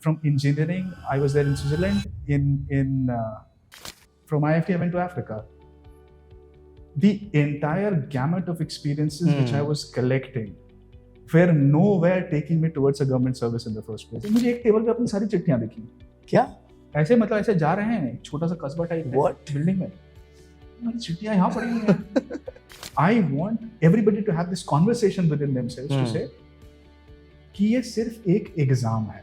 from engineering, I was there in Switzerland. From IIFT, I went to Africa. The entire gamut of experiences which I was collecting were nowhere taking me towards a government service in the first place. मुझे एक table पे अपनी सारी चिट्ठियां दिखी. क्या? ऐसे मतलब ऐसे जा रहे हैं छोटा सा कस्बा टाइप बिल्डिंग में. मेरी चिट्ठियां यहाँ पड़ी हुई हैं. I want everybody to have this conversation within themselves to say कि ये सिर्फ एक एग्जाम है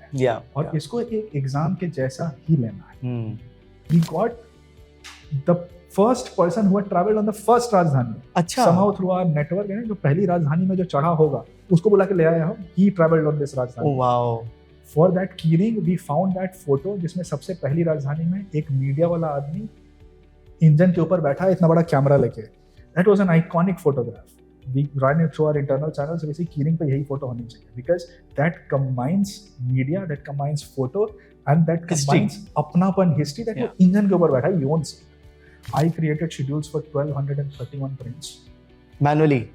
और इसको एक एग्जाम के जैसा ही लेना है. We got the first person who had traveled on the first Rajdhani. अच्छा. Somehow through our network, जो पहली राजधानी में जो चढ़ा होगा उसको बुला के ले आए हम. He traveled on this Rajdhani. Oh wow. For that keyring, we found that photo जिसमें सबसे पहली राजधानी में एक मीडिया वाला आदमी इंजन के ऊपर बैठा है इतना बड़ा कैमरा लेके. That was an iconic photograph. We ran it through our internal channels. So basically, keyring पे यही photo होनी चाहिए because that combines media, that combines photo, and that combines अपनापन history that वो इंजन के ऊपर बैठा है. You won't see. I created schedules for 1231 prints. Manually.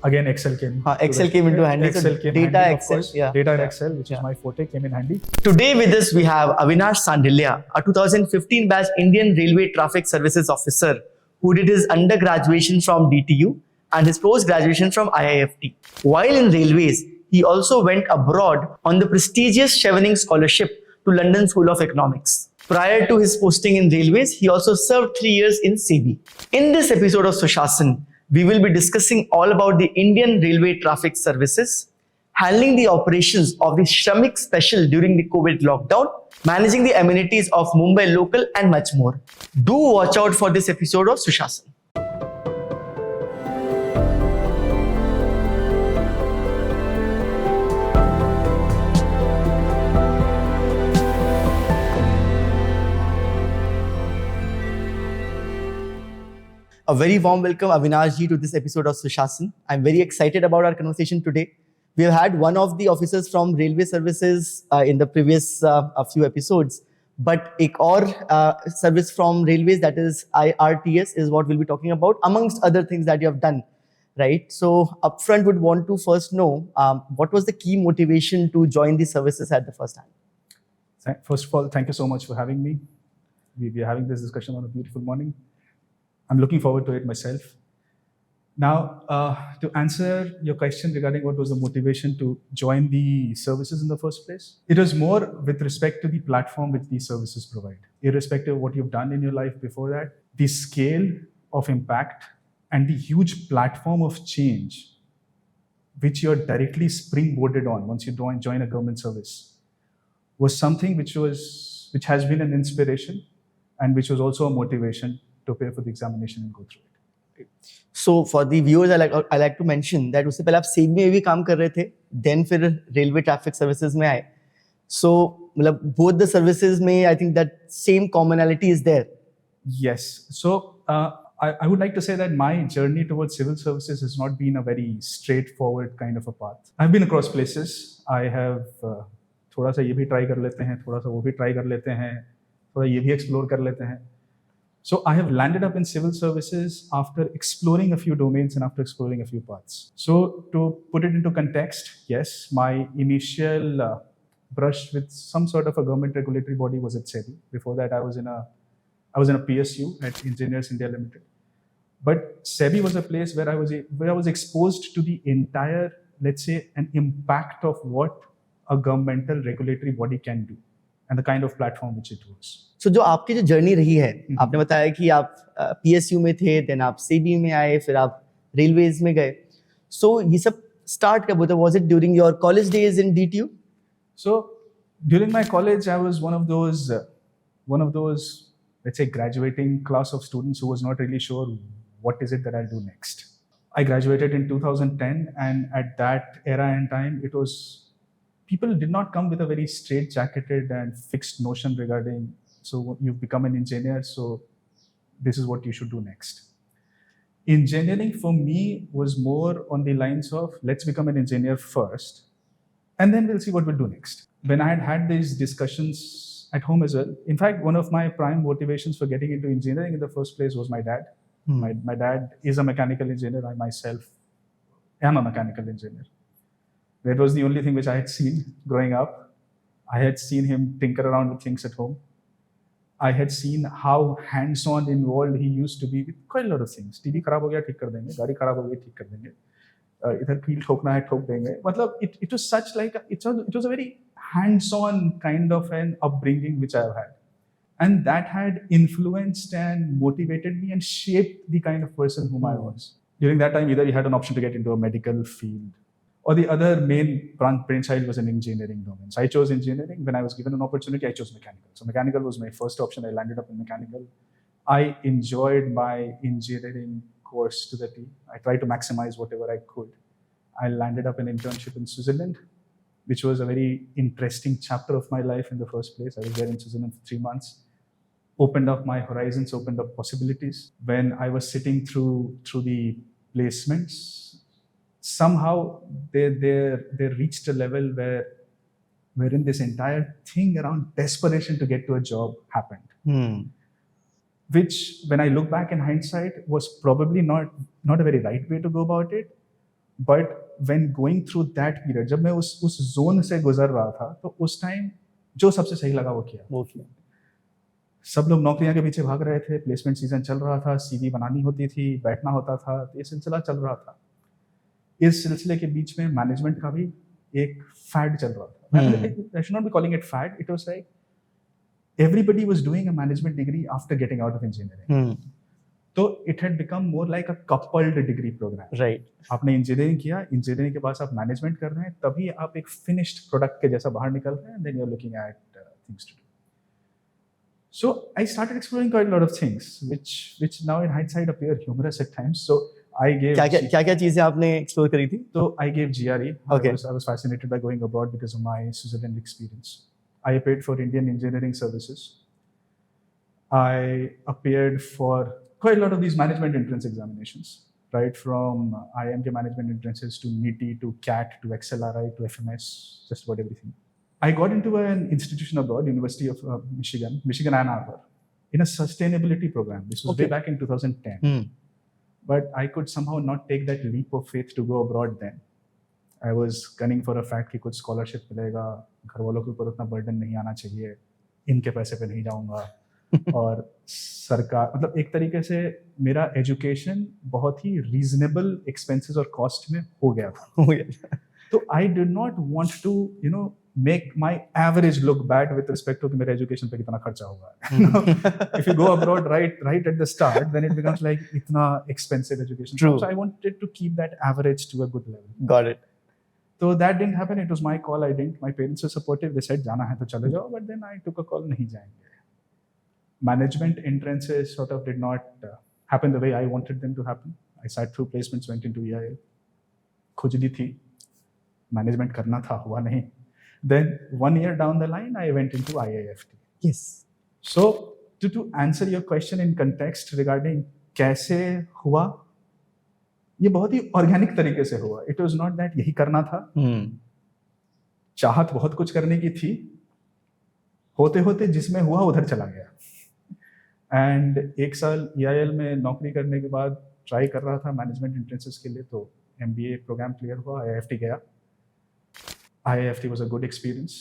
Again, Excel came. Excel came into handy. Excel came data handy, Excel. Data in Excel, which is my forte, came in handy. Today with us we have Avinash Shandilya, a 2015 batch Indian Railway Traffic Services officer who did his undergraduation from DTU and his post-graduation from IIFT. While in railways, he also went abroad on the prestigious Chevening Scholarship to London School of Economics. Prior to his posting in railways, he also served 3 years in SEBI. In this episode of Sushasan, we will be discussing all about the Indian Railway Traffic Services, handling the operations of the Shramik Special during the COVID lockdown, managing the amenities of Mumbai Local and much more. Do watch out for this episode of Sushasan. A very warm welcome, Avinash ji, to this episode of Sushasan. I'm very excited about our conversation today. We have had one of the officers from Railway Services in the previous few episodes, but एक और service from Railways, that is IRTS, is what we'll be talking about, amongst other things that you have done, right? So upfront, would want to first know what was the key motivation to join the services at the first time? First of all, thank you so much for having me. We are having this discussion on a beautiful morning. I'm looking forward to it myself. Now, to answer your question regarding what was the motivation to join the services in the first place, it was more with respect to the platform which these services provide. Irrespective of what you've done in your life before that, the scale of impact and the huge platform of change which you're directly springboarded on once you join a government service was something which has been an inspiration and which was also a motivation to prepare for the examination and go through it. So for the viewers, I like to mention that उससे पहले आप SEBI में भी काम कर रहे थे, then फिर Railway Traffic Services में आए. So मतलब both the services में I think that same commonality is there. Yes. So I would like to say that my journey towards civil services has not been a very straightforward kind of a path. I've been across places. I have थोड़ा सा ये भी try कर लेते हैं, थोड़ा सा वो भी try कर लेते हैं, थोड़ा ये भी explore कर लेते हैं. So I have landed up in civil services after exploring a few domains and after exploring a few paths. So to put it into context, yes, my initial brush with some sort of a government regulatory body was at SEBI. Before that, I was in a PSU at Engineers India Limited. But SEBI was a place where I was exposed to the entire, let's say, an impact of what a governmental regulatory body can do and the kind of platform which it was. So जो आपकी जो journey रही है, आपने बताया कि आप PSU में थे, then आप SEBI में आए, फिर आप रेलवेज में गए. So ये सब start कब होता? Was it during your college days in DTU? So during my college, I was one of those, let's say, graduating class of students who was not really sure what is it that I'll do next. I graduated in 2010, and at that era and time, people did not come with a very straight-jacketed and fixed notion regarding, so you've become an engineer, so this is what you should do next. Engineering for me was more on the lines of, let's become an engineer first, and then we'll see what we'll do next. When I had these discussions at home as well, in fact, one of my prime motivations for getting into engineering in the first place was my dad. My dad is a mechanical engineer. I myself am a mechanical engineer. That was the only thing which I had seen growing up. I had seen him tinker around with things at home. I had seen how hands-on involved he used to be with quite a lot of things. TV खराब हो गया ठीक कर देंगे, गाड़ी खराब हो गई ठीक कर देंगे, इधर कील ठोकना है ठोक देंगे. मतलब it was such like it was a very hands-on kind of an upbringing which I've had, and that had influenced and motivated me and shaped the kind of person whom I was. During that time, either you had an option to get into a medical field, or the other main brainchild was an engineering domain. So I chose engineering. When I was given an opportunity, I chose mechanical. So mechanical was my first option. I landed up in mechanical. I enjoyed my engineering course to the T. I tried to maximize whatever I could. I landed up an internship in Switzerland, which was a very interesting chapter of my life in the first place. I was there in Switzerland for 3 months. Opened up my horizons, opened up possibilities. When I was sitting through the placements, somehow they reached a level wherein this entire thing around desperation to get to a job happened. Which, when I look back in hindsight, was probably not a very right way to go about it. But when going through that period, जब मैं उस zone से गुजर रहा था, तो उस time जो सबसे सही लगा वो किया. सब लोग नौकरियां के पीछे भाग रहे थे, प्लेसमेंट सीजन चल रहा था, सीवी बनानी होती थी, बैठना होता था, ये सिलसिला चल रहा था. इस सिलसिले के बीच में मैनेजमेंट का भी एक फैड चल रहा था. I should not be calling it fad. It was like everybody was doing a management degree after getting out of engineering. So it had become more like a coupled degree program. Right. आपने engineering किया, engineering के बाद आप management कर रहे हैं, तभी आप एक फिनिश्ड प्रोडक्ट के जैसा बाहर निकल रहे हैं, and then you're looking at things to do. So I started exploring quite a lot of things, which now in hindsight appear humorous at times. So I gave क्या चीजें आपने एक्सप्लोर करी थी? So I gave GRE. Okay. I was fascinated by going abroad because of my Switzerland experience. I appeared for Indian Engineering Services. I appeared for quite a lot of these management entrance examinations, right from IIM management entrances to NITI to CAT to XLRI to FMS, just about everything. I got into an institution abroad, University of Michigan Ann Arbor, in a sustainability program. This was way back in 2010. But I could somehow not take that leap of faith to go abroad then. I was gunning for a fact कि कुछ scholarship मिलेगा, घर वालों के ऊपर उतना burden नहीं आना चाहिए, इनके पैसे पे नहीं जाऊँगा, और सरकार, मतलब एक तरीके से मेरा education बहुत ही reasonable expenses और cost में हो गया था. So I did not want to, make my average look bad with respect to कि मेरे education पे कितना खर्चा हुआ है. If you go abroad right at the start, then it becomes like इतना expensive education. True. So I wanted to keep that average to a good level. Got it. So that didn't happen. It was my call. I didn't. My parents were supportive. They said जाना है तो चले जाओ. But then I took a call, नहीं जाएंगे. Management entrances sort of did not happen the way I wanted them to happen. I sat through placements, went into EIL. खुजली थी. Management करना था, हुआ नहीं. Then 1 year down the line, I went into IIFT. Yes. So to answer your question in context regarding कैसे हुआ, ये बहुत ही ऑर्गेनिक तरीके से हुआ. It was not that यही करना था. चाहत बहुत कुछ करने की थी. होते होते जिसमें हुआ उधर चला गया. And 1 साल EIL में नौकरी करने के बाद ट्राई कर रहा था मैनेजमेंट एंट्रेंसेस के लिए, तो MBA प्रोग्राम क्लियर हुआ, IIFT गया. IIFT was a good experience.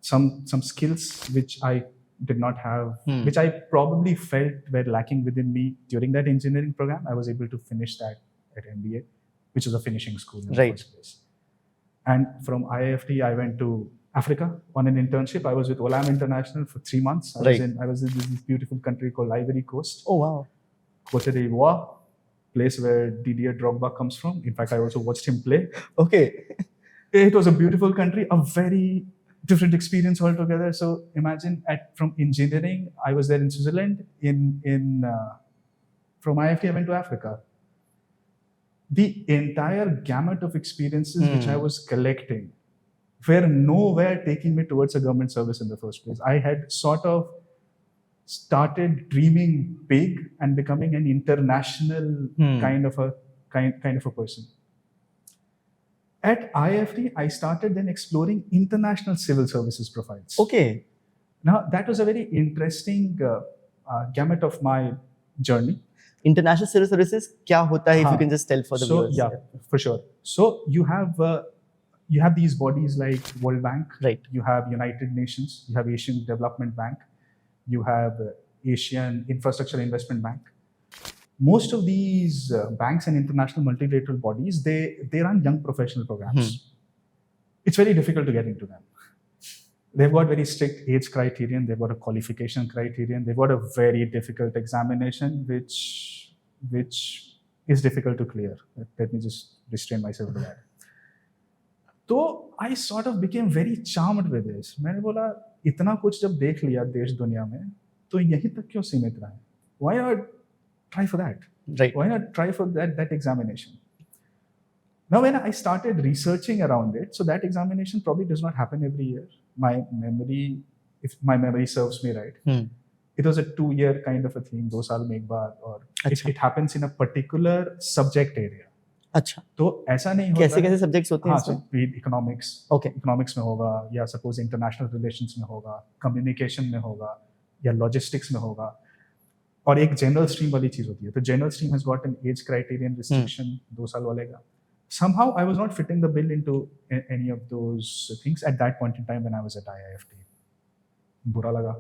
Some skills which I did not have, which I probably felt were lacking within me during that engineering program, I was able to finish that at MBA, which was a finishing school in the first place. And from IIFT, I went to Africa on an internship. I was with Olam International for 3 months. I was in this beautiful country called Ivory Coast. Oh, wow. Cote d'Ivoire, place where Didier Drogba comes from. In fact, I also watched him play. Okay. It was a beautiful country, a very different experience altogether. So imagine from engineering, I was there in Switzerland. From IIFT, I went to Africa. The entire gamut of experiences which I was collecting were nowhere taking me towards a government service in the first place. I had sort of started dreaming big and becoming an international kind of a person. At IIFT, I started then exploring international civil services profiles. Okay. Now, that was a very interesting gamut of my journey. International civil services, क्या होता है? If you can just tell for the viewers. Yeah, for sure. So you have you have these bodies like World Bank, Right. you have United Nations, you have Asian Development Bank, you have Asian Infrastructure Investment Bank. Most of these banks and international multilateral bodies, they run young professional programs. It's very difficult to get into them. They've got very strict age criterion, they've got a qualification criterion, they've got a very difficult examination which is difficult to clear. Let me just restrain myself to that. तो I sort of became very charmed with this. मैंने बोला इतना कुछ जब देख लिया देश दुनिया में तो यहीं तक क्यों सीमित रहा है? Why not try for that? Right. Why not try for that examination? Now when I started researching around it, so that examination probably does not happen every year. My memory, if my memory serves me right, it was a 2-year kind of a thing, 2 साल में एक बार, और it happens in a particular subject area. अच्छा, तो ऐसा नहीं होता कैसे सब्जेक्ट्स होते हैं इसमें? इकोनॉमिक्स, इकोनॉमिक्स में होगा, या सपोज इंटरनेशनल रिलेशंस में होगा, कम्युनिकेशन में होगा, या लॉजिस्टिक्स में होगा, और एक जनरल स्ट्रीम वाली चीज होती है. तो general stream has got an age criterion restriction 2 साल वाले का. Somehow I was not fitting the bill into any of those things at that point in time when I was at IIFT. बुरा लगा,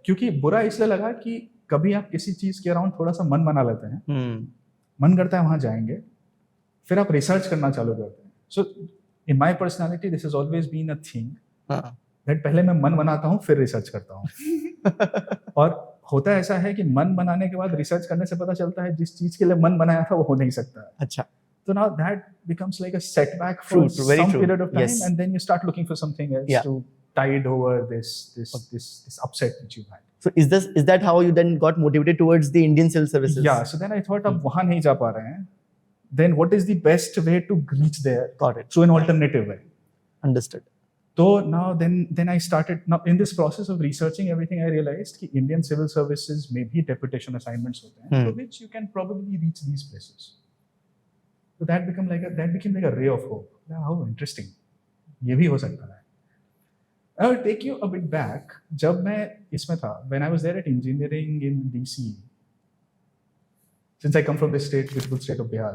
क्योंकि बुरा इसलिए लगा कि कभी आप किसी चीज के अराउंड थोड़ा सा मन बना लेते हैं, मन करता है वहां जाएंगे, फिर आप रिसर्च करना चालू करते हैं. So in my personality this has always been a thing that पहले मैं मन बनाता हूँ फिर रिसर्च करता हूँ. और होता ऐसा है कि मन बनाने के बाद रिसर्च करने से पता चलता है जिस चीज के लिए मन बनाया था वो हो नहीं सकता. अच्छा. So now that becomes like a setback for some period of time, and then you start looking for something else to tide over this upset which you've had. So is that how you then got motivated towards the Indian civil services? Yeah. So then I thought, अब वहाँ नहीं जा पा रहे हैं, then what is the best way to reach there? Got it. Through an alternative way. Understood. So now then I started. Now in this process of researching everything, I realized कि Indian civil services में भी deputation assignments होते हैं, through which you can probably reach these places. So that became like a ray of hope. Yeah, how interesting. ये भी हो सकता है. I will take you a bit back. जब मैं इसमें था, when I was there at engineering in DC, since I come from this state, beautiful state of Bihar,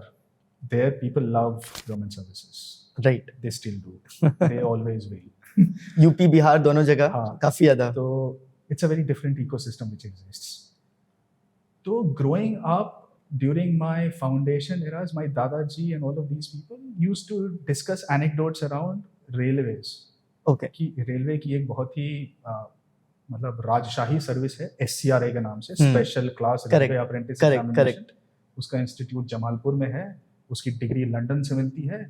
there people love government services. Right. They still do. They always will. UP Bihar दोनों जगह काफी ज्यादा. तो it's a very different ecosystem which exists. तो growing up during my foundation eras, my Dadaji and all of these people used to discuss anecdotes around railways. Okay. कि railway की एक बहुत ही मतलब राजशाही सर्विस है SCRA के नाम से, special class railway apprentice examination. उसका इंस्टीट्यूट जमालपुर में है, उसकी डिग्री लंदन से मिलती है,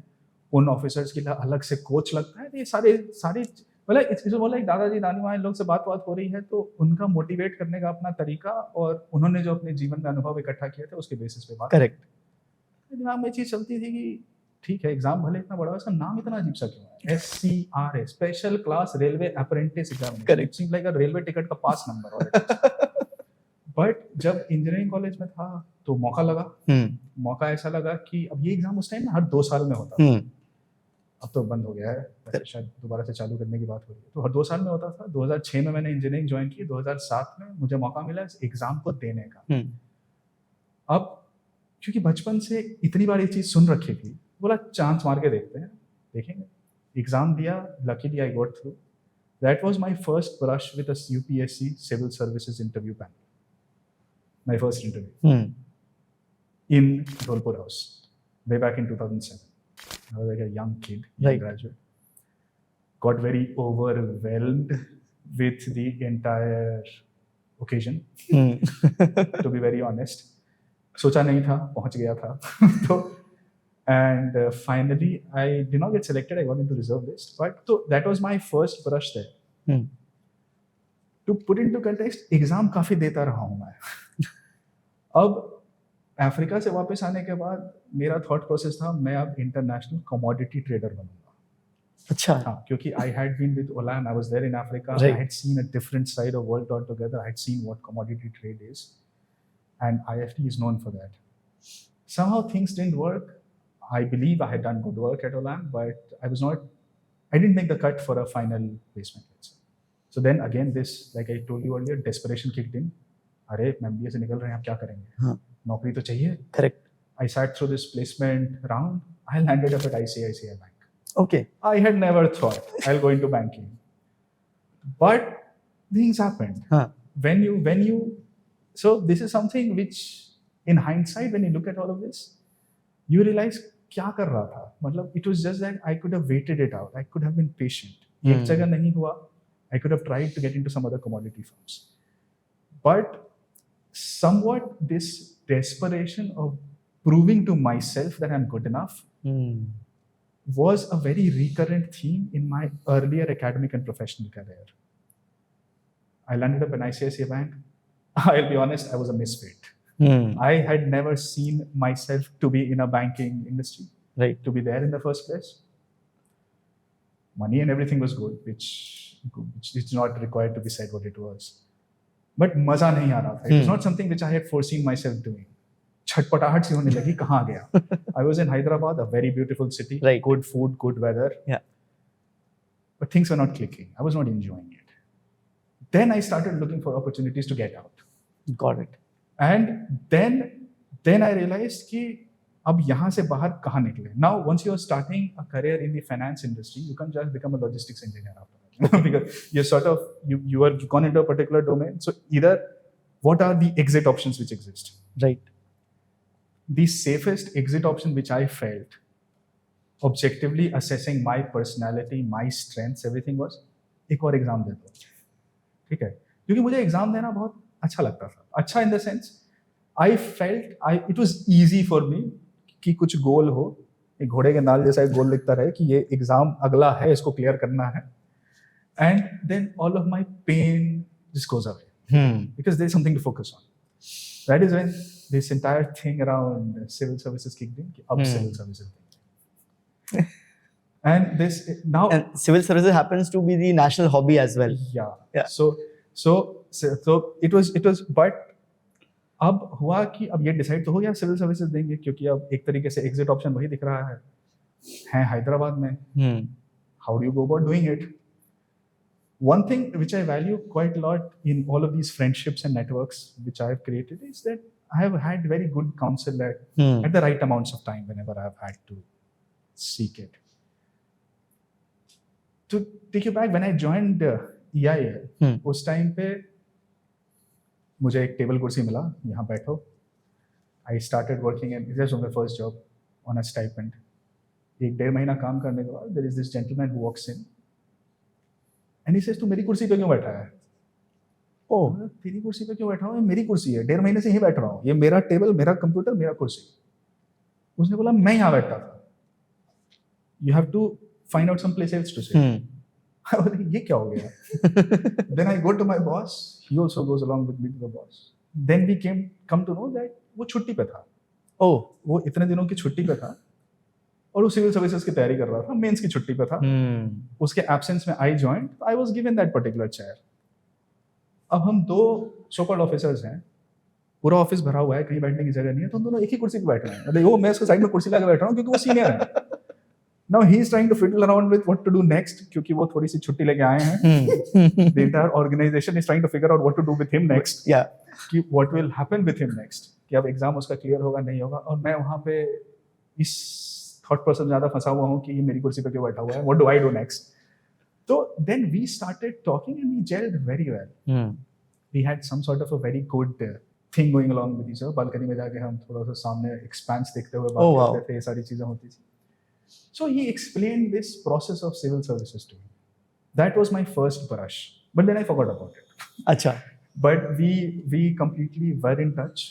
उन ऑफिसर्स के लिए अलग से कोच लगता है. ये सारे मतलब इस बोला एक दादाजी नानी माँ लोग से बात हो रही है, तो उनका मोटिवेट करने का अपना तरीका, और उन्होंने जो अपने जीवन में अनुभव इकट्ठा किए थे उसके बेसिस पे बात. करेक्ट. दिमाग में चीज चलती थी कि ठीक है, एग्जाम भले इतना बड़ा है, उसका नाम इतना अजीब सा क्यों है? SCRA, special class railway apprentice examination. It seems like a railway ticket का पास नंबर. बट जब इंजीनियरिंग कॉलेज में था तो मौका लगा. मौका ऐसा लगा कि अब ये एग्जाम उस टाइम हर 2 साल में होता था. अब तो बंद हो गया है, शायद दोबारा से चालू करने की बात हो रही है. तो हर 2 साल में होता था. 2006 में मैंने इंजीनियरिंग ज्वाइन की, 2007 में मुझे मौका मिला इस एग्जाम को देने का. अब क्योंकि बचपन से इतनी बार ये चीज सुन रखी थी, बोला चांस मार के देखते हैं, देखेंगे. एग्जाम दिया, luckily I got through. That was my first brush with a UPSC civil services interview panel. My first interview in Dholpur House way back in 2007. I was like a young kid, young graduate. Got very overwhelmed with the entire occasion. To be very honest, सोचा नहीं था, पहुंच गया था. तो and finally I did not get selected. I got into reserve list, but so that was my first brush there. To put into context, exam काफी देता रहा हूँ मैं. अब अफ्रीका से वापस आने के बाद मेरा थॉट प्रोसेस था मैं अब इंटरनेशनल कमोडिटी ट्रेडर बनूंगा. अच्छा. हाँ, क्योंकि I had been with Olam, I was there in Africa. I had seen a different side of world altogether. I had seen what commodity trade is, and IIFT is known for that. Somehow things didn't work. I believe I had done good work at Olam, but I didn't make the cut for a final placement. So then again, this, like I told you earlier, desperation kicked in. अरे MBA से निकल रहे हैं, आप क्या करेंगे? नौकरी तो चाहिए. Correct. I sat through this placement round. I landed up at ICICI Bank. Okay. I had never thought I'll go into banking. But things happened. When you, so this is something which, in hindsight, when you look at all of this, you realize क्या कर रहा था. मतलब it was just that I could have waited it out. I could have been patient. एक जगह नहीं हुआ. I could have tried to get into some other commodity firms. But somewhat this desperation of proving to myself that I'm good enough was a very recurrent theme in my earlier academic and professional career. I landed up in ICICI Bank. I'll be honest, I was a misfit. I had never seen myself to be in a banking industry, right? To be there in the first place. Money and everything was good, which is not required to be said what it was. But मजा नहीं आ रहा था. It was not something which I had foreseen myself doing. छटपटाहट सी होने लगी, कहाँ गया? I was in Hyderabad, a very beautiful city, right. Good food, good weather. Yeah. But things were not clicking. I was not enjoying it. Then I started looking for opportunities to get out. Got it. And then I realized कि अब यहाँ से बाहर कहाँ निकले? Now, once you are starting a career in the finance industry, you can't just become a logistics engineer after that. Because you're sort of, you are gone into a particular domain. So either, what are the exit options which exist? Right. The safest exit option which I felt, objectively assessing my personality, my strengths, everything was, एक और exam दे दो. ठीक है? क्योंकि मुझे exam देना बहुत अच्छा लगता था. अच्छा in the sense, I felt it was easy for me कि कुछ गोल हो, एक घोड़े के नाल जैसा एक गोल लिखता रहे कि ये एग्जाम अगला है, इसको क्लियर करना है. And then all of my pain just goes away because there is something to focus on. That is when this entire thing around civil services kicked in. Ab civil services. And this now. And civil services happens to be the national hobby as well. Yeah. So it was, but अब हुआ कि अब ये decide तो हो गया civil services देंगे, क्योंकि अब एक तरीके से एग्जिट ऑप्शन वही दिख रहा है हैदराबाद में. How do you go about doing it? One thing which I value quite a lot in all of these friendships and networks which I have created is that I have had very good counsel at the right amounts of time whenever I have had to seek it. To take you back, when I joined EIL, उस time पे मुझे एक table कुर्सी मिला, यहाँ बैठो. I started working and this was my first job on a stipend. 1.5 महीना काम करने के बाद there is this gentleman who walks in and he says, तू मेरी कुर्सी पे क्यों बैठा है? ओह, तेरी कुर्सी पे क्यों बैठा हूँ? मेरी कुर्सी है, 1.5 महीने से यहीं बैठ रहा हूँ, ये मेरा टेबल, मेरा कंप्यूटर, मेरा कुर्सी. उसने बोला मैं यहाँ बैठता था. You have to find out some place else to sit. ये क्या हो गया? Then I go to my boss. He also goes along with me to the boss. Then we come to know that वो छुट्टी पे था. Oh, वो इतने दिनों की छुट्टी पे था और वो सिविल सर्विसेज की तैयारी कर रहा था, मेंस की छुट्टी पे था. उसके एब्सेंस में I joined, I was given that particular chair. अब हम 2 सो कॉल्ड ऑफिसर्स हैं, पूरा ऑफिस भरा हुआ है, कहीं बैठने की जगह नहीं है, तो हम दोनों एक ही कुर्सी पे बैठ रहे हैं. मतलब वो मैं उसके साइड में कुर्सी लगा बैठ रहा हूँ क्योंकि वो सीनियर है. Now he is trying to fiddle around with what to do next, क्योंकि वो थोड़ी सी छुट्टी लेके आए हैं. The entire organization is trying to figure out what to do with him next. Yeah. कि what will happen with him next, कि अब एग्जाम उसका क्लियर होगा नहीं होगा, और मैं वहाँ पे इस थॉट प्रोसेस ज़्यादा फंसा हुआ हूँ कि ये मेरी कुर्सी पे क्यों बैठा हुआ है, what do I do next? So then we started talking and we gelled very well. We had some sort of a very good thing going along with each other. Balcony में जाके हम थोड़ा सा सामने एक्सपेंस देखते हुए बात करते थे, ये सारी चीज़ें होती थी. So he explained this process of civil services to me. That was my first brush, but then I forgot about it. Acha. But we completely were in touch.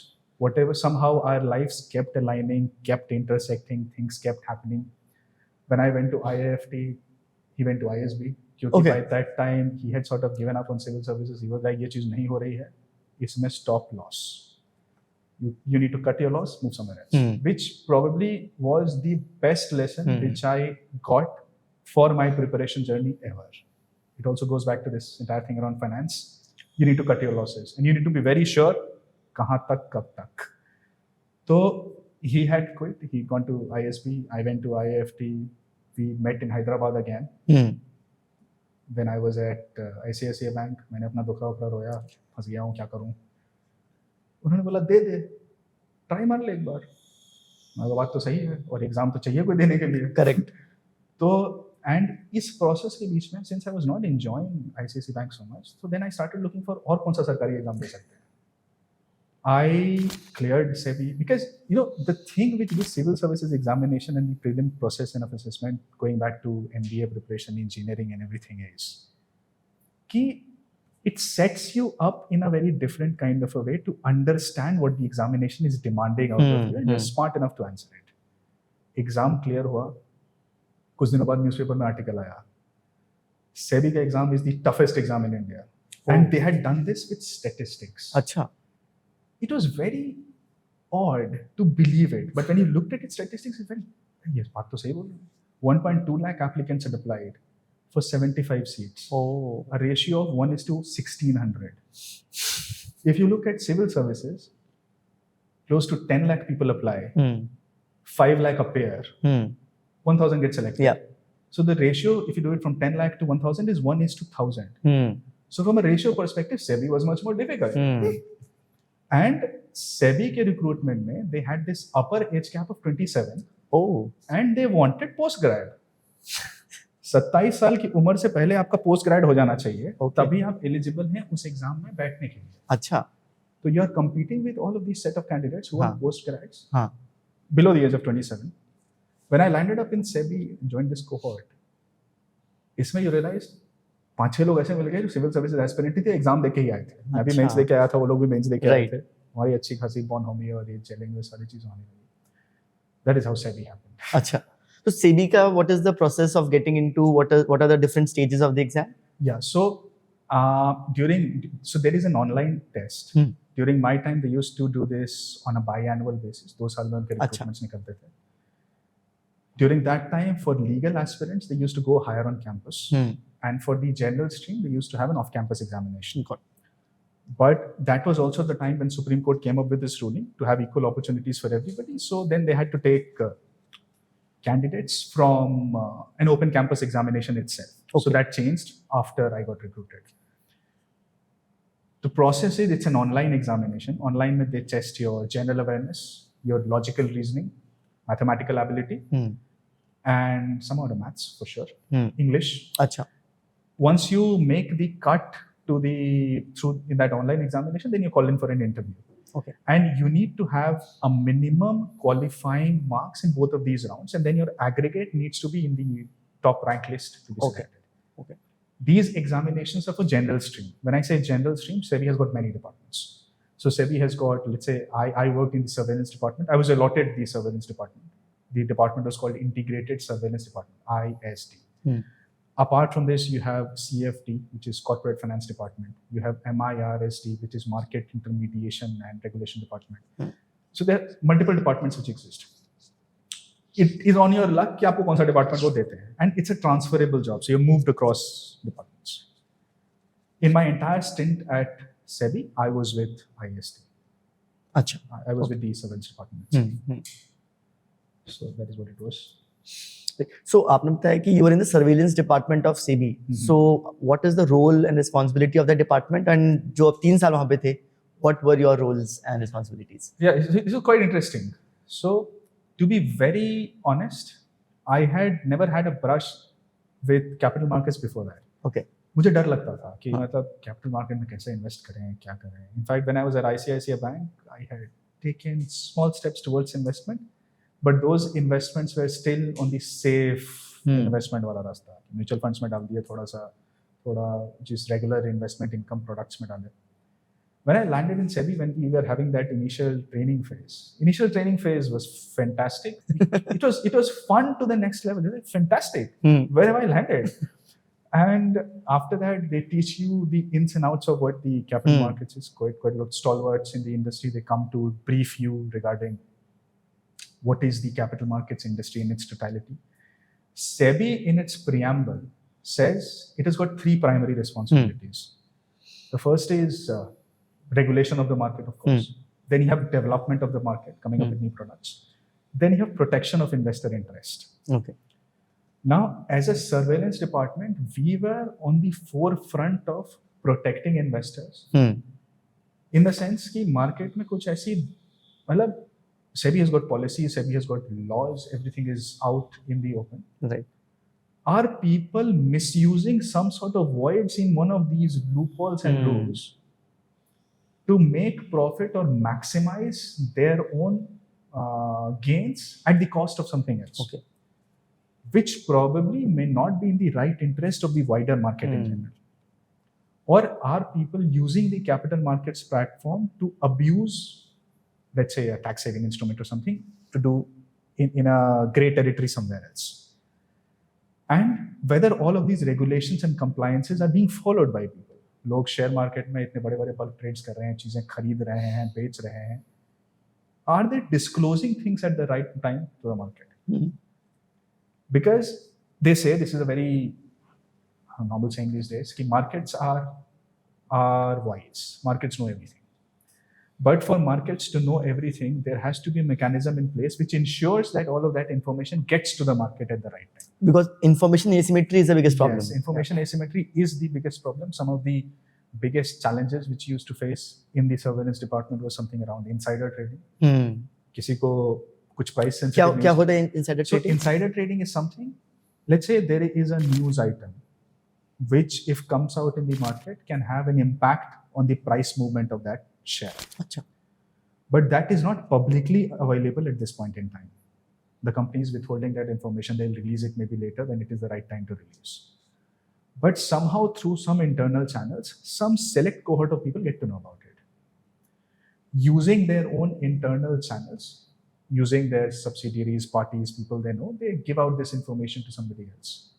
Whatever, somehow our lives kept aligning, kept intersecting, things kept happening. When I went to IIFT, he went to ISB. Because by that time he had sort of given up on civil services. He was like, ये चीज़ नहीं हो रही है, इसमें stop loss. You need to cut your loss, move somewhere else. Which probably was the best lesson which I got for my preparation journey ever. It also goes back to this entire thing around finance. You need to cut your losses and you need to be very sure कहाँ तक कब तक. So he had quit. He gone to ISB. I went to IIFT. We met in Hyderabad again. When I was at ICICI Bank, मैंने अपना दुखड़ा उखड़ा रोया, फंस गया हूँ, क्या करूँ. उन्होंने बोला दे ट्राई मार ले एक बार. मैं बात तो सही है और एग्जाम तो चाहिए कोई देने के लिए. करेक्ट. तो and इस process के बीच में since I was not enjoying ICICI Bank so much, so then I started looking for और कौन सा सरकारी एग्जाम दे सकते हैं. I cleared SEBI because the thing with this civil services examination and the prelim process and of assessment going back to MBA preparation, engineering and everything is कि it sets you up in a very different kind of a way to understand what the examination is demanding out of you and you're smart enough to answer it. Exam clear हुआ, कुछ दिनों बाद newspaper में article आया, SEBI का exam is the toughest exam in India and they had done this with statistics. अच्छा. It was very odd to believe it, but when you looked at its statistics, it's very, yes, बात तो सही बोल रहे हैं. 1.2 lakh applicants had applied for 75 seats. Oh. A ratio of 1:1600. If you look at civil services, close to 10 lakh people apply, 5 lakh appear, 1000 get selected. Yeah. So the ratio, if you do it from 10 lakh to 1000, is 1:1000. So from a ratio perspective, SEBI was much more difficult. And SEBI के recruitment में they had this upper age cap of 27. Oh. And they wanted post grad. 27 साल की उम्र से पहले आपका post grade हो जाना चाहिए, तभी आप एलिजिबल हैं उस एग्जाम में बैठने के लिए. अच्छा. तो you are competing with all of these set of candidates who are post grads below the age of 27. When I landed up in SEBI and joined this cohort, इसमें you realize 5-6 लोग ऐसे मिल गए जो सिविल सर्विसेज एस्पिरेंट थे, exam देके ही आए थे. मैं भी मेंस देके आया था, वो लोग भी मेंस देके आए थे. हमारी अच्छी खासी बॉन्ड होमी और ये चैलेंज सारी चीजें होने लगी. That is how SEBI happened. अच्छा. So SEBI का what is the process of getting into, what are the different stages of the exam? Yeah, so so there is an online test. During my time they used to do this on a biannual basis. 2 साल में उनके recruitments निकलते थे. During that time, for legal aspirants, they used to go higher on campus. And for the general stream, they used to have an off-campus examination. But that was also the time when Supreme Court came up with this ruling to have equal opportunities for everybody. So then they had to take candidates from an open campus examination itself. Okay. So that changed after I got recruited. The process is, it's an online examination. Online, they test your general awareness, your logical reasoning, mathematical ability, and some other maths for sure. English. Acha. Once you make the cut to through in that online examination, then you call in for an interview. Okay. And you need to have a minimum qualifying marks in both of these rounds, and then your aggregate needs to be in the top rank list to be selected. Okay. These examinations are for general stream. When I say general stream, SEBI has got many departments. So SEBI has got, let's say, I worked in the surveillance department. I was allotted the surveillance department. The department was called Integrated Surveillance Department, ISD. Apart from this, you have CFD, which is Corporate Finance Department. You have MIRSD, which is Market Intermediation and Regulation Department. So there are multiple departments which exist. It is on your luck कि आपको कौन सा department वो देते हैं. And it's a transferable job, so you're moved across departments. In my entire stint at SEBI, I was with ISD. Achha. I was with the surveillance department. So that is what it was. So आपने बताया कि you were in the surveillance department of SEBI. So what is the role and responsibility of the department? And जो आप 3 साल वहाँ पे थे, what were your roles and responsibilities? Yeah, this is quite interesting. So to be very honest, I had never had a brush with capital markets before that. Okay. मुझे डर लगता था कि मतलब कैपिटल मार्केट में कैसे इन्वेस्ट करें, क्या करें. In fact, when I was at ICICI Bank, I had taken small steps towards investment. But those investments were still on the safe investment वाला रास्ता. Mutual funds में डाल दिए थोड़ा जिस regular investment income products में डाले. When I landed in SEBI, when we were having that initial training phase was fantastic. it was fun to the next level. It was fantastic. Where have I landed? And after that, they teach you the ins and outs of what the capital markets is. Quite a lot of stalwarts in the industry. They come to brief you regarding what is the capital markets industry in its totality. SEBI, in its preamble, says it has got 3 primary responsibilities. The first is regulation of the market, of course. Then you have development of the market, coming up with new products. Then you have protection of investor interest. Okay. Now, as a surveillance department, we were on the forefront of protecting investors. In the sense कि market में कुछ ऐसी, मतलब SEBI has got policies, SEBI has got laws, everything is out in the open. Right. are people misusing some sort of voids in one of these loopholes and rules to make profit or maximize their own gains at the cost of something else? Okay. Which probably may not be in the right interest of the wider market in general. Or are people using the capital markets platform to abuse, let's say, a tax saving instrument or something to do in a grey territory somewhere else? And whether all of these regulations and compliances are being followed by people. लोग share market में इतने बड़े बड़े bulk trades कर रहे हैं, चीजें खरीद रहे हैं, बेच रहे हैं. Are they disclosing things at the right time to the market? Because they say, this is a very normal saying these days, कि markets are wise. Markets know everything. But for markets to know everything, there has to be a mechanism in place which ensures that all of that information gets to the market at the right time. Because information asymmetry is the biggest problem. Yes, information asymmetry is the biggest problem. Some of the biggest challenges which you used to face in the surveillance department was something around insider trading. किसी को कुछ price sensitive. क्या होता है insider trading? So insider trading is something. Let's say there is a news item which, if comes out in the market, can have an impact on the price movement of that share. Achha. But that is not publicly available at this point in time. The company is withholding that information. They'll release it maybe later when it is the right time to release. But somehow through some internal channels, some select cohort of people get to know about it. Using their own internal channels, using their subsidiaries, parties, people they know, they give out this information to somebody else.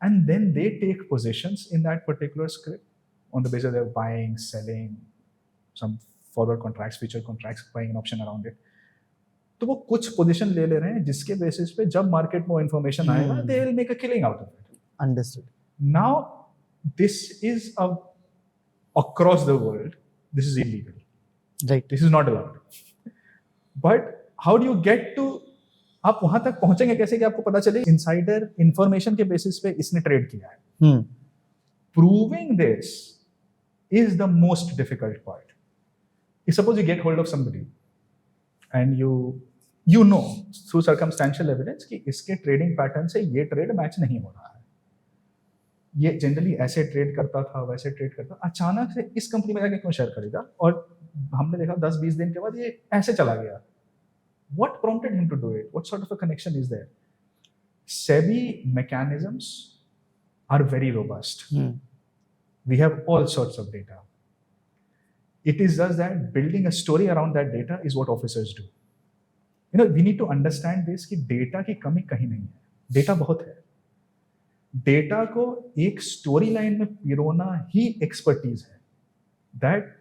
And then they take positions in that particular script on the basis of buying, selling, some forward contracts, future contracts, buying an option around it. तो वो कुछ position ले रहे हैं जिसके basis पे जब market में इन्फॉर्मेशन आएगा, they will make a killing out of it. Understood. Now, this is across the world, this is illegal. Right. This is not allowed. But how do you get to, आप वहां तक पहुंचेंगे कैसे कि आपको पता चले इंसाइडर इंफॉर्मेशन के बेसिस पे इसने ट्रेड किया है? Proving this is the most difficult part. If suppose you get hold of somebody and you know through circumstantial evidence कि इसके ट्रेडिंग पैटर्न से ये ट्रेड मैच नहीं हो रहा है, ये जनरली ऐसे ट्रेड करता था, वैसे ट्रेड करता, अचानक से इस कंपनी में जाके क्यों शेयर खरीदा और हमने देखा 10-20 दिन के बाद ये ऐसे चला गया. What prompted him to do it? What sort of a connection is there? SEBI mechanisms are very robust. We have all sorts of data. It is just that building a story around that data is what officers do. You know, we need to understand this कि data की कमी कहीं नहीं है. Data बहुत है. Data को एक story line में पिरोना ही expertise है. That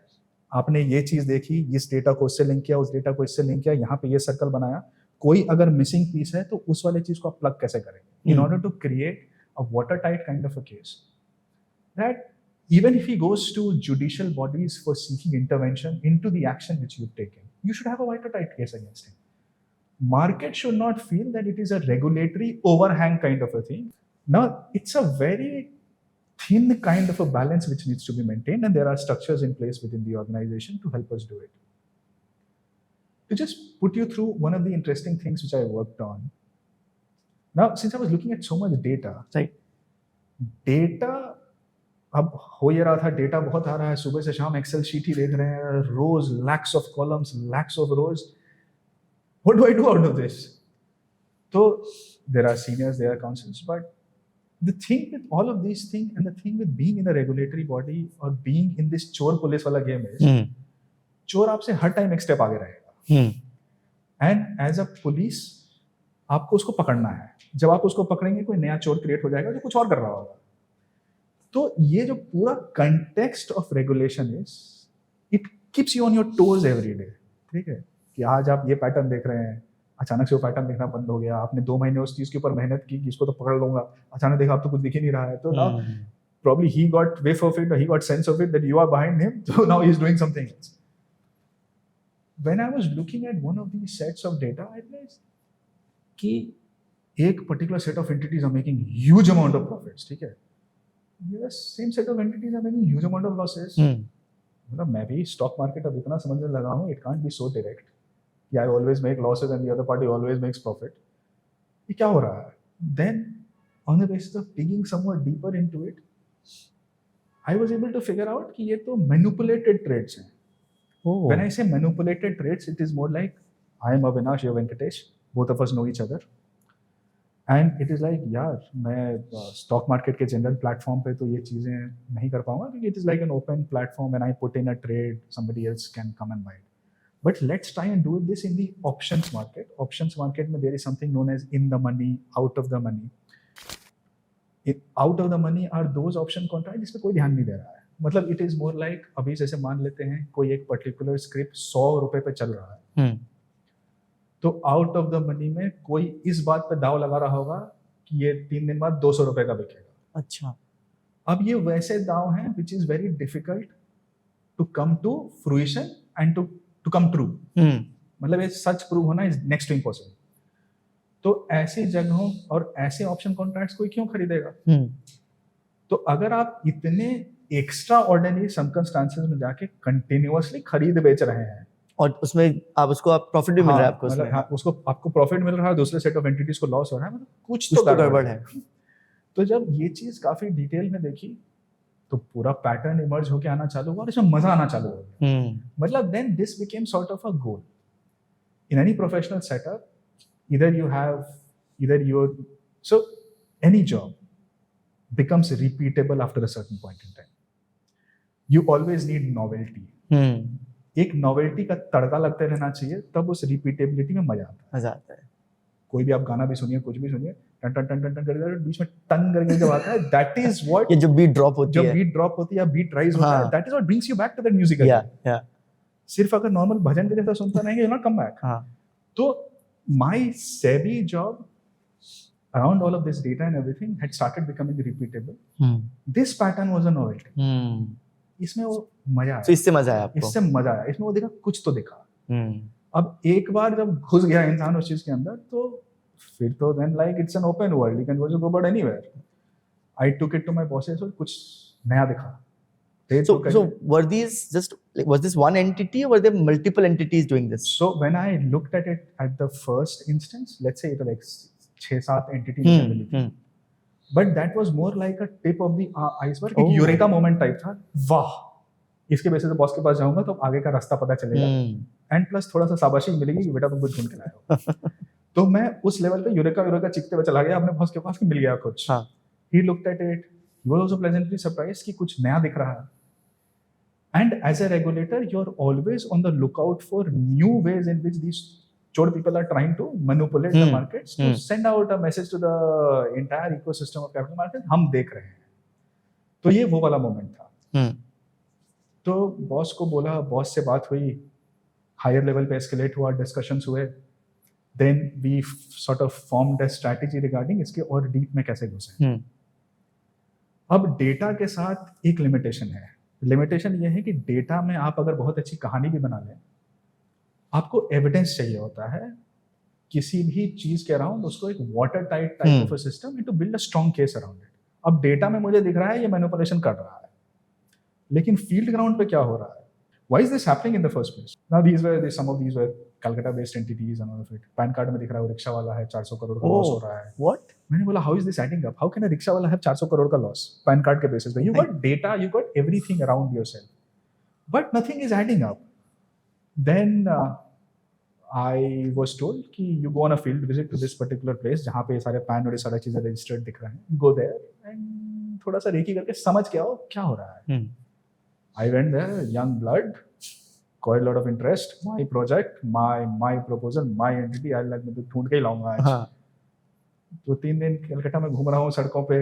आपने ये चीज देखी, इस डेटा को उससे लिंक किया, उस डेटा को इससे लिंक किया, यहाँ पे ये सर्कल बनाया, कोई अगर मिसिंग पीस है तो उस वाले चीज को आप प्लग कैसे करेंगे? In order to create a watertight kind of a case. That even if he goes to judicial bodies for seeking intervention into the action which you've taken, you should have a watertight case against him. Market should not feel that it is a regulatory overhang kind of a thing. Now, it's a very thin kind of a balance which needs to be maintained, and there are structures in place within the organization to help us do it. To just put you through one of the interesting things which I worked on. Now, since I was looking at so much data, right? Data अब हो ये रहा था, data बहुत आ रहा है, सुबह से शाम एक्सेल शीट ही देख रहे हैं, rows lakhs of columns, lakhs of rows. What do I do out of this? तो there are seniors, there are councils, but the thing with all of this thing and the thing with being in a regulatory body और being in this चोर police वाला game is, चोर आपसे हर time एक step आगे रहेगा. And as a police आपको उसको पकड़ना है. जब आप उसको पकड़ेंगे कोई नया चोर क्रिएट हो जाएगा जो कुछ और कर रहा होगा. तो ये जो पूरा context of regulation is, it keeps you on your toes every day. ठीक है कि आज आप ये पैटर्न देख रहे हैं, अचानक से वो पैटर्न देखना बंद हो गया, आपने 2 महीने उस चीज के ऊपर मेहनत की कि इसको तो पकड़ लूंगा, अचानक देखा आप तो कुछ दिख ही नहीं रहा है. तो now probably he got whiff of it or he got sense of it that you are behind him, so now he's doing something else. When I was looking at one of these sets of data, I realized कि एक particular set of entities are making huge amount of profits. ठीक है, the same set of entities are making huge amount of losses. मतलब मैं भी stock market अब इतना समझने लगा हूँ, it can't be so direct कि I always make losses and the other party always makes profit. ये क्या हो रहा है? Then on the basis of digging somewhat deeper into it, I was able to figure out कि ये तो manipulated traits हैं. When I say manipulated traits, it is more like I am Avinash, you're Venkatesh. Both of us know each other. And it is like, यार मैं stock market के general platform पे तो ये चीजें नहीं कर पाऊंगा क्योंकि it is like an open platform. When I put in a trade, somebody else can come and buy it. But let's try and do this in the options market. Options market में there is something known as in the money, out of the money. Out of the money are those option contracts जिस पे कोई ध्यान नहीं दे रहा है. मतलब इट इज मोर लाइक अभी जैसे मान लेते हैं कोई एक पर्टिकुलर स्क्रिप्ट 100 रुपए पे चल रहा है, तो आउट ऑफ द मनी में कोई इस बात पे दाव लगा रहा होगा कि ये 3 दिन बाद 200 रुपए का बिकेगा. अच्छा. अब ये वैसे दाव हैं which is very difficult to come to fruition and to come true. मतलब ये सच प्रूव होना इज नेक्स्ट टू इम्पॉसिबल. तो ऐसी जगहों और ऐसे ऑप्शन कॉन्ट्रैक्ट्स कोई क्यों खरीदेगा? तो अगर आप इतने एक्स्ट्रा ऑर्डिनरी सर्कमस्टांसेस में जाके कंटिन्यूअसली खरीद बेच रहे हैं और उसमें आप प्रॉफिट भी मिल रहा है आपको, मतलब उसको आपको प्रॉफिट मिल रहा है, दूसरे सेट ऑफ एंटिटीज को लॉस हो रहा है, मतलब कुछ तो गड़बड़ है. तो जब ये चीज काफी डिटेल में देखी तो पूरा पैटर्न इमर्ज होके आना चालू हुआ और इसमें मजा आना चालू हो गया. मतलब then this became sort of a goal in any professional setup. either you're so any job becomes repeatable after a certain point in time. You always need novelty. एक novelty का तड़का लगते रहना चाहिए, तब उस repeatability में मजा आता है. कोई भी आप गाना भी सुनिए, कुछ भी सुनिए, टन टन टन टन टन करके बीच में टन करके जब आता है, that is what ये जो बीट ड्रॉप होती है या बीट राइज होता है, that is what brings you back to that music. सिर्फ अगर नॉर्मल भजन के जैसा सुनता रहेंगे, you'll not come back. तो my SEBI job around all of this data and everything had started becoming repeatable. This pattern was a novelty. इसमें वो मजा आया. तो इससे मजा आया आपको? इससे मजा आया. इसमें वो देखा, कुछ तो देखा. अब एक बार जब घुस गया इंसान उस चीज के अंदर, तो फिर तो then like it's an open world. You can go about anywhere. I took it to my bosses और कुछ नया दिखा. So was this one entity or were there multiple entities doing this? So when I looked at it at the first instance, let's say it was like 6-7 entities. But that was more like a tip of the iceberg. एक eureka moment type था. वाह, इसके basis पे boss के पास जाऊंगा तो आगे का रास्ता पता चलेगा. एंड प्लस थोड़ा सा शाबाशी मिलेगी कि बेटा तुम कुछ ढूंढ के लाए हो. तो मैं उस लेवल पे यूरेका चिकते हुए चला गया अपने बॉस के पास कि मिल गया कुछ. He looked at it. He was also pleasantly surprised कि कुछ नया दिख रहा है. And as a regulator, you're always on the lookout for new ways in which these chode people are trying to manipulate the markets to send out a message to the entire ecosystem of capital markets. हम देख रहे हैं. तो ये वो वाला moment था. तो बॉस को बोला, बॉस से बात हुई, हायर लेवल पे एस्केलेट हुआ, डिस्कशंस हुए. Then we sort of formed a strategy regarding इसके और डीप में कैसे घुसे. अब डेटा के साथ एक लिमिटेशन है. लिमिटेशन ये है कि डेटा में आप अगर बहुत अच्छी कहानी भी बना लें, आपको एविडेंस चाहिए होता है किसी भी चीज के अराउंड, उसको एक water tight type of a system to build a strong case around it. अब डेटा में मुझे दिख रहा है ये मैनिपुलेशन कर रहा है, लेकिन फील्ड ग्राउंड पे क्या हो रहा है? Why is this happening in the first place? Now some of these were Calcutta based entities and all of it. Pan card में दिख रहा है वो रिक्शा वाला है 400 करोड़ का लॉस हो रहा है. What? मैंने बोला how is this adding up? How can a rickshaw वाला have 400 करोड़ का लॉस पैन कार्ड के बेसिस पे? You got data, you got everything around yourself, but nothing is adding up. Then I was told कि you go on a field visit to this particular place जहाँ पे ये सारे pan और ये सारी चीजें registered दिख रहे हैं. You go there and थोड़ा सा रेकी करके समझ के आओ क्या हो रहा है. I went there, young blood, quite a lot of interest. My project, my proposal, my entity. I like मैं ढूंढ के ही लाऊंगा आज. तो 3 दिन कलकत्ता में घूम रहा हूँ सड़कों पे.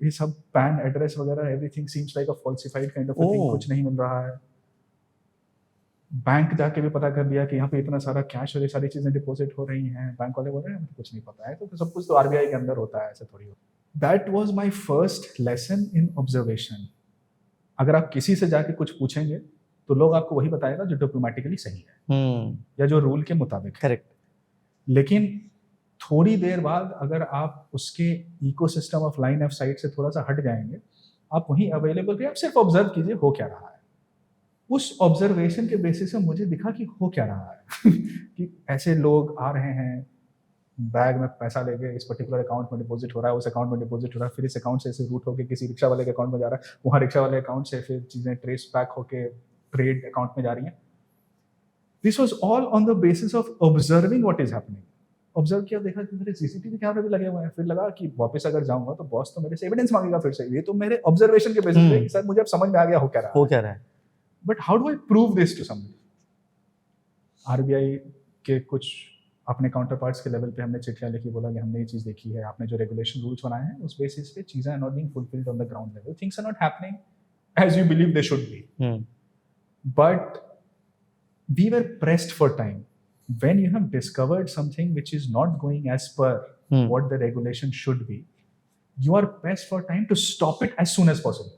ये सब पैन एड्रेस वगैरह everything seems like a falsified kind of a thing. कुछ नहीं मिल रहा है. बैंक जाके भी पता कर लिया कि यहाँ पे इतना सारा कैश और ये सारी चीजें डिपॉजिट हो रही हैं. बैंक वाले बोल रहे हैं कुछ नहीं पता है. तो सब कुछ तो आरबीआई के अंदर होता है, ऐसे थोड़ी होता है. That was my first lesson in observation. अगर आप किसी से जाके कुछ पूछेंगे तो लोग आपको वही बताएगा जो डिप्लोमेटिकली सही है या जो रूल के मुताबिक. करेक्ट. लेकिन थोड़ी देर बाद अगर आप उसके ecosystem of line of site से थोड़ा सा हट जाएंगे, आप वहीं अवेलेबल भी, आप सिर्फ ऑब्जर्व कीजिए हो क्या रहा है. उस ऑब्जर्वेशन के बेसिस पे मुझे दिखा कि हो क्या रहा है कि ऐसे लोग आ रहे हैं, बैग में पैसा लेके इस पर्टिकुलर अकाउंट में डिपॉजिट हो रहा है, उस अकाउंट में डिपॉजिट हो रहा है, फिर इस अकाउंट से ऐसे रूट होके किसी रिक्शा वाले के अकाउंट में जा रहा है, वहाँ रिक्शा वाले अकाउंट से फिर चीज़ें ट्रेस बैक होके ट्रेड अकाउंट में जा रही हैं. This was all on the basis of observing what is happening. Observe किया, देखा कि मेरे सीसीटीवी कैमरे भी लगे हुए हैं. फिर लगा कि वापस अगर जाऊंगा तो बॉस तो मेरे से एविडेंस मांगेगा फिर से. ये तो मेरे ऑब्जर्वेशन के बेसिस पे कि सर मुझे अब समझ में आ गया हो क्या रहा है. But how do I prove this to somebody? RBI के कुछ अपने काउंटर पार्ट्स के लेवल पे हमने चिट्ठियां लिखी, बोला कि हमने ये चीज़ देखी है, आपने जो रेगुलेशन रूल्स बनाए हैं उस बेसिस पे चीज़ें are not being fulfilled on the ground level, things are not happening as you believe they should be. But we were pressed for time. When you have discovered something which is not going as per what the regulation should be, you are pressed for time to stop it as soon as possible.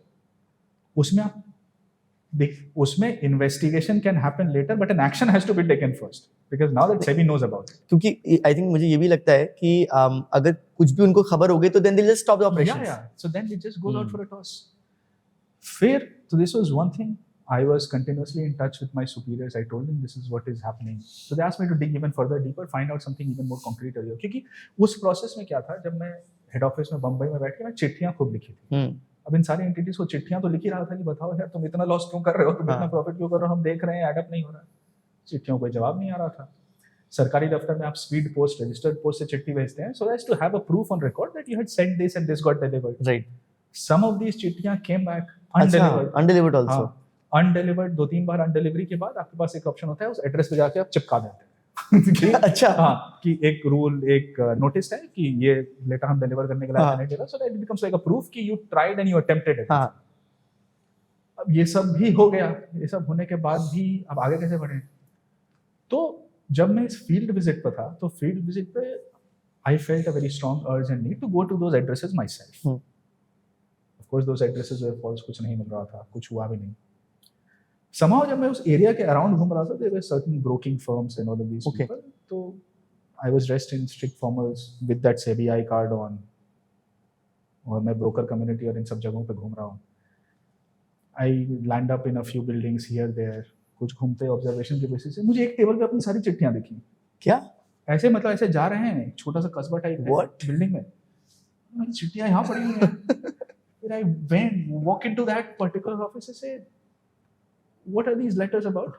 उसमें आप उसमें investigation can happen later, but an action has to be taken first because now that SEBI knows about it. क्योंकि I think मुझे ये भी लगता है कि अगर कुछ भी उनको खबर हो गई तो then they'll just stop the operations. Yeah. So then it just goes out for a toss. फिर so this was one thing. I was continuously in touch with my superiors. I told them this is what is happening. So they asked me to dig even further deeper, find out something even more concrete. क्योंकि उस process में क्या था, जब मैं head office में बम्बई में बैठ के मैं चिट्ठियां खूब लिखी थी. अब इन सारी एंटिटीज को चिट्ठियां तो लिख ही रहा था कि बताओ यार तुम इतना लॉस क्यों कर रहे हो, तुम इतना प्रॉफिट क्यों कर रहे हो, हम देख रहे हैं एडअप नहीं हो रहा. चिट्ठियों कोई जवाब नहीं आ रहा था. सरकारी दफ्तर में आप स्पीड पोस्ट, रजिस्टर्ड पोस्ट से चिट्ठी भेजते हैं so as to have a proof on record that you had sent this and this got delivered. Right. Some of these चिट्ठियां came back undelivered. Undelivered also. Undelivered 2-3 बार अनडिलीवरी के बाद आपके पास एक option होता है, उस एड्रेस पे जाके आप चिपका देते हैं. अच्छा. हाँ, कि एक रूल, एक नोटिस है कि ये लेटर हम डिलीवर करने के लिए नहीं दे रहा, so that it becomes like a proof कि you tried and you attempted it. अब ये सब भी हो गया. ये सब होने के बाद भी अब आगे कैसे बढ़े? तो जब मैं इस फील्ड विजिट पर था, तो फील्ड विजिट पे I felt a very strong urge and need to go to those addresses myself. Of course those addresses were false, कुछ नहीं मिल रहा था, कुछ हुआ भी नहीं. Somehow जब मैं उस एरिया के अराउंड घूम रहा था, there were certain broking firms and all of these people. तो I was dressed in strict formals with that SEBI card on. और मैं broker community और इन सब जगहों पे घूम रहा हूँ. I land up in a few buildings here there. कुछ घूमते observation के बेसिस से मुझे एक टेबल पे अपनी सारी चिट्ठियाँ दिखी. क्या? ऐसे मतलब ऐसे जा रहे हैं, छोटा सा कस्बा टाइप है बिल्डिंग में, मेरी चिट्ठियाँ यहाँ पड़ी हुई हैं. फिर I walk into that particular office and say, what are these letters about?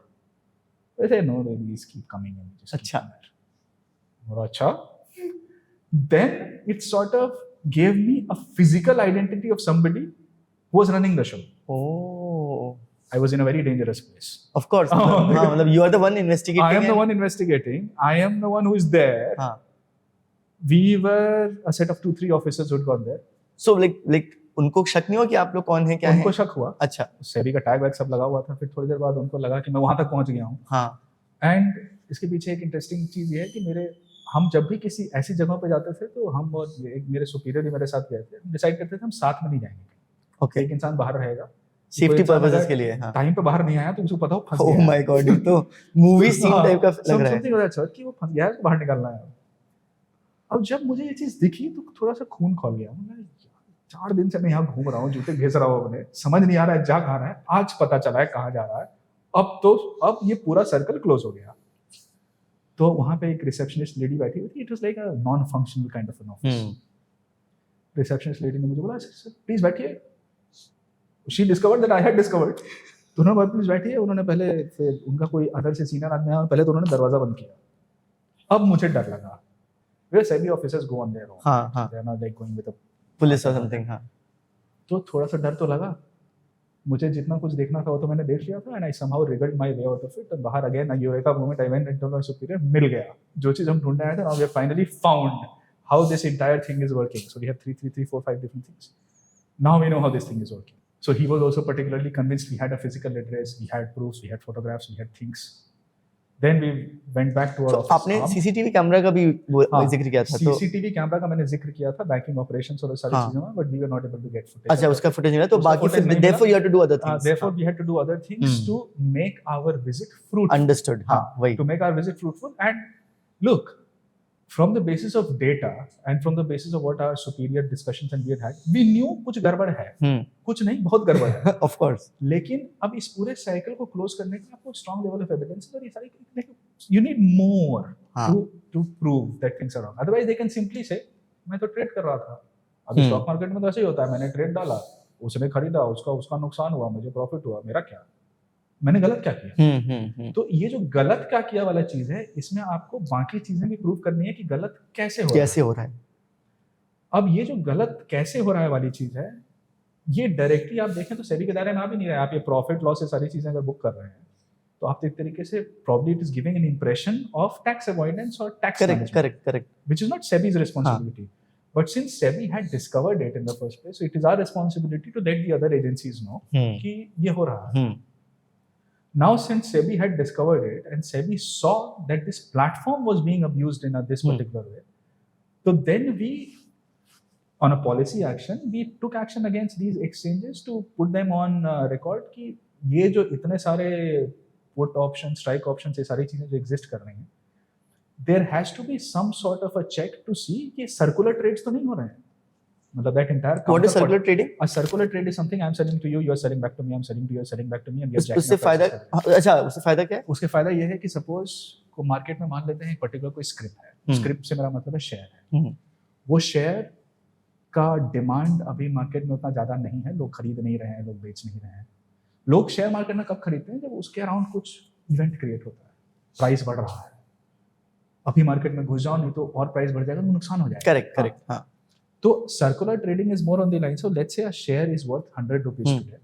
I say, no, these keep coming in. अच्छा. अच्छा. Then it sort of gave me a physical identity of somebody who was running the show. Oh. I was in a very dangerous place. Of course. मतलब you are the one investigating. I am the one investigating. I am the one who is there. We were a set of 2-3 officers who had gone there. So like उनको शक नहीं हुआ कि आप लोग कौन हैं, क्या हैं? उनको शक हुआ. अच्छा. सेबी का टैग वैग सब लगा हुआ था. फिर थोड़ी देर बाद उनको लगा कि मैं वहां तक पहुंच गया हूँ. हाँ. एंड इसके पीछे एक इंटरेस्टिंग चीज ये है कि हम जब भी किसी ऐसी जगह पे जाते थे तो हम और मेरे सुपीरियर भी मेरे साथ गए थे. हम डिसाइड करते थे हम साथ में नहीं जाएंगे. ओके. एक इंसान बाहर रहेगा सेफ्टी पर्पसेस के लिए. हाँ. टाइम पे बाहर नहीं आया तो उसको पता हो फंस गया. ओह माय गॉड, ये तो मूवी सीन टाइप का लग रहा है. समथिंग लाइक दैट कि वो फंस गया है, बाहर निकलना है. अब जब मुझे ये चीज दिखी तो थोड़ा सा खून खौल गया. 4 दिन से मैं यहाँ घूम रहा हूँ, जूते घिस रहा हूँ अपने, समझ नहीं आ रहा है जा कहाँ रहा है. आज पता चला है कहाँ जा रहा है. अब ये पूरा सर्कल क्लोज हो गया. तो वहाँ पे एक रिसेप्शनिस्ट लेडी बैठी हुई थी. It was like a non functional kind of an office. Receptionist lady ने मुझे बोला, सर प्लीज बैठिए. She discovered that I had discovered. तो उन्होंने बोला प्लीज बैठिए. उन्होंने पहले फिर उनका कोई अदर से सीनियर आदमी आया, पहले तो उन्होंने दरवाजा बंद किया. अब मुझे डर लगा. वे SEBI officers go on their own. हां, they are not like going with a police और समथिंग. हाँ. तो थोड़ा सा डर तो लगा. मुझे जितना कुछ देखना था वो तो मैंने देख लिया था. And I somehow wriggled my way out of it. और बाहर again eureka moment, I went and told my superior, मिल गया जो चीज हम ढूंढने आए थे. Now we have finally found how this entire thing is working. So we have 3 4 5 different things. Now we know how this thing is working. So he was also particularly convinced. We had a physical address, we had proofs, we had photographs, we had things. Then we went back to our office. आपने CCTV camera का भी जिक्र किया था. तो CCTV camera का मैंने जिक्र किया था, बैंकिंग ऑपरेशंस और सारी चीजों में, but we were not able to get footage. अच्छा, उसका फुटेज नहीं मिला तो बाकी फिर therefore you had to do other things. Therefore we had to do other things to make our visit fruitful. Understood. हाँ, वही. To make our visit fruitful. And look, from the basis of data and from the basis of what our superior discussions and we had, we knew कुछ गड़बड़ है. कुछ नहीं, बहुत गड़बड़ है. Of course. लेकिन अब इस पूरे साइकिल को क्लोज करने के लिए आपको स्ट्रॉन्ग लेवल ऑफ एविडेंस और ये सारी, you need more to prove that things are wrong. Otherwise, they can simply say, मैं तो ट्रेड कर रहा था. अभी स्टॉक मार्केट में तो ऐसे ही होता है, मैंने ट्रेड डाला, उसने खरीदा, उसका नुकसान हुआ, मुझे प्रॉफिट हुआ, मेरा क्या, मैंने गलत क्या किया. तो ये जो गलत क्या किया वाला चीज है, इसमें आपको बाकी चीजें भी प्रूव करनी है कि गलत कैसे हो रहा है. अब ये जो गलत कैसे हो रहा है वाली चीज है, ये डायरेक्टली आप देखें तो सेबी के दायरे में आ भी नहीं रहा है. आप ये प्रॉफिट लॉस से सारी चीजें अगर बुक कर रहे हैं, तो आप एक तरीके से probably it is giving an impression of tax avoidance or tax management. Correct. Which is not SEBI's responsibility. But since SEBI had discovered it in the first place, so it is our responsibility to let the other agencies know कि ये हो रहा है. Now, since SEBI had discovered it and SEBI saw that this platform was being abused in this particular way, so then we, on a policy action, we took action against these exchanges to put them on record कि ये जो इतने सारे put option, strike option से सारी चीजें जो exist कर रही हैं, there has to be some sort of a check to see कि circular trades तो नहीं हो रहे हैं. मतलब that entire what is circular trading? A circular trade is something I'm selling to you, you are selling back to me, I'm selling to you, you are selling back to me, and उससे फायदा, अच्छा उससे फायदा क्या है? उसके फायदा ये है कि सपोज को मार्केट में मान लेते हैं एक पर्टिकुलर कोई स्क्रिप्ट है, स्क्रिप्ट से मेरा मतलब है शेयर है. वो शेयर का डिमांड अभी मार्केट में उतना ज्यादा नहीं है, लोग खरीद नहीं रहे हैं, लोग बेच नहीं रहे हैं. लोग शेयर मार्केट में कब खरीदते हैं? जब उसके अराउंड कुछ इवेंट क्रिएट होता है, प्राइस बढ़ रहा है. अभी मार्केट में घुस जाओ, नहीं तो और प्राइस बढ़ जाएगा तो नुकसान हो जाएगा. करेक्ट. हाँ. तो circular trading is more on the line, so let's say a share is worth 100 rupees today,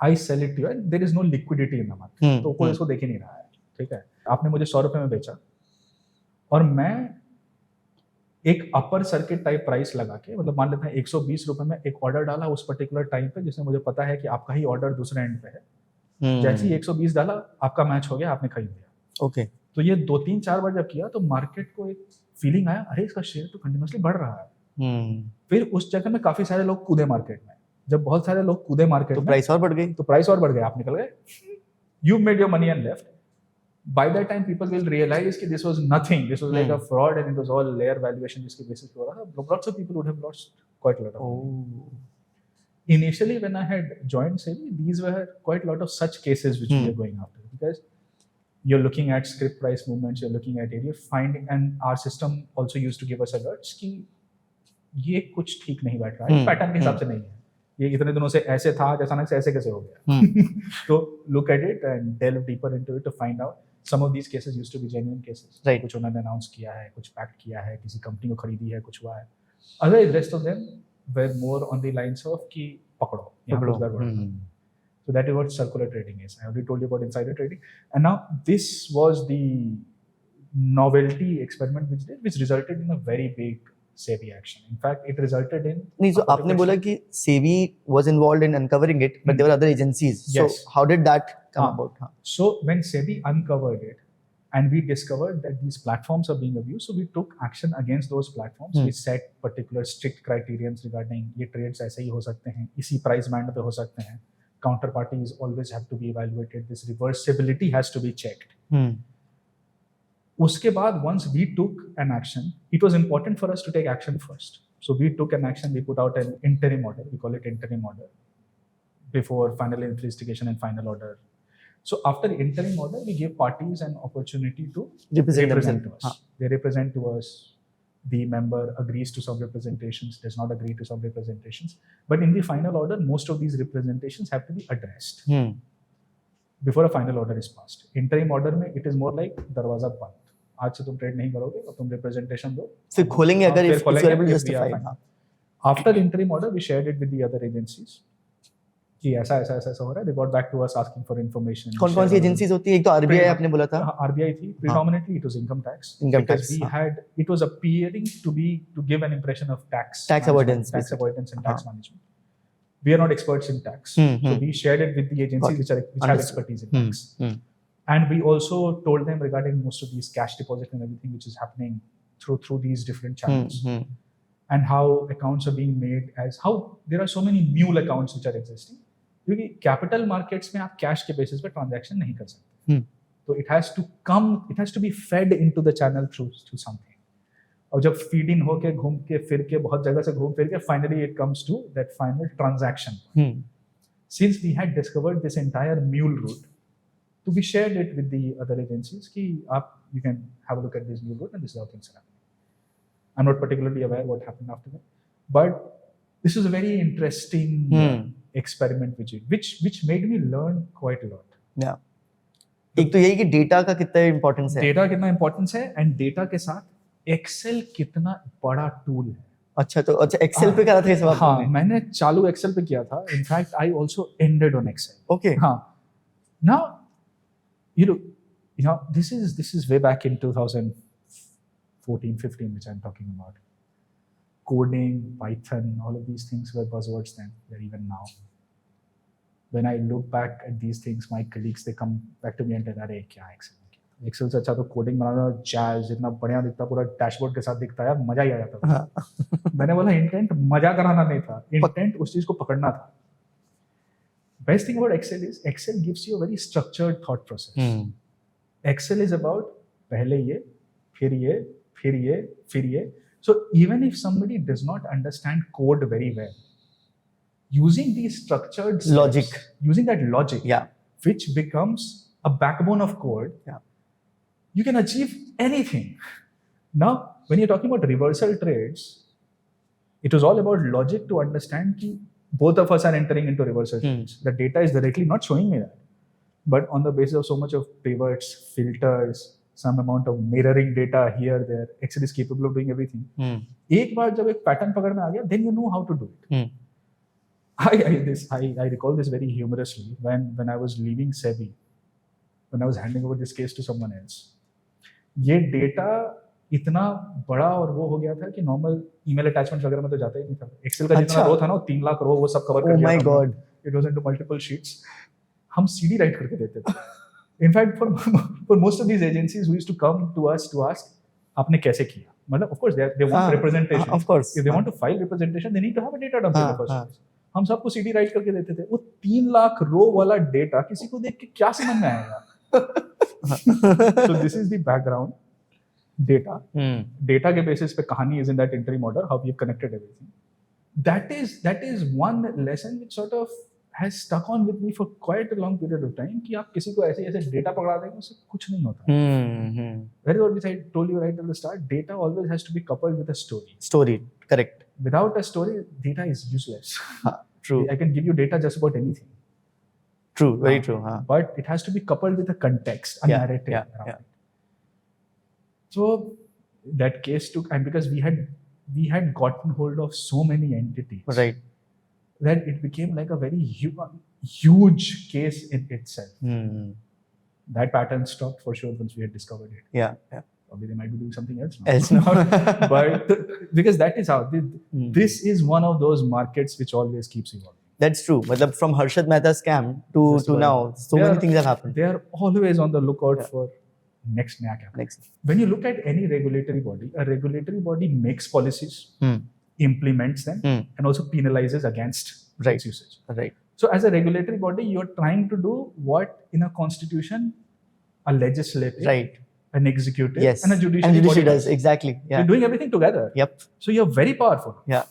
I sell it to you, there is no liquidity in the market, तो कोई इसको देख ही नहीं रहा है. ठीक है, आपने मुझे 100 रुपए में बेचा और मैं एक अपर सर्किट टाइप प्राइस लगा के, मतलब मान लेते हैं 120 रुपए में एक ऑर्डर डाला उस पर्टिकुलर टाइम पे, जिसमें मुझे पता है कि आपका ही ऑर्डर दूसरे एंड पे है. जैसे ही 120 डाला, आपका मैच हो गया, आपने खरीद लिया. ओके. तो ये 2-3-4 बार जब किया तो मार्केट को एक फीलिंग आया, अरे इसका शेयर तो कंटिन्यूअसली बढ़ रहा है. फिर उस जगह में काफी सारे लोग कूदे मार्केट में. जब बहुत सारे लोग कूदे मार्केट में, प्राइस और बढ़ गई, आप निकल गए. You made your money and left. By that time, people will realize that this was nothing. This was like a fraud, and it was all layer valuation जिसके basis पे हो रहा था. Lots of people would have lost quite a lot of money. Initially, when I had joined SEBI, these were quite a lot of such cases which we are going after, because you're looking at script price movements, you're looking at area finding, and our system also used to give us alerts कि ये कुछ ठीक नहीं बैठ रहा है, pattern के हिसाब से नहीं है, ये इतने दिनों से ऐसे था, अचानक से ऐसे कैसे हो गया. तो look at it and delve deeper into it to find out. Some of these cases used to be genuine cases. Right. कुछ उन्होंने अनाउंस किया है, कुछ पैक्ट किया है, किसी कंपनी को खरीदी है, कुछ हुआ है. Otherwise, rest of them were more on the lines of कि पकड़ो, यहाँ कुछ गड़बड़. So that is what circular trading is. I already told you about insider trading, and now this was the novelty experiment which resulted in a very big SEBI action. In fact, it resulted in. नहीं, so आपने बोला कि SEBI was involved in uncovering it, but there were other agencies. Yes. So how did that come about? So when SEBI uncovered it, and we discovered that these platforms are being abused, so we took action against those platforms. We set particular strict criterions regarding ये trades ऐसे ही हो सकते हैं, इसी price band पे हो सकते हैं. Counterparties always have to be evaluated. This reversibility has to be checked. उसके बाद once we took an action, it was important for us to take action first. So we took an action. We put out an interim order. We call it interim order before final investigation and final order. So after interim order, we give parties an opportunity to represent to us. They represent to us. The member agrees to some representations, does not agree to some representations. But in the final order, most of these representations have to be addressed before a final order is passed. Interim order में it is more like दरवाजा बंद. आज से तुम trade नहीं करोगे और तुम रिप्रेजेंटेशन दो, फिर खोलेंगे अगर if you are able to justify. After the interim order, we shared it with the other agencies कि ऐसा हो रहा है. They got back to us asking for information. कौन-कौन सी एजेंसीज होती है? एक तो RBI आपने बोला था. RBI थी. Predominantly it was income tax. Because we had, it was appearing to give an impression of tax avoidance and tax management. We are not experts in tax, so we shared it with the agencies which have expertise in tax. And we also told them regarding most of these cash deposits and everything which is happening through these different channels. And how accounts are being made, as how there are so many mule accounts which are existing. क्योंकि capital markets में आप cash के basis पे transaction नहीं कर सकते. तो it has to be fed into the channel through something. और जब फीड इन होके घूम के फिर के बहुत जगह से घूम फिर के finally it comes to that final transaction. Since we had discovered this entire mule route, तो we shared it with the other agencies कि आप you can have a look at this new route and this is how things are happening. I'm not particularly aware what happened after that, but this was a very interesting experiment which made me learn quite a lot. Yeah. एक तो यही कि data का कितना importance है, data कितना importance है, and data के साथ एक्सेल कितना बड़ा टूल है. अच्छा तो अच्छा एक्सेल पे करा था ये सब आपने? हाँ, मैंने चालू एक्सेल पे किया था. In fact I also ended on Excel. Okay. हाँ. Now you know this is way back in 2014-15 which I'm talking about. Coding, Python, all of these things were buzzwords then. They're even now. When I look back at these things, my colleagues, they come back to me and tell, अरे क्या Excel से अच्छा तो coding बनाना, jazz जितना बढ़िया दिखता, पूरा dashboard के साथ दिखता है, मजा ही आ जाता था. मैंने बोला इंटेंट मजा कराना नहीं था, इंटेंट उस चीज को पकड़ना था. Best thing about Excel is Excel gives you a very structured thought process. Excel is about पहले ये, फिर ये, फिर ये, फिर ये. So even if somebody does not understand code very well, using these structured steps, logic, using that logic, which becomes a backbone of code, you can achieve anything. Now, when you're talking about reversal trades, it was all about logic to understand कि both of us are entering into reversal trades. The data is directly not showing me that. But on the basis of so much of pivots, filters, some amount of mirroring data here, there, Excel is capable of doing everything. एक बार जब एक pattern पकड़ में आ गया, then you know how to do it. I recall this very humorously when I was leaving SEBI, when I was handing over this case to someone else. ये data इतना बड़ा और वो हो गया था कि नॉर्मल ईमेल अटैचमेंट्स वगैरह में तो जाता ही नहीं था. एक्सेल का जितना रो था ना, 3 लाख रो वो सब कवर कर लिया था. It was into multiple sheets. हम सीडी राइट करके देते थे. In fact for most of these agencies who used to come to us to ask आपने कैसे किया. मतलब of course they want representation. Of course if they want to file representation they need to have a data dump in the first. हम सबको CD write करके देते थे. वो 3 लाख रो वाला डेटा किसी को देख के क्या समझ में आएगा. So this is the background. Data के basis पे कहानी is in that interim order, how we have connected everything. That is one lesson which sort of has stuck on with me for quite a long period of time कि आप किसी को ऐसे data पकड़ा देंगे उससे कुछ नहीं होता. That is what I told you right at the start. Data always has to be coupled with a story. Story, correct. Without a story, data is useless. True. I can give you data just about anything. True, very true. But it has to be coupled with a context, a narrative around it. So that case took, and because we had gotten hold of so many entities, right, that it became like a very huge case in itself. That pattern stopped for sure once we had discovered it. Yeah. Probably they might be doing something else now. But because that is how this is one of those markets which always keeps evolving. That's true. But from Harshad Mehta scam to now, so many things have happened. They are always on the lookout for next naya kya. Next. When you look at any regulatory body, a regulatory body makes policies, implements them, and also penalizes against its usage. Right. So as a regulatory body, you're trying to do what in a constitution, a legislative, right, an executive, yes, and a judiciary body does. Exactly. Yeah. You're doing everything together. Yep. So you're very powerful. Yeah.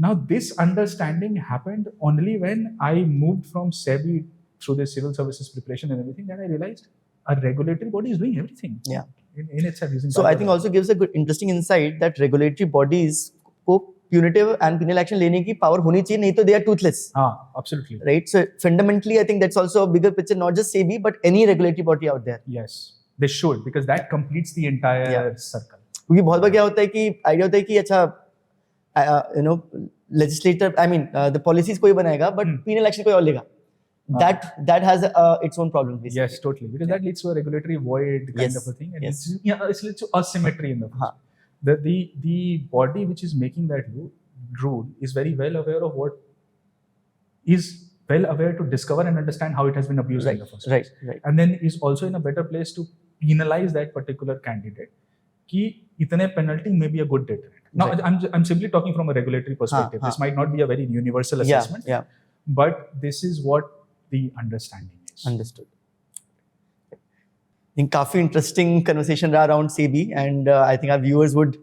Now this understanding happened only when I moved from SEBI through the civil services preparation and everything, that I realized a regulatory body is doing everything. Yeah. In itself using. So I think also gives a good interesting insight that regulatory bodies को punitive and penal action लेने की power होनी चाहिए, नहीं तो they are toothless. Absolutely. Right. So fundamentally, I think that's also a bigger picture, not just SEBI but any regulatory body out there. Yes, they should, because that completes the entire circle. क्योंकि बहुत बार क्या होता है कि idea होता है कि अच्छा legislator, the policies कोई बनाएगा but penal action कोई और लेगा. That has its own problem. Basically. Yes, totally, because that leads to a regulatory void kind of a thing, and it leads to asymmetry in the process. The body which is making that rule is very well aware of what is well aware to discover and understand how it has been abused in the first place. Right. And then is also in a better place to penalize that particular candidate. Ki itane penalty may be a good deterrent. Now, I'm simply talking from a regulatory perspective. This might not be a very universal assessment, but this is what the understanding is. Understood. I think काफी interesting conversation रहा around SEBI, and I think our viewers would,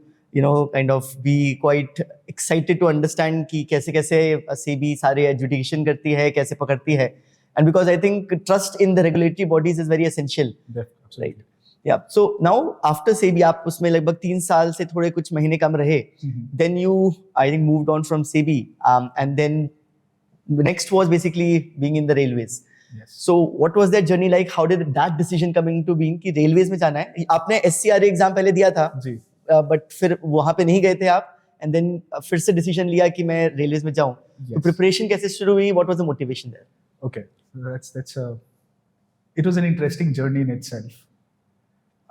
kind of be quite excited to understand कि कैसे SEBI सारे adjudication करती है, कैसे पकड़ती है, and because I think trust in the regulatory bodies is very essential. Absolutely. Right. Yeah. So now after SEBI, आप उसमें लगभग 3 साल से थोड़े कुछ महीने कम रहे. Then you, I think, moved on from SEBI, and then the next was basically being in the railways. Yes. So what was that journey like? How did that decision come into being कि railways में जाना है? आपने SCRA exam पहले दिया था, जी. But फिर वहाँ पे नहीं गए थे आप, and then फिर से decision लिया कि मैं railways में जाऊँ. Yes. तो preparation कैसे शुरू हुई? What was the motivation there? Okay, it was an interesting journey in itself.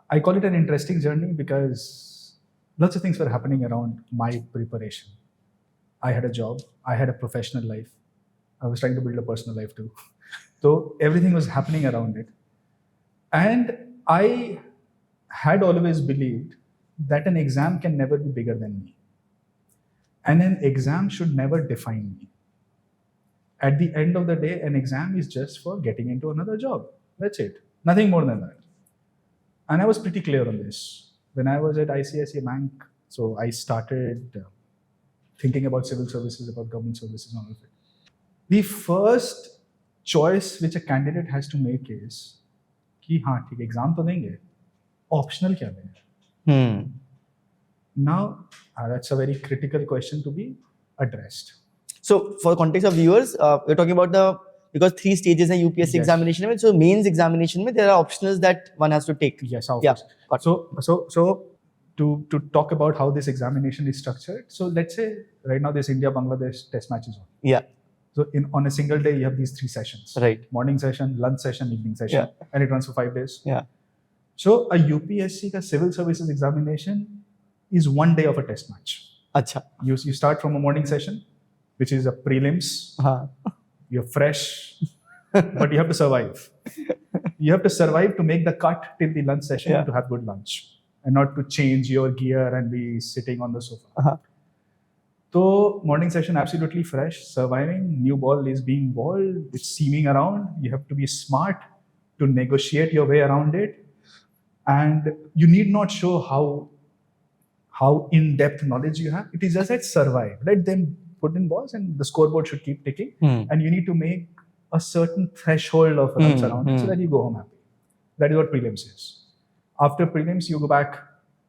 I call it an interesting journey because lots of things were happening around my preparation. I had a job, I had a professional life, I was trying to build a personal life too. So everything was happening around it. And I had always believed that an exam can never be bigger than me. And an exam should never define me. At the end of the day, an exam is just for getting into another job. That's it. Nothing more than that. And I was pretty clear on this. When I was at ICICI Bank, so I started thinking about civil services, about government services, and all of it. The first choice which a candidate has to make is कि हाँ ठीक exam तो देंगे, optional क्या देंगे? Now that's a very critical question to be addressed. So for context of viewers, we're talking about because 3 stages in UPSC Yes. examination में, so mains examination में there are optionals that one has to take. Yes, of Yeah. course. So to talk about how this examination is structured. So let's say right now this India-Bangladesh test match is on. Yeah. So on a single day you have these 3 sessions. Right. Morning session, lunch session, evening session, and it runs for 5 days. Yeah. So a UPSC का civil services examination is 1 day of a test match. अच्छा. You start from a morning session, which is a prelims. You're fresh, but you have to survive. You have to survive to make the cut till the lunch session and to have good lunch, and not to change your gear and be sitting on the sofa. So morning session absolutely fresh, surviving. New ball is being balled, it's seaming around. You have to be smart to negotiate your way around it, and you need not show how in-depth knowledge you have. It is just that survive. Let them put in balls and the scoreboard should keep ticking. And you need to make a certain threshold of runs around it so that you go home happy. That is what prelims is. After prelims, you go back,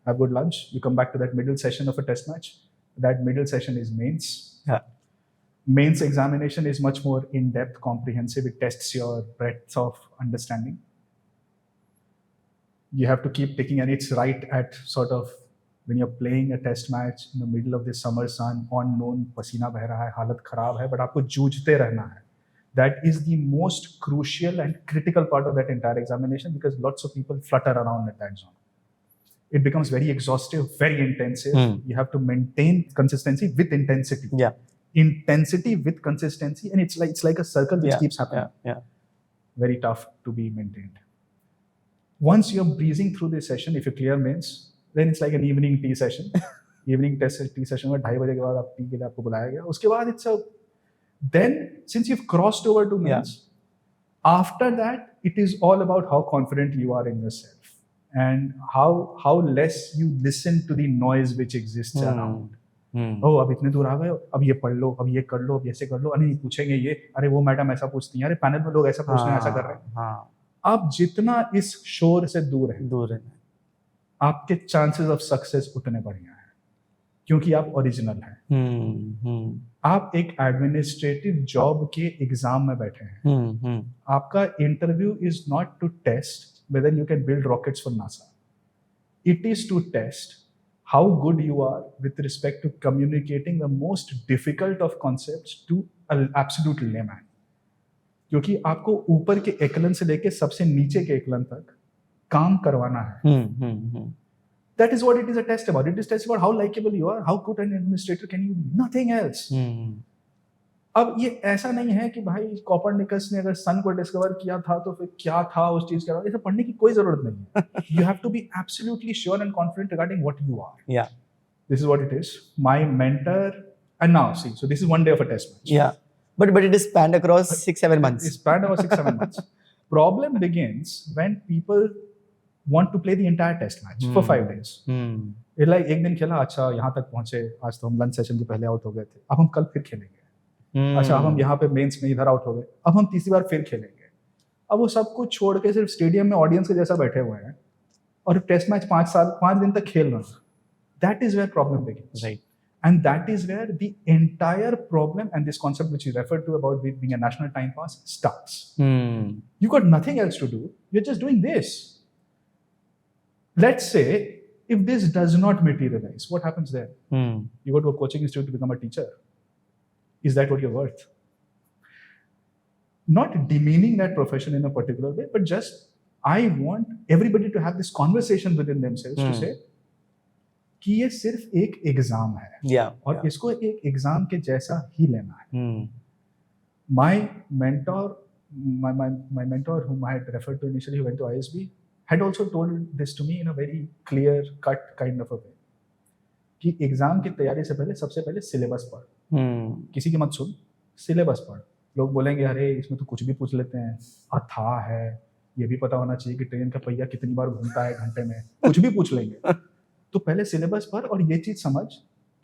have good lunch. You come back to that middle session of a test match. That middle session is mains. Yeah. Mains examination is much more in-depth, comprehensive. It tests your breadth of understanding. You have to keep ticking, and it's right at sort of when you're playing a test match in the middle of the summer sun, on noon, पसीना बह रहा है, हालत खराब है, but आपको जूझते रहना है. That is the most crucial and critical part of that entire examination, because lots of people flutter around at that zone. It becomes very exhaustive, very intensive. You have to maintain consistency with intensity. Yeah. Intensity with consistency, and it's like a circle which keeps happening. Yeah. Very tough to be maintained. Once you're breezing through this session, if you clear mains, then it's like an evening tea session. Evening tea session में 2:30 बजे के बाद आप T के लिए आपको बुलाया गया. उसके बाद then since you've crossed over to mains, after that it is all about how confident you are in yourself and how less you listen to the noise which exists around. Oh, अब इतने दूर आ गए, अब ये पढ़ लो, अब ये कर लो, अब ऐसे कर लो, अरे पूछेंगे ये, अरे वो मैडम ऐसा पूछती हैं, अरे पैनल में लोग ऐसा पूछ रहे हैं, ऐसा कर रहे हैं. आप जितना इस शोर से दूर है, आपके चांसेस ऑफ सक्सेस उतने बढ़िया हैं, क्योंकि आप ओरिजिनल हैं. आप एक एडमिनिस्ट्रेटिव जॉब के एग्जाम में बैठे हैं. आपका interview is not to test whether you can build rockets for NASA. It is to test how good you are with respect to communicating the most difficult of concepts to an absolute layman. क्योंकि आपको ऊपर के एकलन से लेके सबसे नीचे के एकलन तक काम करवाना है. That is what it is a test about. It is test about how likable you are, how good an administrator can you be. Nothing else. अब ये ऐसा नहीं है कि भाई कोपरनिकस ने अगर सन को डिस्कवर किया था तो फिर क्या था उस चीज का, ये सब पढ़ने की कोई जरूरत नहीं है. You have to be absolutely sure and confident regarding what you are. Yeah. This is what it is. My mentor, and now see, so this is 1 day of a test match. Yeah. But it is spanned across 6-7 months. It's spanned over 6-7 months. Problem begins when people want to play the entire test match for 5 days. It's like एक दिन खेला, अच्छा यहाँ तक पहुंचे, आज तो हम लंच सेशन के पहले आउट हो गए थे, अब हम कल फिर खेलेंगे. अच्छा अब हम यहाँ पे मेंस में इधर आउट हो गए, अब हम तीसरी बार फिर खेलेंगे। अब वो सब कुछ छोड़ के सिर्फ स्टेडियम में ऑडियंस के जैसा बैठे हुए हैं और टेस्ट मैच 5 दिन तक खेल रहे हैं। That is where problem begins, right. and that is where the entire problem and this concept which you referred to about being a national time pass starts. You got nothing else to do, you're just doing this. Let's say if this does not materialize, what happens there? You go to a coaching institute to become a teacher. Is that what you're worth? Not demeaning that profession in a particular way, but just I want everybody to have this conversation within themselves to say कि ये सिर्फ एक exam है और इसको एक exam के जैसा ही लेना है। My mentor whom I had referred to initially, who went to ISB, had also told this to me in a very clear cut kind of a way कि एग्जाम की तैयारी से पहले सबसे पहले सिलेबस पढ़, किसी की मत सुन, सिलेबस पढ़। लोग बोलेंगे अरे इसमें तो कुछ भी पूछ लेते हैं, अथाह है, ये भी पता होना चाहिए कि ट्रेन का पहिया कितनी बार घूमता है घंटे में, कुछ भी पूछ लेंगे। तो पहले सिलेबस पर और ये चीज समझ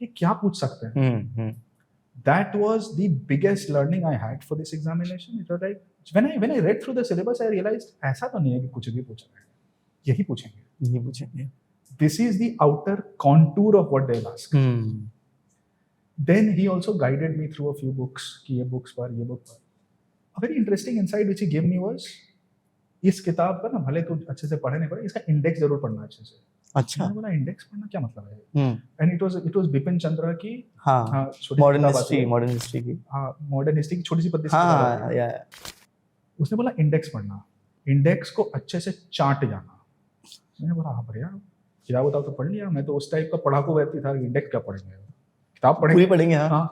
कि क्या पूछ सकते हैं। That was the biggest learning I had for this examination. It was like when I read through the syllabus, I realized ऐसा तो नहीं है कि कुछ भी पूछ रहे हैं, यही पूछेंगे। This is the outer contour of what they'll ask. Then he also guided me through a few books कि ये books पर, ये book पर। A very interesting insight which he gave me was इस किताब का ना भले तो अच्छे से पढ़े नहीं पढ़े, इसका इंडेक्स जरूर पढ़ना अच्छे से। अच्छा, मैंने बोला इंडेक्स पढ़ना क्या मतलब है? And it was Bipin Chandra की मॉडर्न हिस्ट्री की छोटी सी पत्ती से उसने बोला इंडेक्स पढ़ना, इंडेक्स को अच्छे से चाट जाना। मैंने बोला हाँ बढ़िया, किताब बताओ तो पढ़ लिया। मैं तो उस टाइप का पढ़ाकू व्यक्ति था, इंडेक्स क्या पढ़ेंगे, किताब पढ़ेंगे। हाँ।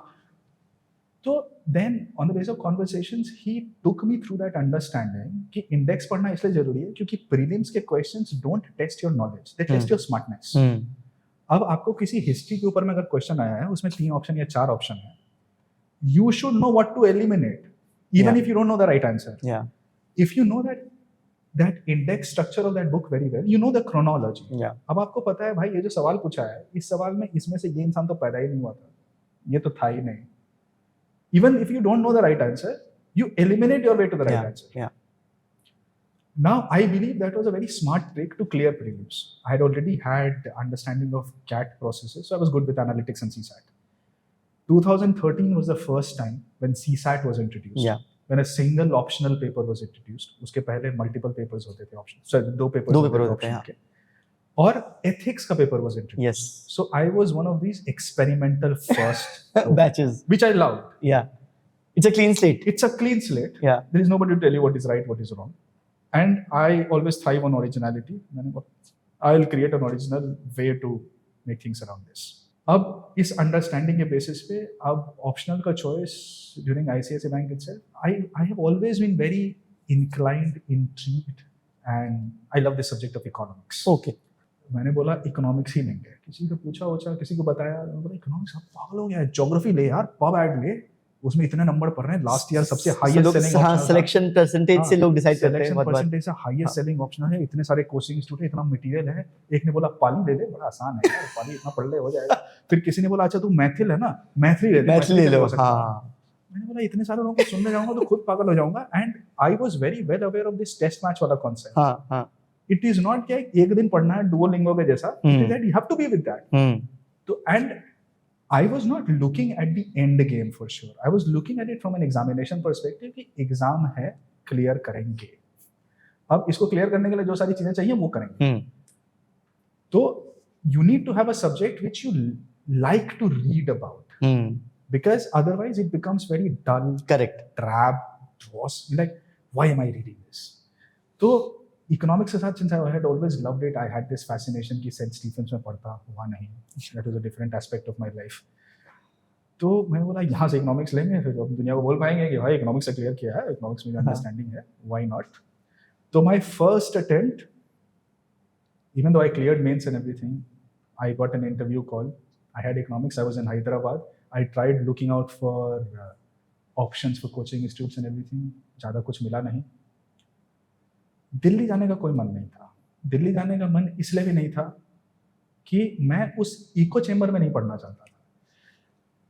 तो then on the basis of conversations he took me through that understanding कि इंडेक्स पढ़ना इसलिए जरूरी है क्योंकि प्रीलिम्स के questions don't test your knowledge, they test your smartness. अब आपको किसी हिस्ट्री के ऊपर में अगर क्वेश्चन आया है, उसमें 3 ऑप्शन या 4 ऑप्शन है, you should know what to eliminate even if you don't know the right answer. If you know that index structure of that book very well, you know the chronology. अब आपको पता है भाई ये जो सवाल पूछा है, इस सवाल में इसमें से ये इंसान तो पैदा ही नहीं हुआ था, ये तो था ही नहीं। Even if you don't know the right answer, you eliminate your way to the right answer. Now, I believe that was a very smart trick to clear prelims. I had already had understanding of CAT processes, so I was good with analytics and CSAT. 2013 was the first time when CSAT was introduced. When a single optional paper was introduced. उसके पहले multiple papers होते थे optional. So 2 papers होते थे। और ethics का paper was introduced. Yes. So I was one of these experimental first batches, which I loved. Yeah. It's a clean slate. It's a clean slate. Yeah. There is nobody to tell you what is right, what is wrong. And I always thrive on originality. I'll create an original way to make things around this. अब इस understanding के basis पे अब optional का choice during ICICI Bank itself, I have always been very inclined, intrigued, and I love the subject of economics. Okay. मैंने बोला economics ही लेंगे। किसी को पूछा, किसी को बताया, मैंने बोला इकोनॉमिक्स, आप पागल हो गया है, ज्योग्राफी ले यार, पब ऐड ले, उसमें इतने नंबर पढ़ रहे हैं, लास्ट ईयर सबसे highest selling optional, selection percentage से लोग डिसाइड करते हैं, सिलेक्शन परसेंटेज से हाईएस्ट सेलिंग ऑप्शनल है, इतने सारे कोचिंग इंस्टीट्यूट है, इतना मटेरियल है। एक ने बोला पाली ले ले, बड़ा आसान है यार, पाली इतना पढ़ ले हो जाएगा। फिर किसी ने बोला अच्छा तू मैथिल है ना, मैथिली ले लो। मैंने बोला इतने सारे लोगों को सुनने जाऊंगा तो खुद पागल हो जाऊंगा। And I was very well aware of this test match वाला कॉन्सेप्ट। It is not कि एक दिन पढ़ना है Duolingo के जैसा, it is that you have to be with that. तो and I was not looking at the end game for sure. I was looking at it from an examination perspective कि exam है, clear करेंगे। अब इसको clear करने के लिए जो सारी चीजें चाहिए वो करेंगे। तो you need to have a subject which you like to read about, because otherwise it becomes very dull, correct, drab, dross. Like why am I reading this? तो इकोनॉमिक्स के साथ since I had always loved it, I had this fascination कि Saint Stephen's में पढ़ता हुआ नहीं, that was a different aspect of my life. तो मैंने बोला यहाँ से इकोनॉमिक्स लेंगे, फिर अब दुनिया को बोल पाएंगे कि भाई इकोनॉमिक्स से क्लियर किया है, इकोनॉमिक्स में अंडरस्टैंडिंग है, why not? तो my first attempt, even though I cleared mains and everything, I got an interview call. I had economics, I was in Hyderabad. I tried looking out for options for coaching institutes and everything. ज़्यादा कुछ मिला नहीं। दिल्ली जाने का कोई मन नहीं था। दिल्ली जाने का मन इसलिए भी नहीं था कि मैं उस इको चेम्बर में नहीं पढ़ना चाहता था।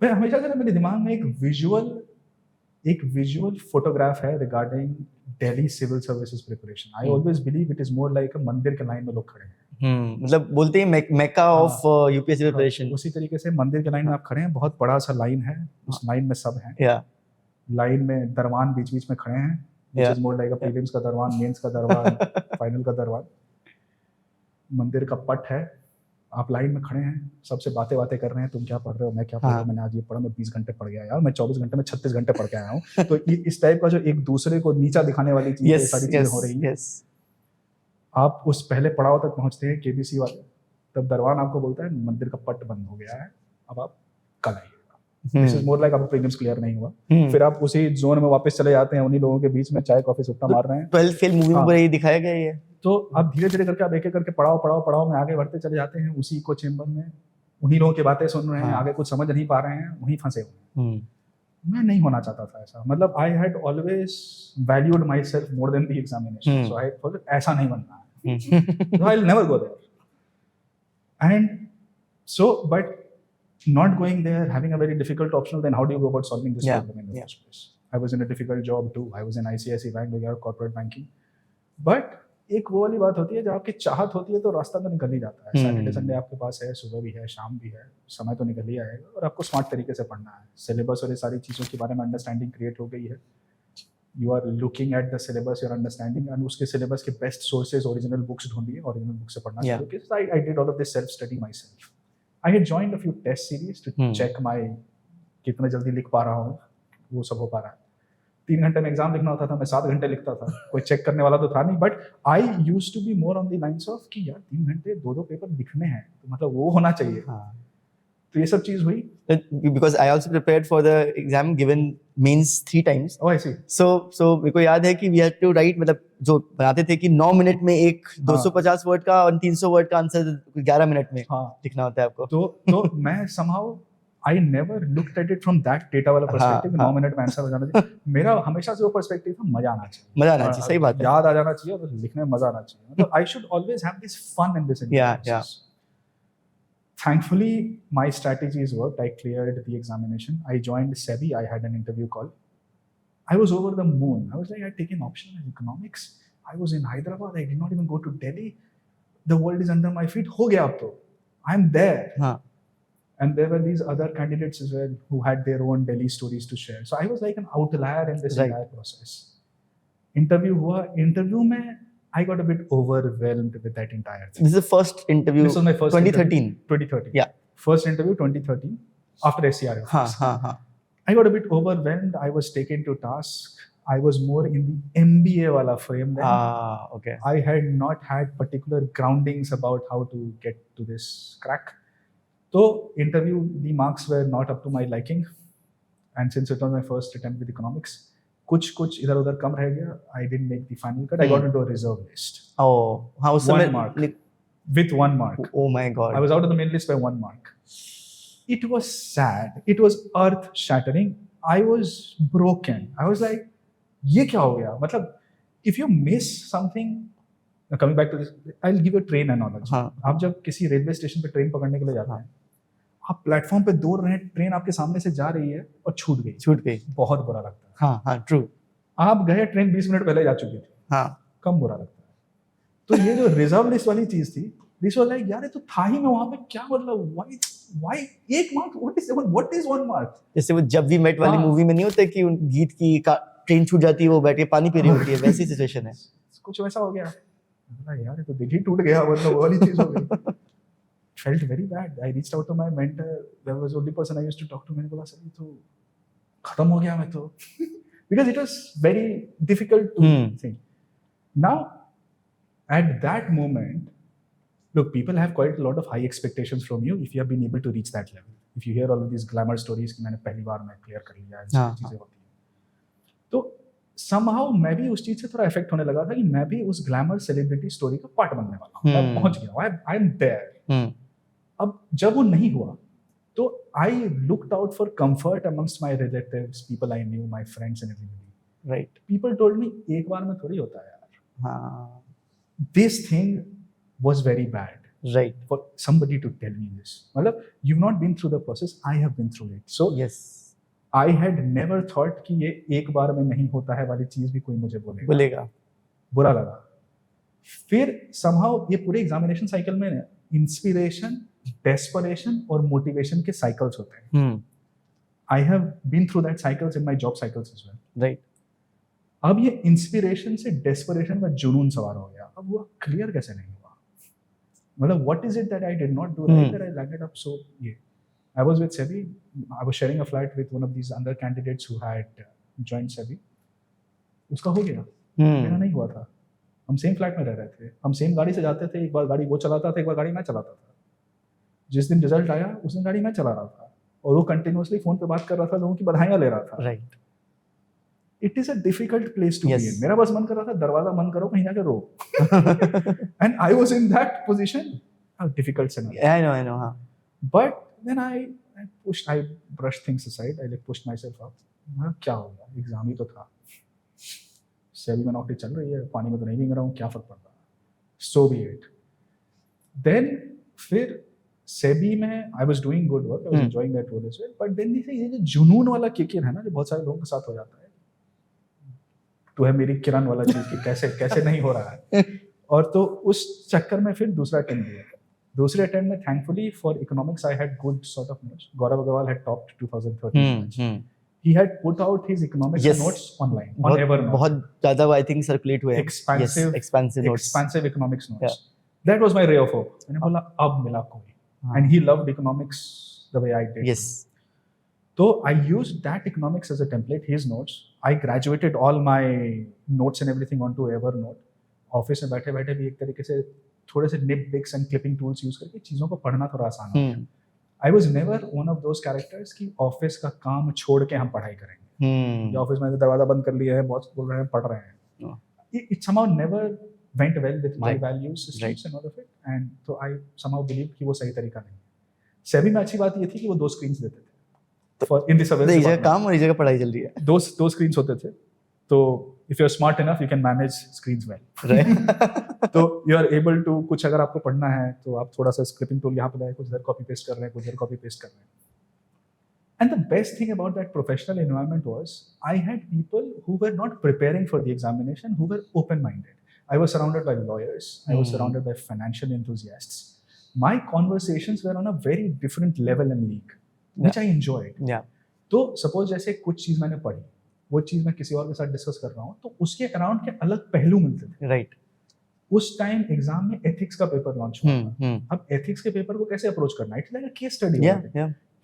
मैं हमेशा से मेरे दिमाग में एक विजुअल एक विजुअल फोटोग्राफ है regarding Delhi civil services preparation. I always believe it is more like a मंदिर के लाइन में लोग खड़े हैं. मतलब बोलते हैं मेका ऑफ यूपीएससी प्रिपरेशन. उसी तरीके से मंदिर के लाइन में आप खड़े हैं, बहुत बड़ा सा लाइन है, उस लाइन में सब हैं. लाइन में दरवान बीच बीच में खड़े हैं, which is more like a prelims का दरवान, मेंस का दरवान, फाइनल का दरवान. मंदिर का पट है, आप लाइन में खड़े हैं, सबसे बातें कर रहे हैं, तुम क्या पढ़ रहे हो, मैं क्या पढ़ रहा हूँ, मैंने आज ये पढ़ा, मैं 20 घंटे पढ़ गया यार, मैं 24 घंटे में 36 घंटे पढ़ के आया हूँ. तो इस टाइप का जो एक दूसरे को नीचा दिखाने वाली चीज़, ये सारी चीजें हो रही है. आप उस पहले पड़ाव तक पहुंचते हैं केबीसी वाले, तब दरवान आपको बोलता है मंदिर का पट बंद हो गया है, अब आप कल आइएगा. दिस इज मोर लाइक आपका प्रीलिम्स क्लियर नहीं हुआ, फिर आप उसी जोन में वापस चले जाते हैं, उन्हीं लोगों के बीच में चाय कॉफी सुट्टा मार रहे हैं. 12th फेल मूवी में यही दिखाया गया है. तो अब धीरे धीरे करके आप एक एक करके पड़ाव में आगे बढ़ते चले जाते हैं, उसी इको चेम्बर में उन्हीं लोगों की बातें सुन रहे हैं, आगे कुछ समझ नहीं पा रहे हैं, वहीं फंसे हुए हैं. मैं नहीं होना चाहता था ऐसा. मतलब I had always valued my self more than the examination. So I thought ऐसा नहीं बनना है. So I'll never go there. And so, but not going there, having a very difficult optional, then how do you go about solving this problem in the first place? I was in a difficult job too. I was in ICICI bank, corporate banking. But एक वो वाली बात होती है, जब आपकी चाहत होती है तो रास्ता तो निकल ही जाता है. सैटरडे संडे आपके पास है, सुबह भी है, शाम भी है, समय तो निकल ही आएगा. और आपको स्मार्ट तरीके से पढ़ना है. सिलेबस और ये सारी चीज़ों के बारे में अंडरस्टैंडिंग क्रिएट हो गई है. You are looking at the syllabus, you're understanding, and उसके syllabus के best sources, original books ढूंढिए, original books से पढ़ना शुरू कीजिए. I did all of this self study myself. I had joined a few test series to check my कितना जल्दी लिख पा रहा हूँ, वो सब हो पा रहा है. 3 घंटे में एग्जाम लिखना होता था, मैं 7 घंटे लिखता था. कोई चेक करने वाला तो था नहीं, but I used to be more on the lines of कि यार 3 घंटे 2 पेपर लिखने हैं, तो मतलब वो होना चाहिए. तो ये सब चीज हुई. Because I also prepared for the exam, given mains 3 times. Oh, I see. So मेरे को याद है कि we had to write, मतलब जो बनाते थे कि 9 मिनट में एक 250 वर्ड का और 300 वर्ड का आंसर 11 मिनट में लिखना होता है आपको. तो मैं somehow I never looked at it from that data वाला perspective. 9 मिनट में आंसर हो जाना चाहिए. मेरा हमेशा से वो पर्सपेक्टिव था, मजा आना चाहिए. सही बात है. याद आ जाना चाहिए और लिखने में मजा आना चाहिए. मतलब I should always have this fun in this process. Thankfully, my strategies worked. I cleared the examination. I joined SEBI. I had an interview call. I was over the moon. I was like, I take an optional in economics. I was in Hyderabad. I did not even go to Delhi. The world is under my feet. हो गया अब तो. I'm there. And there were these other candidates as well who had their own Delhi stories to share. So I was like an outlier in this entire process. Interview हुआ. Interview में I got a bit overwhelmed with that entire thing. This is the first interview. This was my first 2013. 2013. Yeah. First interview 2013 after SCRA. I got a bit overwhelmed. I was taken to task. I was more in the MBA wala frame then. Okay. I had not had particular groundings about how to get to this crack. So interview, the marks were not up to my liking. And since it was my first attempt with economics, कुछ इधर उधर कम रह गया. I didn't make the final cut. I got into a reserve list. How was 1 mark? With 1 mark. Oh my God. I was out of the main list by 1 mark. It was sad. It was earth shattering. I was broken. I was like, ये क्या हो गया? मतलब, if you miss something, coming back to this, I'll give you a train analogy. आप जब किसी railway station पे train पकड़ने के लिए जाते हैं, आप प्लेटफॉर्म पे दौड़ रहे हैं, ट्रेन आपके सामने से जा रही है और छूट गई. बहुत बुरा लगता है. हाँ, ट्रू. आप गए, ट्रेन 20 मिनट पहले जा चुकी थी. कम बुरा लगता है. तो ये जो रिजर्व लिस्ट वाली चीज थी, दिस वाज लाइक, यार ये तो था ही मैं वहां पे, क्या मतलब, why 1 mark, what is 1 mark. जैसे वो जब वी मेट वाली मूवी में नहीं होता कि उन गीत की ट्रेन छूट जाती है, वो बैठ के पानी पी रही होती है, वैसी सिचुएशन है. कुछ वैसा हो गया. यार ये तो दिल ही टूट गया, मतलब वो वाली चीज हो गई. Felt very bad. I reached out to my mentor. That was the only person I used to talk to. मैंने बोला, सर ये तो खत्म हो गया मैं तो. Because it was very difficult to think. Now, at that moment, look, people have quite a lot of high expectations from you if you have been able to reach that level. If you hear all of these glamour stories कि मैंने पहली बार में clear कर लिया, ऐसी चीजें होती हैं. तो somehow मैं भी उस चीज से थोड़ा affect होने लगा था कि मैं भी उस glamour celebrity story का part बनने वाला हूँ. मैं पहुंच गया. I'm there. अब जब वो नहीं हुआ, तो I looked out for comfort amongst my relatives, people I knew, my friends and everybody. Right. People told me, एक बार में थोड़ी होता है यार. This thing was very bad. Right. For somebody to tell me this. मतलब, you've not been through the process, I have been through it. So yes, I had never thought कि ये एक बार में नहीं होता है वाली चीज भी कोई मुझे बोलेगा, बुरा लगा। फिर somehow ये पूरे एग्जामिनेशन साइकिल में इंस्पिरेशन, डेस्परेशन और मोटिवेशन के साइकिल्स होते हैं। I have been through that cycles in my job cycles as well. Right. अब ये इंस्पिरेशन से डेस्परेशन का जुनून सवार हो गया। अब वो क्लियर कैसे नहीं हुआ? मतलब what is it that I did not do right that I landed up so ये I was with SEBI. I was sharing a flat with one of these other candidates who had joined SEBI. उसका हो गया, मेरा नहीं हुआ था। हम same flat में रह रहे थे, हम सेम गाड़ी से जाते थे। एक बार गाड़ी वो चलाता था, एक बार गाड़ी मैं चलाता था। जिस दिन रिजल्ट आया उस दिन गाड़ी मैं चला रहा था और वो कंटिन्यूअसली फोन पे बात कर रहा था, लोगों की बधाइयां ले रहा था। Right. It is a difficult place to be in. मेरा बस मन कर रहा था दरवाजा बंद करो, कहीं जाके रो। And I was in that position. Difficult scenario. I know. But then I brushed things aside. I like pushed myself up. क्या हो गया, एग्जाम ही तो था, सेबी में नौकरी चल रही है, पानी में तो नहीं भीग रहा हूँ, क्या फर्क पड़ रहा है, so be it. Then फिर सेबी में I was doing good work, I was enjoying that role as well. But then ये जो जुनून वाला किक इन है ना, जो बहुत सारे लोगों के साथ हो जाता है, तो है मेरी किरण वाला चीज कि कैसे नहीं हो रहा है। और तो उस चक्कर में फिर दूसरा अटेम्प्ट दिया। दूसरे अटेम्प्ट में thankfully for economics I had good sort of notes. Gaurav Agarwal had topped 2013। He had put out his economics notes online on Evernote. बहुत ज़्यादा I think circulate हुए। Expansive notes. Expansive economics notes. That was my ray of hope. मैंने बोला अब मिला कोई। And he loved economics the way I did. Yes. So I used that economics as a template, his notes. I graduated all my notes and everything onto Evernote. Office में बैठे बैठे भी एक तरीके से थोड़े से निप बिक्स एंड क्लिपिंग टूल्स यूज करके चीजों को पढ़ना थोड़ा आसान हो गया। I was never won of those characters कि ऑफिस का काम छोड़ के हम पढ़ाई करेंगे, या ऑफिस में दरवाजा बंद कर लिया है, बॉस बोल रहे हैं, पढ़ रहे हैं। It somehow never went well with my values systems and all of it, and so I somehow believe कि वो सही तरीका नहीं है। सेबी में अच्छी बात ये थी कि वो 2 स्क्रीन्स देते थे फॉर इन द सर्विस। एक जगह काम और एक जगह पढ़ाई चल रही है। 2 स्क्रीन्स होते थे, तो if you're smart enough you can manage screens well, right? तो you are able to, कुछ अगर आपको पढ़ना है तो आप थोड़ा सा स्क्रिपिंग टूल यहाँ पे लाए, कुछ इधर कॉपी पेस्ट कर रहे हैं, कुछ इधर कॉपी पेस्ट कर रहे हैं। And the best thing about that professional environment was I had people who were not preparing for the examination, who were open-minded. I was surrounded by lawyers, I was surrounded by financial enthusiasts. My conversations were on a very different level and league, which I enjoyed. Yeah. तो suppose जैसे कुछ चीज मैंने पढ़ी, वो चीज मैं किसी और के साथ डिस्कस कर रहा हूँ, तो उसके अराउंड के अलग पहलू मिलते थे। राइट। उस टाइम एग्जाम में एथिक्स का पेपर लॉन्च हुआ था। अब एथिक्स के पेपर को कैसे अप्रोच करना है, it's like a case study.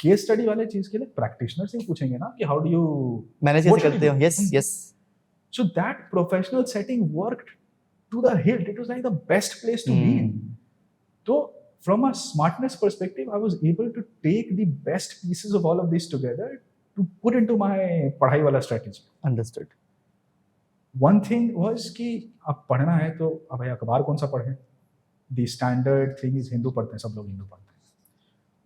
Case study वाले चीज के लिए प्रैक्टिशनर से पूछेंगे ना कि हाउ डू यू मैनेज कैसे करते हो। Yes. So that professional setting worked to the हिlt. It was like the best place to be in. तो from a smartness perspective, I was able to take the best pieces of all of this together to put into my पढ़ाई वाला strategy. Understood. One thing was कि अब पढ़ना है तो अब भाई अखबार कौन सा पढ़ें? The standard thing is Hindu पढ़ते हैं, सब लोग हिंदू पढ़ते हैं।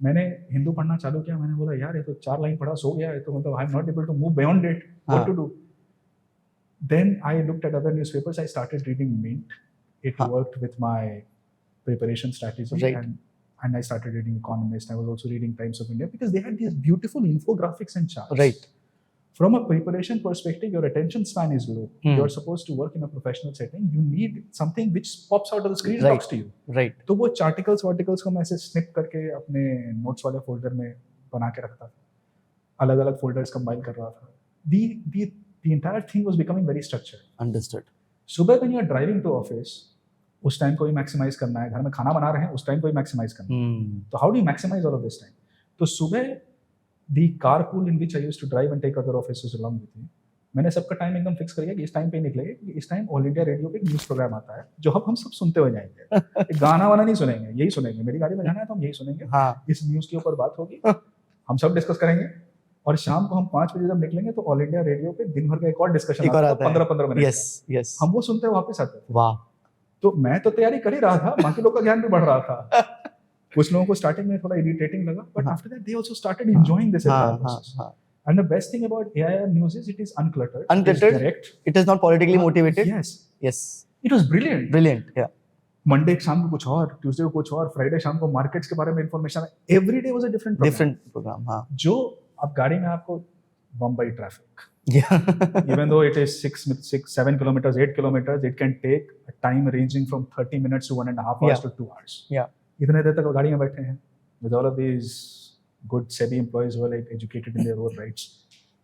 मैंने हिंदू पढ़ना चालू किया, मैंने बोला यार ये तो 4 लाइन पढ़ा सो गया है, तो मतलब I am not able to move beyond it. What to do? Then I looked at other newspapers. I started reading Mint. It worked with my preparation strategy, right. and I started reading Economist. I was also reading Times of India because they had these beautiful infographics and charts. Right. From a preparation perspective, your attention span is low. You're supposed to work in a professional setting. You need something which pops out of the screen and talks to you. Right. तो वो articles को मैं ऐसे snip करके अपने notes वाले folder में बना के रखता था, अलग-अलग folders combine कर रहा था. The entire thing was becoming very structured. Understood. सुबह when you are driving to office, उस टाइम को ही मैक्सिमाइज करना है, घर में खाना बना रहे हैं उस टाइम को ही मैक्सिमाइज करना है। तो how do you maximise all of this time? तो सुबह the carpool in which I used to drive and take other offices along with me, मैंने सबका टाइम एकदम फिक्स कर लिया कि इस टाइम पे निकलेंगे, क्योंकि इस टाइम ऑल इंडिया रेडियो पे एक न्यूज़ प्रोग्राम आता है जो हम सब सुनते हुए जाएंगे। गाना वाना नहीं सुनेंगे, यही सुनेंगे। मेरी गाड़ी में जाना है तो हम यही सुनेंगे। इस न्यूज़ के ऊपर बात होगी, हम सब डिस्कस करेंगे, और शाम को हम 5 बजे जब निकलेंगे तो ऑल इंडिया रेडियो पे दिन भर का एक और डिस्कशन आता है 15-15 मिनट। यस। हम वो सुनते हुए वापस आते थे। वाह। तो मैं तो तैयारी कर ही रहा था, बाकी लोग का ज्ञान भी बढ़ रहा था। कुछ लोगों को स्टार्टिंग में थोड़ा इरिटेटिंग लगा, but after that they also started enjoying this process. And the best thing about AIR news is it is uncluttered. It is direct. It is not politically motivated. Yes. It was brilliant. Brilliant. Yeah. Monday शाम को कुछ और, Tuesday को कुछ और, Friday शाम को markets के बारे में information. Every day was a different program. Different program. हाँ. जो अब गाड़ी में आपको Mumbai traffic. Yeah. Even though it is 7 kilometers, 8 kilometers, it can take a time ranging from 30 minutes to 1.5 hours to 2 hours. Yeah. इतने देर तक गाड़ी में बैठे हैं with all of these good SEBI employees who are like educated in their own rights.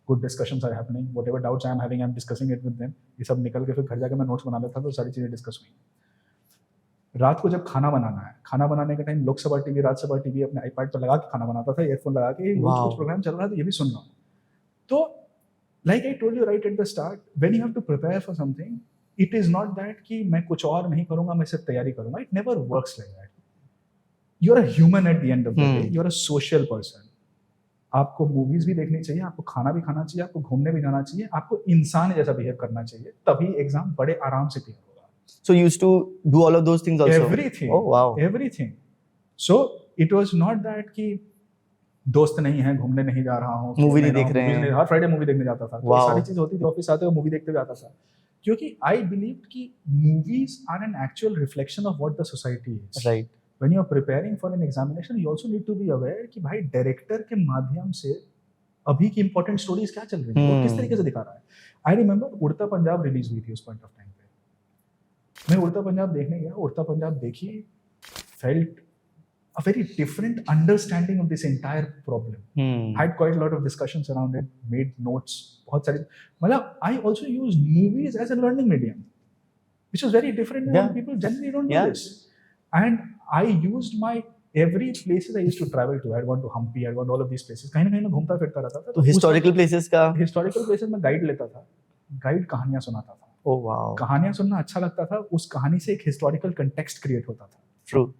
Good discussions are happening. Whatever doubts I am having, I am discussing it with them. ये सब निकल के फिर घर जाके मैं नोट्स बना लेता तो सारी चीजें डिस्कस हुई। रात को जब खाना बनाना है, खाना बनाने के time Lok Sabha TV, Rajya Sabha TV अपने आईपैड पर लगा के खाना बनाता था, ईयरफोन लगा के कुछ प्रोग्राम चल रहा है तो ये भी सुन रहा हूँ। तो like I told you right at the start, when you have to prepare for something, it is not that कि मैं कुछ और नहीं करूँगा, मैं सिर्फ तैयारी करूँगा. It never works like that. You're a human at the end of the day. You're a social person. आपको मूवीज भी देखनी चाहिए, आपको खाना भी खाना चाहिए, आपको घूमने भी जाना चाहिए, आपको इंसान जैसा बिहेव करना चाहिए, तभी एग्जाम बड़े आराम से क्लियर होगा. So you used to do all of those things also? Everything. Oh wow. Everything. So it was not that कि दोस्त नहीं है, घूमने नहीं जा रहा हूँ, मूवी नहीं देख रहे हैं, हर फ्राइडे मूवी देखने जाता था. तो सारी चीज होती थी, ऑफिस आते हुए मूवी देखते हुए आता था, क्योंकि आई बिलीव कि movies are an actual reflection of what the society is. Right. When you are preparing for an examination, you also need to be aware कि भाई डायरेक्टर के माध्यम से अभी की इंपॉर्टेंट स्टोरीज क्या चल रही है, वो किस तरीके से दिखा रहा है. आई रिमेंबर उड़ता पंजाब रिलीज हुई थी उस पॉइंट ऑफ टाइम पे. मैं उड़ता पंजाब देखने गया, उड़ता पंजाब देखी, felt a very different understanding of this entire problem. Had quite a lot of discussions around it, made notes, बहुत सारी, मतलब I also used movies as a learning medium, which was very different than people generally don't do this. And I used my every places I used to travel to. I had gone to Hampi, I had gone all of these places. कहीं ना कहीं मैं घूमता फिरता रहता था. तो historical places का? Historical places में गाइड लेता था, गाइड कहानियां सुनाता था. Oh wow. कहानियां सुनना अच्छा लगता था, उस कहानी से एक historical context create होता था. True.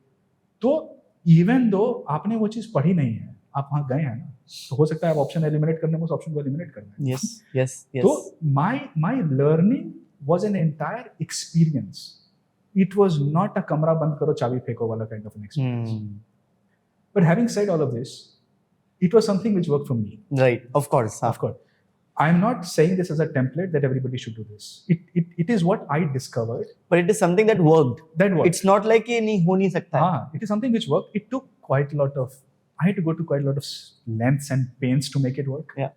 तो इवन दो आपने वो चीज पढ़ी नहीं है, आप वहां गए हैं ना, तो हो सकता है आप ऑप्शन एलिमिनेट करने में उस ऑप्शन को एलिमिनेट करना है. Yes yes yes. तो my learning was an entire experience. It was not a कमरा बंद करो चाबी फेंको वाला kind of an experience. But having said all of this, it was something which worked for me. Right. Of course. I'm not saying this as a template that everybody should do this. It is what I discovered. But it is something that worked. It's not like ये नहीं हो नहीं सकता. It is something which worked. It took quite a lot of. I had to go to quite a lot of lengths and pains to make it work. Yeah.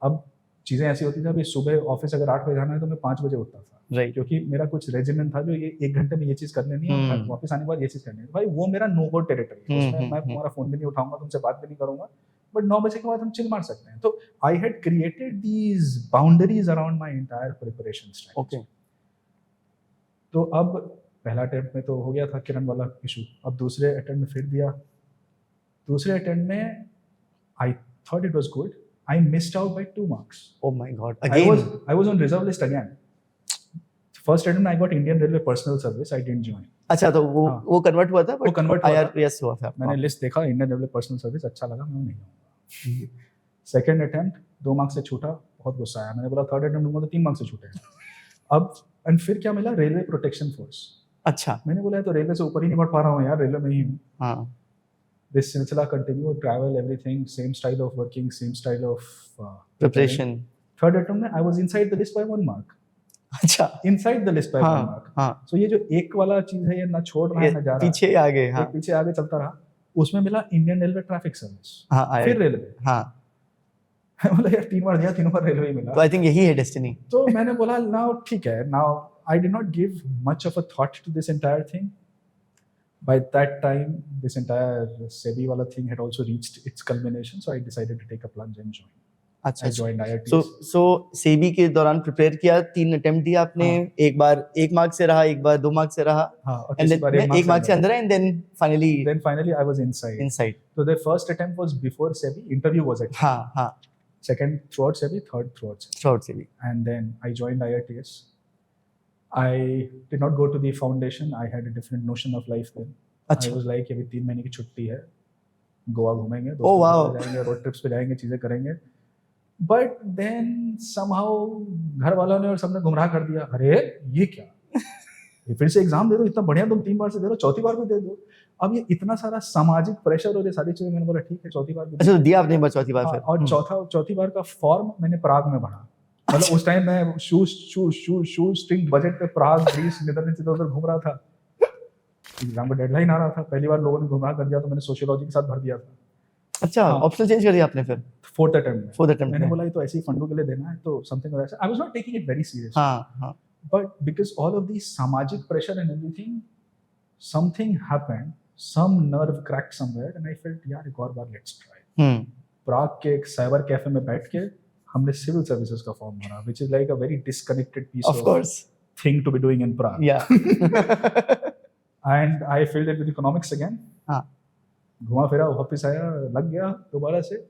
अब चीजें ऐसी होती थी, अभी सुबह ऑफिस अगर 8 बजे जाना है तो मैं 5 बजे उठता था. Right. क्योंकि मेरा कुछ रेजिमेंट था जो ये 1 घंटे में ये चीज कर लेनी है, वापस आने के बाद ये चीज करनी है. भाई वो मेरा नो गो टेरिटरी है. उसमें मैं तुम्हारा फोन भी नहीं उठाऊंगा, तुमसे बात भी नहीं करूंगा, बट 9 बजे के बाद हम चिल मार सकते हैं. तो I had created these boundaries around my entire preparation strategy. Okay. तो अब पहला अटेम्प्ट में तो हो गया था किरण वाला इशू. अब दूसरे अटेम्प्ट में फिर दिया. दूसरे अटेम्प्ट में I thought it was good. I missed out by 2 marks. Oh my god. Again. I was on reserve list again. First attempt I got Indian Railway Personal Service. I didn't join. अच्छा, तो वो convert हुआ था. वो convert IRTS हुआ था. मैंने list देखा, इंडियन रेलवे पर्सनल सर्विस अच्छा लगा, मैं नहीं जाऊंगा. सेकंड अटेम्प्ट 2 मार्क्स से छूटा, बहुत गुस्सा आया. मैंने बोला थर्ड अटेम्प्ट दूंगा तो 3 मार्क्स से छूटे. अब एंड फिर क्या मिला, रेलवे प्रोटेक्शन फोर्स. अच्छा. मैंने बोला तो रेलवे से ऊपर ही नहीं बढ़ पा रहा हूँ यार, रेलवे में ही हूँ. हाँ. दिस सिलसिला continue, travel, everything, same style of working, same style of preparation. Third attempt में I was inside the list by 1 mark. अच्छा. Inside the list by 1 mark. हाँ. सो ये जो एक वाला चीज है, ये ना छोड़ रहा है ना जा रहा है, पीछे आगे. हाँ. पीछे आगे चलता रहा. उसमें मिला इंडियन रेलवे ट्रैफिक सर्विस. हाँ. फिर रेलवे. हाँ. बोला यार 3 बार दिया, तीनों बार रेलवे ही मिला. तो आई थिंक यही है डेस्टिनी. तो मैंने बोला नाउ ठीक है. Now I did not give much of a thought to this entire thing. By that time, this entire SEBI wala thing had also reached its culmination, so I decided to take a plunge and join. अच्छा. I joined IITS. So SEBI के दौरान prepare किया, 3 attempt दिया आपने. एक बार 1 mark से रहा, एक बार 2 मार्क से रहा, and then 1 मार्क से अंदर है, and then finally I was inside. So the first attempt was before SEBI. Interview was at. हाँ. Second throughout SEBI, third throughout SEBI. And then I joined IITS. I did not go to the foundation. I had a different notion of life then. I was like, अभी 3 महीने की छुट्टी है, गोवा घूमेंगे, जाएंगे, road trips पे जाएंगे, चीजें करेंगे. But then somehow घर वालों ने और सबने गुमराह कर दिया. अरे ये क्या, ये फिर से एग्जाम दे दो, इतना बढ़िया तुम 3 बार से दे दो, चौथी बार भी दे दो. अब ये इतना सारा सामाजिक प्रेशर और ये सारी चीजें. मैंने बोला ठीक है, चौथी बार भी. अच्छा, दिया आपने चौथी बार फिर. और चौथी बार का फॉर्म मैंने प्राग में भरा. मतलब उस टाइम मैं शूज स्ट्रिंग बजट पे प्राग, ग्रीस, नीदरलैंड्स इधर घूम रहा था. एग्जाम का डेडलाइन आ रहा था. पहली बार लोगों ने गुमराह कर दिया, तो मैंने सोशियोलॉजी के साथ भर दिया था. अच्छा. ऑप्शन चेंज कर दिया आपने फिर. फोर्थ अटेम्प्ट Fourth attempt मैंने में। बोला ये तो ऐसे ही फंडों के लिए देना है तो something like I was not taking it very serious हाँ but because all of these सामाजिक pressure and everything something happened some nerve cracked somewhere and I felt यार एक और बार let's try प्राग के एक साइबर कैफे में बैठ के हमने सिविल सर्विसेज का फॉर्म भरा which is like a very disconnected piece of course thing to be doing in Prague yeah and I filled it with economics again हाँ घुमा फिरा वापस आया लग गया दोबारा से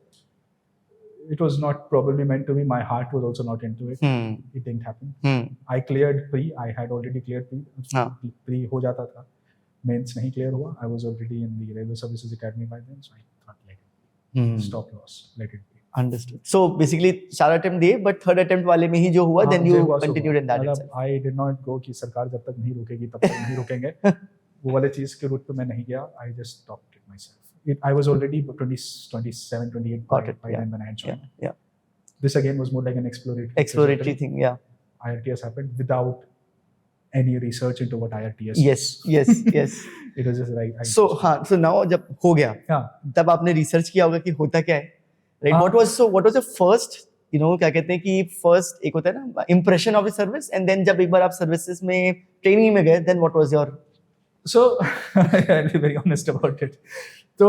it was not probably meant to be my heart was also not into it it didn't happen I cleared pre I had already cleared pre हो जाता था mains नहीं clear हुआ I was already in the railway services academy by then so I thought let it be stop loss let it be understood so basically 4 attempt दिए but third attempt वाले में ही जो हुआ then you continued in that itself I did not go कि सरकार जब तक नहीं रोकेगी तब तक नहीं रुकेंगे वो वाले चीज के रूट पे मैं नहीं गया I just stopped it myself I was already 27 28 by then when I had joined yeah this again was more like an exploratory thing yeah IRTS happened without any research into what IRTS yes it was just like so now जब हो गया तब आपने research किया होगा कि होता क्या है right what was the first you know क्या कहते हैं कि first एक होता है ना impression of the service and then जब एक बार आप सर्विसेज में ट्रेनिंग में गए then what was your so I'll be very honest about it so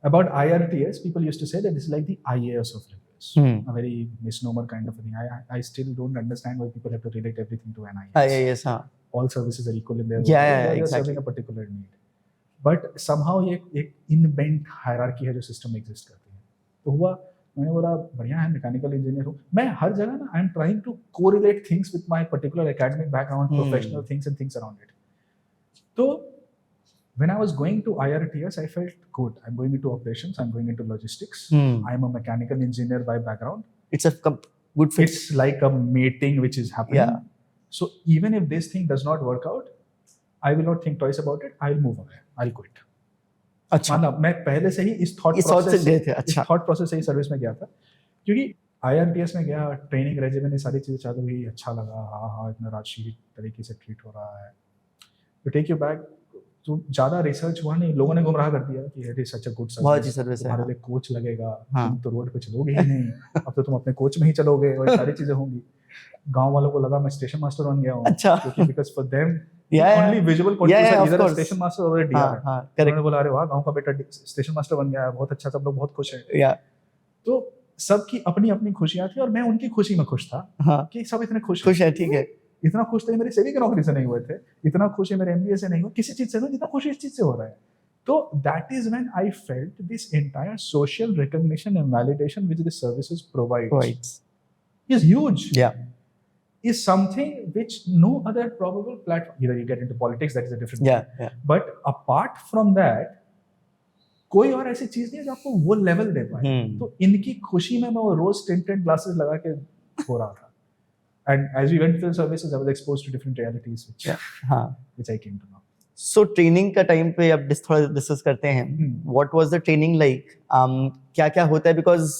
about IRTS people used to say that this is like the IAS of railways a very misnomer kind of a thing I still don't understand why people have to relate everything to an IAS all services are equal in their yeah exactly serving a particular need but somehow ये एक इनबेंट hierarchy है जो system में exist करती है तो हुआ मैंने बोला बढ़िया है मैकेनिकल इंजीनियर हूँ मैं हर जगह ना I am trying to correlate things with my particular academic background professional things and things around it तो when I was going to IRTS I felt good I'm going into operations I'm going into logistics I'm a mechanical engineer by background it's a good fit it's like a mating which is happening so even if this thing does not work out I will not think twice about it I'll move away I'll quit अच्छा मतलब मैं पहले से ही इस thought process से ही service में गया था क्योंकि IRTS में गया ट्रेनिंग रेजिमेंट ये सारी चीजें चालू हुई अच्छा लगा हाँ इतना राजशील तरीके से ट्रीट हो रहा है तो टेक यू बैक तो ज्यादा रिसर्च हुआ नहीं लोगों ने गुमराह कर दिया कि it is such a good service तुम्हारे लिए कोच लगेगा तुम तो रोड पे चलोगे ही नहीं अब तो तुम अपने कोच में ही चलोगे और सारी चीजें होंगी गांव वालों को लगा मैं स्टेशन मास्टर बन गया हूँ अच्छा क्योंकि because for them only visible qualities either a station master or a DR उन्होंने बोला अरे वाह गांव का बेटा स्टेशन मास्टर बन गया है बहुत अच्छा सब लोग बहुत खुश हैं तो सबकी अपनी अपनी खुशियां थी और मैं उनकी खुशी में खुश था कि सब इतने खुश है ठीक है इतना खुश थे मेरे सेवी की नौकरी से नहीं हुए थे इतना खुश है मेरे MBA से नहीं हुआ किसी चीज से नहीं जितना खुश इस चीज से हो रहा है तो that is when I felt this entire social recognition and validation which the services provides is huge is something which no other probable platform either you get into politics that is a different thing but apart from that कोई और ऐसी चीज नहीं है जो आपको वो level दे पाए तो इनकी खुशी में मैं वो रोज टेंटेड ग्लासेस लगा के हो रहा था and as we went through the services I was exposed to different realities which I came to know so training का time पे अब थोड़ा डिस्कस करते हैं what was the training like क्या क्या होता है because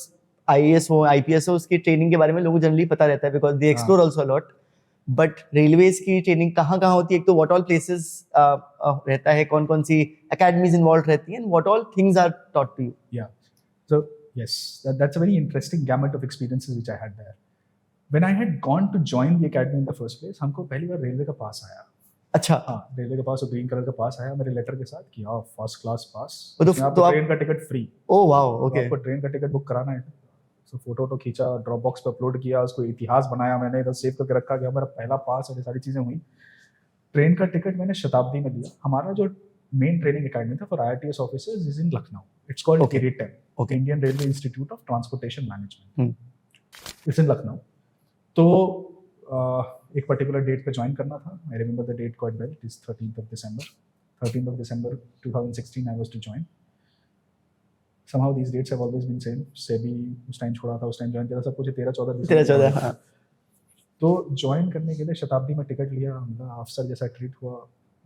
IAS हो IPS हो उसकी ट्रेनिंग के बारे में लोगों को जनरली पता रहता है because they explore also a lot but railways की ट्रेनिंग कहाँ होती है एक तो what all places रहता है कौन सी academies involved रहती हैं and what all things are taught to you so yes that's a very interesting gamut of experiences which I had there when I had gone to join the academy in the first place हमको पहली बार railway का पास आया अच्छा हाँ railway का पास और green colour का पास आया मेरे लेटर के साथ कि हाँ फर्स्ट क्लास पास आपको ट्रेन का ticket free oh wow okay आपको ट्रेन का टिकट बुक कराना है तो फोटो खींचा ड्रॉप बॉक्स पे अपलोड किया उसको इतिहास बनाया मैंने इधर सेव करके रखा गया मेरा पहला पास और ये सारी चीजें हुई ट्रेन का टिकट मैंने शताब्दी में लिया हमारा जो मेन ट्रेनिंग एकेडमी था for IRTS officers is in Lucknow it's called IRTM Indian railway institute of transportation management it's in Lucknow तो एक पर्टिकुलर डेट पे ज्वाइन करना था I remember the date quite well it is 13th of December 2016 I was to join somehow these dates have always been same SEBI उस time छोड़ा था उस time join किया सब कुछ 13-14 हाँ तो ज्वाइन करने के लिए शताब्दी में टिकट लिया अफसर जैसा ट्रीट हुआ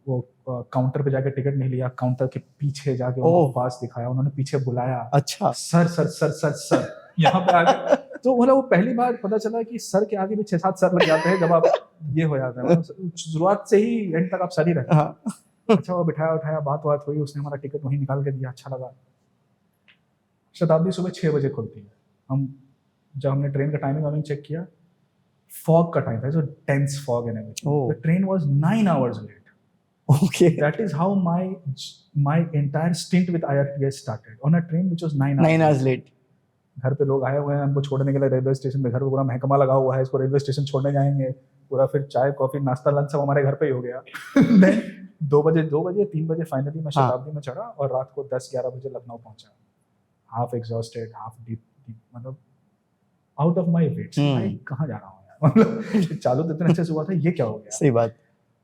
वो काउंटर पे जाके टिकट नहीं लिया काउंटर के पीछे जाके उनको पास दिखाया उन्होंने पीछे बुलाया अच्छा सर यहाँ पे आगे तो मतलब वो पहली बार पता चला कि सर के आगे भी 6-7 सर लग जाते हैं जब आप ये हो जाता है शुरुआत से ही एंड तक आप सर ही रहते अच्छा वो बिठाया उठाया बात हुई उसने हमारा टिकट वहीं निकाल के दिया अच्छा लगा शताब्दी सुबह 6 बजे खुलती है। जब हमने ट्रेन का टाइमिंग चेक किया, फॉग का टाइम था, so dense fog and everything. Oh. The train was 9 hours late. Okay. That is how my entire stint with IRTS started, on a train which was 9 hours late. घर पे लोग आए हुए हैं हमको छोड़ने के लिए रेलवे स्टेशन पे, घर पे पूरा महकमा लगा हुआ है, इसको रेलवे स्टेशन छोड़ने जाएंगे, पूरा फिर चाय कॉफी नाश्ता लंच सब हमारे घर पे ही हो गया। Then 2 बजे 3 बजे फाइनली मैं शताब्दी में चढ़ा और रात को 10-11 बजे लखनऊ पहुंचा, हाफ एग्जॉस्टेड, हाफ डीप, मतलब आउट ऑफ माय वेट्स। भाई कहाँ जा रहा हूँ यार, मतलब चालू तो इतने अच्छे से हुआ था, ये क्या हो गया। सही बात।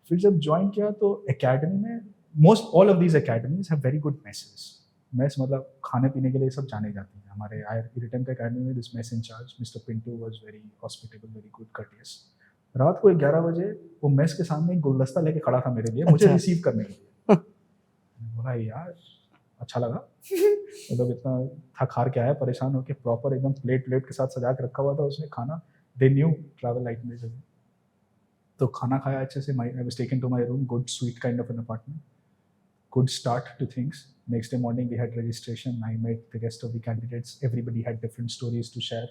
फिर जब ज्वाइन किया तो एकेडमी में most all of these academies have very good messes. Mess मतलब खाने पीने के लिए सब जाने जाते हैं। हमारे IIFT का एकेडमी में this mess incharge mister Pintu was very hospitable, very good, courteous. रात को 11 बजे वो मेस के सामने एक गुलदस्ता लेके खड़ा था मेरे लिए, मुझे रिसीव करने के लिए। बोला यार अच्छा लगा, मतलब इतना थक हार के आया, परेशान होके, प्रॉपर एकदम प्लेट के साथ सजा के रखा हुआ था उसने खाना। दे न्यू ट्रैवल लाइक मेरे जगह, तो खाना खाया अच्छे से। I was taken to my room, good sweet kind of an apartment, good start to things. Next day morning we had registration. I met the rest of the candidates. Everybody had different stories to share.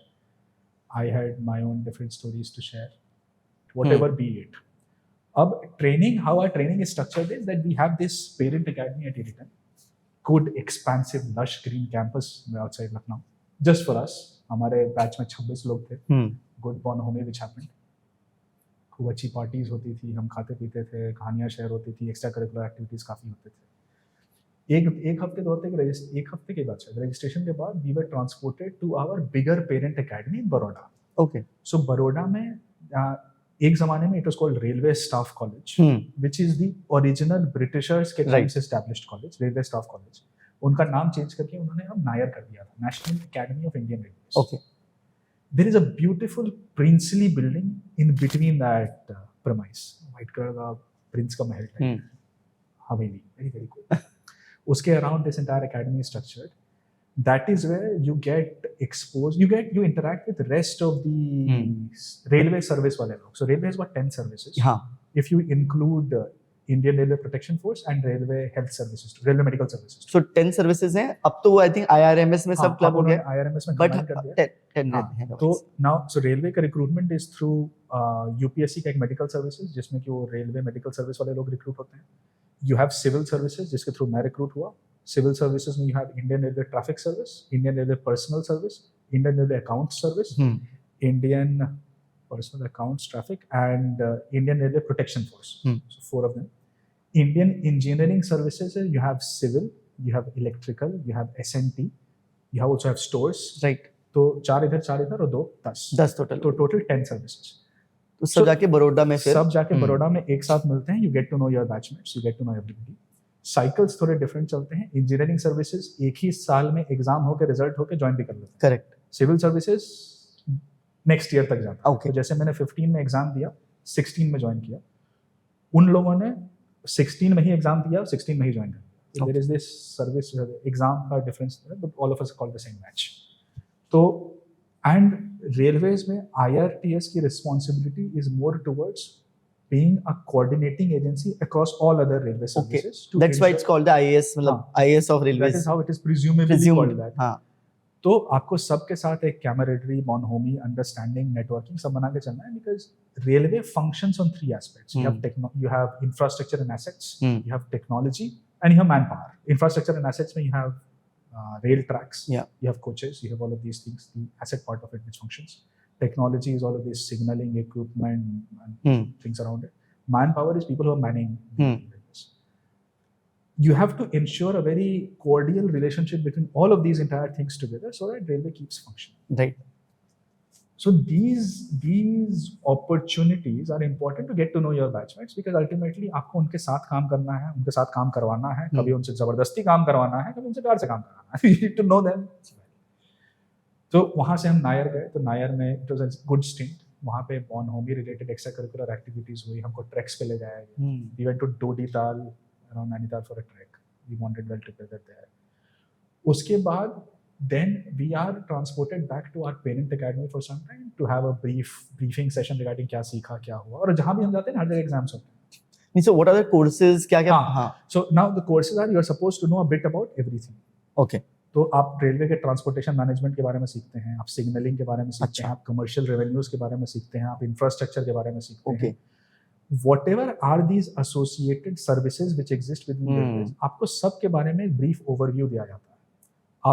I had my own different stories to share, whatever be it. Ab training, how our training is structured is that we have this parent academy at Iritan, good expansive lush green campus outside Lucknow, just for us. हमारे batch में 26 लोग थे। Good bonhomie which happened. खूब अच्छी parties होती थी, हम खाते पीते थे, कहानियाँ शेयर होती थी, एक्स्ट्रा करिकुलर एक्टिविटीज़ काफ़ी होते थे। एक हफ्ते 2 हफ्ते के एक हफ्ते के बाद शायद रजिस्ट्रेशन के बाद we were transported to our bigger parent academy in Baroda. Okay, so Baroda में एक ज़माने में it was called railway staff college, which is the original Britishers के टाइम से established college, railway staff college. उनका नाम चेंज करके उन्होंने अब नायर कर दिया था, national academy of Indian railway. Okay, there is a beautiful princely building in between that premise, white color का प्रिंस का महल टाइप हवेली, very very cool. उसके around this entire academy is structured. That is where you get exposed, you interact with the rest of the railway service वाले लोग. So railway has got 10 services. हाँ. If you include Indian Railway Protection Force and Railway Health Services, Railway Medical Services. So 10 services हैं. अब तो वो I think IRMS में सब club हो गया. IRMS में But कर दिया. 10 हैं. तो now so railway का recruitment is through UPSC का एक medical services, जिसमें कि वो railway medical service वाले लोग recruit होते हैं. You have civil services जिसके through मैं recruit हुआ. Civil services में you have Indian Railway Traffic Service, Indian Railway Personal Service, Indian Railway Accounts Service, Indian Personal Accounts Traffic, and Indian Railway Protection Force. So 4 of them. Indian Engineering Services, you have civil, you have electrical, you have S&T, you also have stores. Right. तो 4 इधर और 2 10 total. तो total 10 services. तो सब जाके बड़ौदा में फिर सब जाके बड़ौदा में एक साथ मिलते हैं. You get to know your batchmates, you get to know everybody. Cycles थोड़े डिफरेंट चलते हैं. इंजीनियरिंग सर्विसेज एक ही साल में एग्जाम होके रिजल्ट होके ज्वाइन भी कर लेते हैं. Correct. Civil services next year तक जाता है. Okay. तो जैसे मैंने 15 में एग्जाम दिया, 16 में ज्वाइन किया, उन लोगों ने 16 में ही एग्जाम दिया, 16 में ही ज्वाइन कर लिया. There is this service exam का difference, but all of us call the same batch. तो एंड रेलवेज में IRTS की responsibility is more towards being a coordinating agency across all other railway services. Okay. That's why it's called the IAS, मतलब IAS of railways. That is how it is presumably called that. हाँ. तो आपको सबके साथ एक camaraderie, bonhomie, understanding, networking सब बना के चलना है, because railway functions on 3 aspects. You have infrastructure and assets, you have technology, and you have manpower. Infrastructure and assets में you have rail tracks, you have coaches, you have all of these things. The asset part of it which functions. Technology is all of this signaling equipment and things around it. Manpower is people who are manning railways. You have to ensure a very cordial relationship between all of these entire things together so that railway keeps functioning. Right. So these opportunities are important to get to know your batchmates, because ultimately आपको उनके साथ काम करना है, उनके साथ काम करवाना है. कभी उनसे जबरदस्ती काम करवाना है, कभी उनसे प्यार से काम करवाना है. You need to know them. तो वहाँ से हम नायर गए. तो नायर में it was a good stint. वहाँ पे bonhomie related extra curricular activities हुई. हमको ट्रैक्स पे ले जाया गया. We went to Dodital around Nainital for a trek. We wanted well together there. उसके बाद then we are transported back to our parent academy for some time to have a briefing session regarding क्या सीखा, क्या हुआ. और जहाँ भी हम जाते हैं हर जगह एग्जाम्स होते हैं. So what are the courses? क्या? So now the courses are, you are supposed to know a bit about everything. Okay. तो आप रेलवे के ट्रांसपोर्टेशन मैनेजमेंट के बारे में सीखते हैं, आप सिग्नलिंग के बारे में सीखते हैं, आप कमर्शियल रेवेन्यूज के बारे में सीखते हैं, आप इंफ्रास्ट्रक्चर के बारे में सीखते हैं. Whatever are these associated services which exist within railways, आपको सब के बारे में एक brief overview दिया जाता है.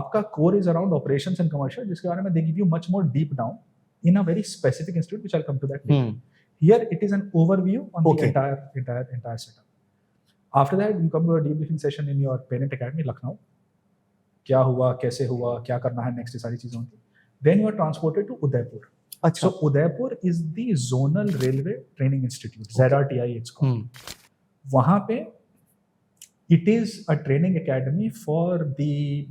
आपका core is around operations and commercial, जिसके बारे में they give you much more deep down in a very specific institute, which I'll come to that later. Here it is an overview on the entire setup. After that, you come to a debriefing session in your parent academy, Lucknow. क्या हुआ, कैसे हुआ, क्या करना है next, ये सारी चीजें होती. Then you are transported to Udaipur. So Udaipur is the zonal railway training institute, ZRTI it's called. वहाँ पे it is a training academy for the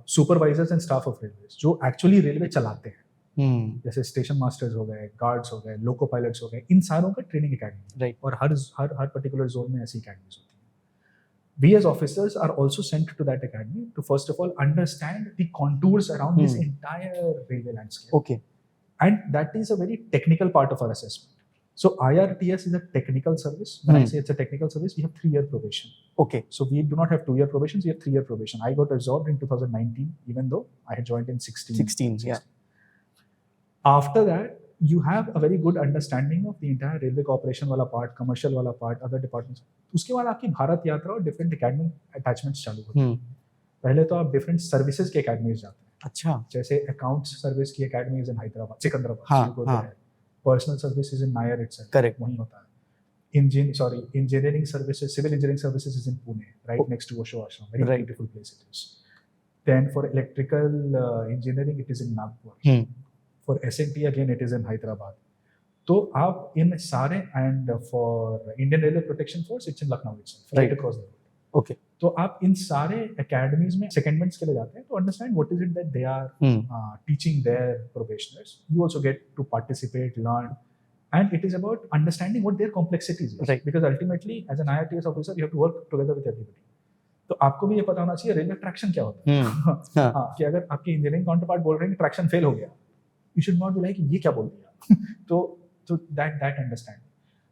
supervisors and staff of railways, जो actually railway चलाते हैं. जैसे station masters हो गए, guards हो गए, लोको पायलट्स हो गए, इन सारों का ट्रेनिंग एकेडमी. राइट. और हर पर्टिकुलर जोन में ऐसी एकेडमीज होती हैं. We as officers are also sent to that academy to first of all understand the contours around this entire railway landscape. Okay. And that is a very technical part of our assessment. So IRTS is a technical service. When I say it's a technical service, we have 3-year probation. Okay. So we do not have 2-year probation, we have 3-year probation. I got absorbed in 2019, even though I had joined in 16. Yeah. After that, you have a very good understanding of the entire railway corporation वाला part, commercial वाला part, other departments. उसके बाद आपकी भारत यात्रा और different academic attachments चालू होती हैं. पहले तो आप different services के academies जाते हैं. अच्छा. जैसे accounts service की academies in Hyderabad, Secunderabad. Personal services in Nair itself. Correct. वहीं होता है. Engineering services, civil engineering services is in Pune, right next to Osho Ashram. Very beautiful place it is. Then for electrical engineering, it is in Nagpur. For S&T again, it is in Hyderabad. तो आप इन सारे and for Indian Railway Protection Force, it's in Lucknow itself, right across the world. Okay. तो आप इन सारे academies में secondments के लिए जाते हैं to understand what is it that they are teaching their probationers. You also get to participate, learn, and it is about understanding what their complexities is. Right. Because ultimately, as an IITS officer, you have to work together with everybody. तो आपको भी ये पता होना चाहिए railway traction क्या होता है. हाँ, कि अगर आपकी इंजीनियरिंग काउंटरपार्ट बोल रहे हैं कि ट्रैक्शन फेल हो गया, you should not be like ये क्या बोल दिया. तो that understanding.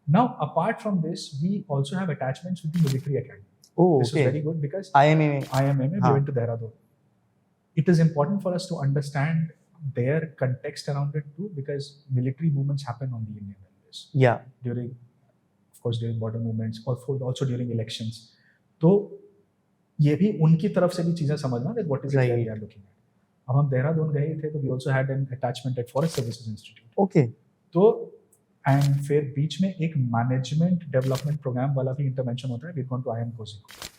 Now apart from this, we also have attachments with the military academy. This is very good because IMMA we went to Dehradun. It is important for us to understand their context around it too, because military movements happen on the Indian Railways. Yeah. During border movements, also during elections. तो ये भी उनकी तरफ से भी चीजें समझना that what is it that we are looking at. अब हम देहरादून गए थे तो we also had an attachment at Forest Services Institute. Okay. तो and फिर बीच में एक मैनेजमेंट डेवलपमेंट प्रोग्राम वाला भी इंटरवेंशन होता है. We've gone to IIM Kozhikode.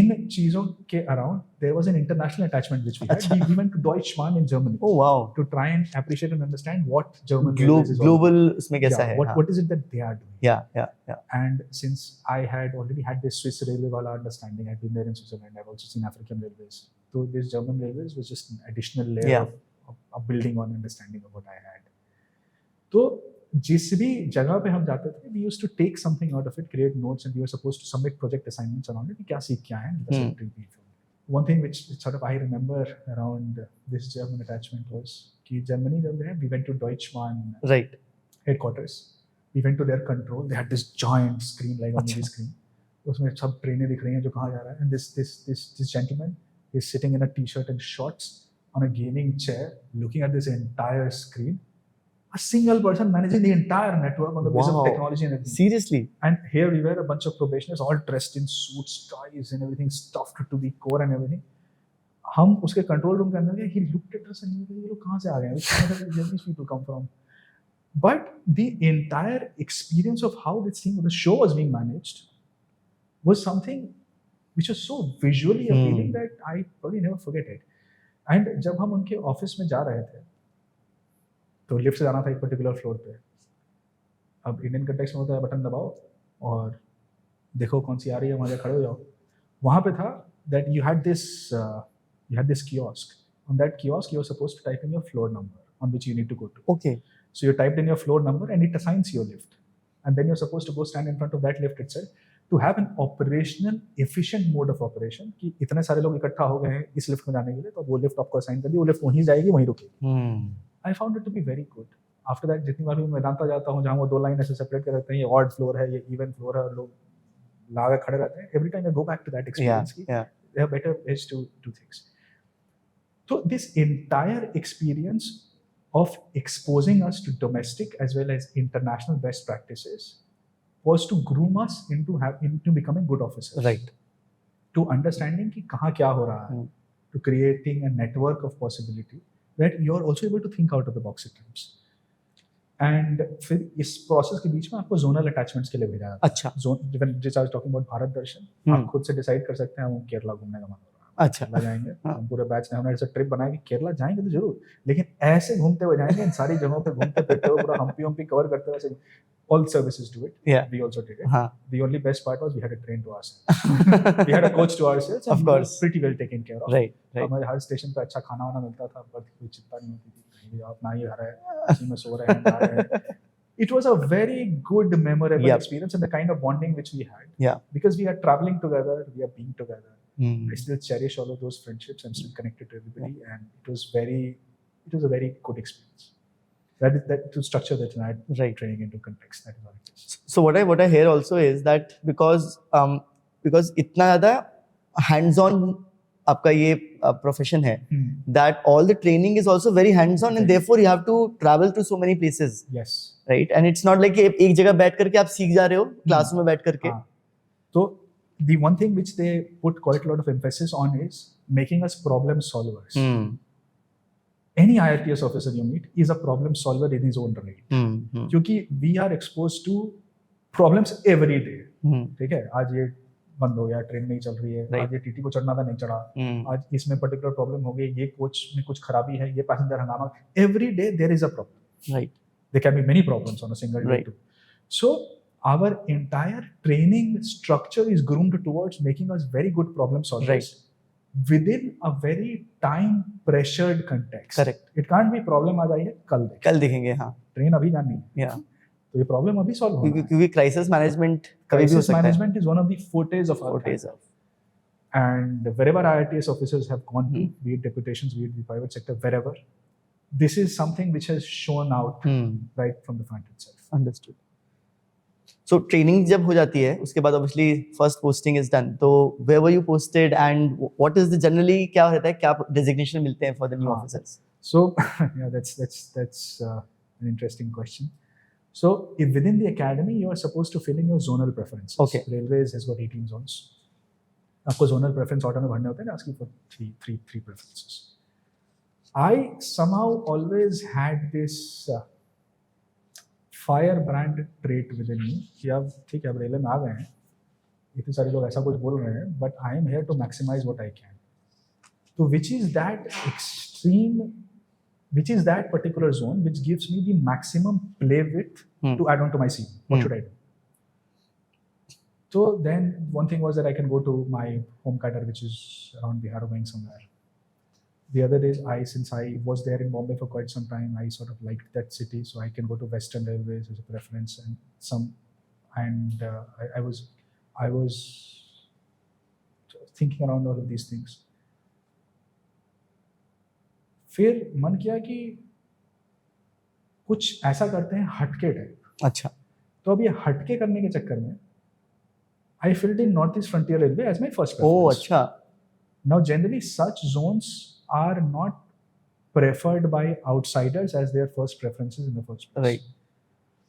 इन चीजों के around there was an international attachment which we had. We went to Deutsche Bahn in Germany. Oh wow. To try and appreciate and understand what German global इसमें कैसा है. What is it that they are doing. Yeah. And since I had already had this Swiss railway wala understanding, I've been there in Switzerland, I've also seen African railways. So this German railways was just an additional layer of building on understanding of what I had. तो जिस भी जगह पे हम जाते थे, we used to take something out of it, create notes, and we were supposed to submit project assignments around it. क्या सीख के आए हैं? One thing which sort of I remember around this German attachment was कि Germany जब गए, we went to Deutsche Bahn headquarters. We went to their control. They had this giant screen like on the screen. उसमें सब ट्रेनें दिख रही हैं जो कहाँ जा रहा है. And this gentleman is sitting in a t-shirt and shorts on a gaming chair, looking at this entire screen. A single person managing the entire network on the basis of technology and everything. Seriously? And here we were, a bunch of probationers, all dressed in suits, ties and everything, stuffed to the core and everything. हम उसके control room के अंदर गए, he looked at us and he was like, कहाँ से आ गए हैं? Where did these people come from? But the entire experience of how this thing, the show was being managed, was something which was so visually appealing that I probably never forget it. And जब हम उनके office में जा रहे थे, तो lift से जाना था एक पर्टिकुलर फ्लोर पे. अब इंडियन कंटेक्स्ट में होता है बटन दबाओ और देखो कौन सी आ रही है, वहाँ खड़े हो जाओ. वहाँ पे था that you had this kiosk. On that kiosk you were supposed to type in your floor number on which you need to go to. Okay. So you typed in your floor number and it assigns your lift. And then you're supposed to go stand in front of that lift itself to have an operational efficient mode of operation कि इतने सारे लोग इकट्ठा हो गए हैं इस lift में जाने के लिए, तो वो लिफ्ट आपको असाइन कर दी, वो लिफ्ट वहीं जाएगी, वहीं रुकेगी. I found it to be very good. After that, जितनी बार भी मैं वेदांता जाता हूँ जहाँ वो दो लाइन ऐसे सेपरेट कर रखते हैं, ये ऑड फ्लोर है, ये इवन फ्लोर है, और लोग लाके खड़े रहते हैं. Every time I go back to that experience, there are better ways to do things. So this entire experience of exposing us to domestic as well as international best practices was to groom us into becoming good officers. Right. To understanding कि कहाँ क्या हो रहा है, to creating a network of possibility that you are also able to think out of the box at times. And फिर इस process के बीच में आपको जोनल अटैचमेंट्स के लिए भेजा जाता है. अच्छा. जिस I was talking about Bharat Darshan, आप खुद से डिसाइड कर सकते हैं हम केरला घूमने का मन हो रहा है. अच्छा. केरला जाएंगे, हम पूरे बैच ने हमने ऐसा ट्रिप बनाया कि केरला जाएंगे तो जरूर, लेकिन ऐसे घूमते हुए जाएंगे, इन सारी जगहों पे घूमते फिरते हुए पूरा हम्पी कवर करते हुए ऐसे. All services do it. Yeah. We also did it. हाँ. The only best part was we had a train to ourselves. We had a coach to ourselves. Of course. Pretty well taken care of. Right. हमारे हर station पे अच्छा खाना वाना मिलता था, but कोई चिंता नहीं होती थी. कहीं आप ना ही घर है, इसी में सो रहे हैं, ना रहे हैं. It was a very good, memorable experience and the kind of bonding which we had. Yeah. Because we are traveling together, we are being together. I still cherish all of those friendships. I'm still connected to everybody, and it was a very good experience. That to structure that tonight, right, training into context. That is what it is. So what I hear also is that because इतना ज़्यादा hands-on आपका ये profession है, that all the training is also very hands-on, and therefore you have to travel to so many places. Yes. Right, and it's not like एक जगह बैठ करके आप सीख जा रहे हो क्लास में बैठ करके. So the one thing which they put quite a lot of emphasis on is making us problem solvers. Any IRTS officer you meet is a problem solver in his own right. क्योंकि we are exposed to problems every day. ठीक है, आज ये बंद हो गया, train नहीं चल रही है, आज ये टीटी को चढ़ना था नहीं चढ़ा, आज इसमें पर्टिकुलर प्रॉब्लम हो गई, ये कोच में कुछ खराबी है, ये पैसेंजर हंगामा. Every day there is a problem. Right. There can be many problems on a single day too. So our entire training structure is groomed towards making us very good problem solvers. Right. Within a very time pressured context. Correct. It can't be problem आज आई है कल देखेंगे. हाँ. Train अभी जानी है. Yeah. तो ये प्रॉब्लम अभी सॉल्व होना है. क्योंकि क्राइसिस मैनेजमेंट कभी भी हो सकता है. Crisis management is one of the fortes of our fortes. And wherever IITS officers have gone to, be it deputations, be it the private sector, wherever, this is something which has shown out right from the front itself. Understood. So training जब हो जाती है, उसके बाद obviously first posting is done. तो where were you posted and what is the generally क्या रहता है, क्या designation मिलते हैं for the new officers? So yeah, that's an interesting question. So if within the academy you are supposed to fill in your zonal preferences. Okay. Railways has got 18 zones. आपको zonal preference order में भरने होते हैं ना, asking for three preferences. I somehow always had this firebrand trait within me कि अब ठीक है, अब रेलवे में आ गए हैं, इतने सारे लोग ऐसा कुछ बोल रहे हैं, but I am here to maximize what I can. So which is that particular zone which gives me the maximum play width to add on to my CV. What should I do? So then one thing was that I can go to my home cadre, which is around Bihar going somewhere. The other days, since I was there in Bombay for quite some time, I sort of liked that city, so I can go to Western Railways as a preference, and I was thinking around all of these things. फिर मन किया कि कुछ ऐसा करते हैं हटके type. अच्छा. तो अब ये हटके करने के चक्कर में I filled in Northeast Frontier Railway as my first preference. Oh, अच्छा. Now generally such zones are not preferred by outsiders as their first preferences in the first place. Right.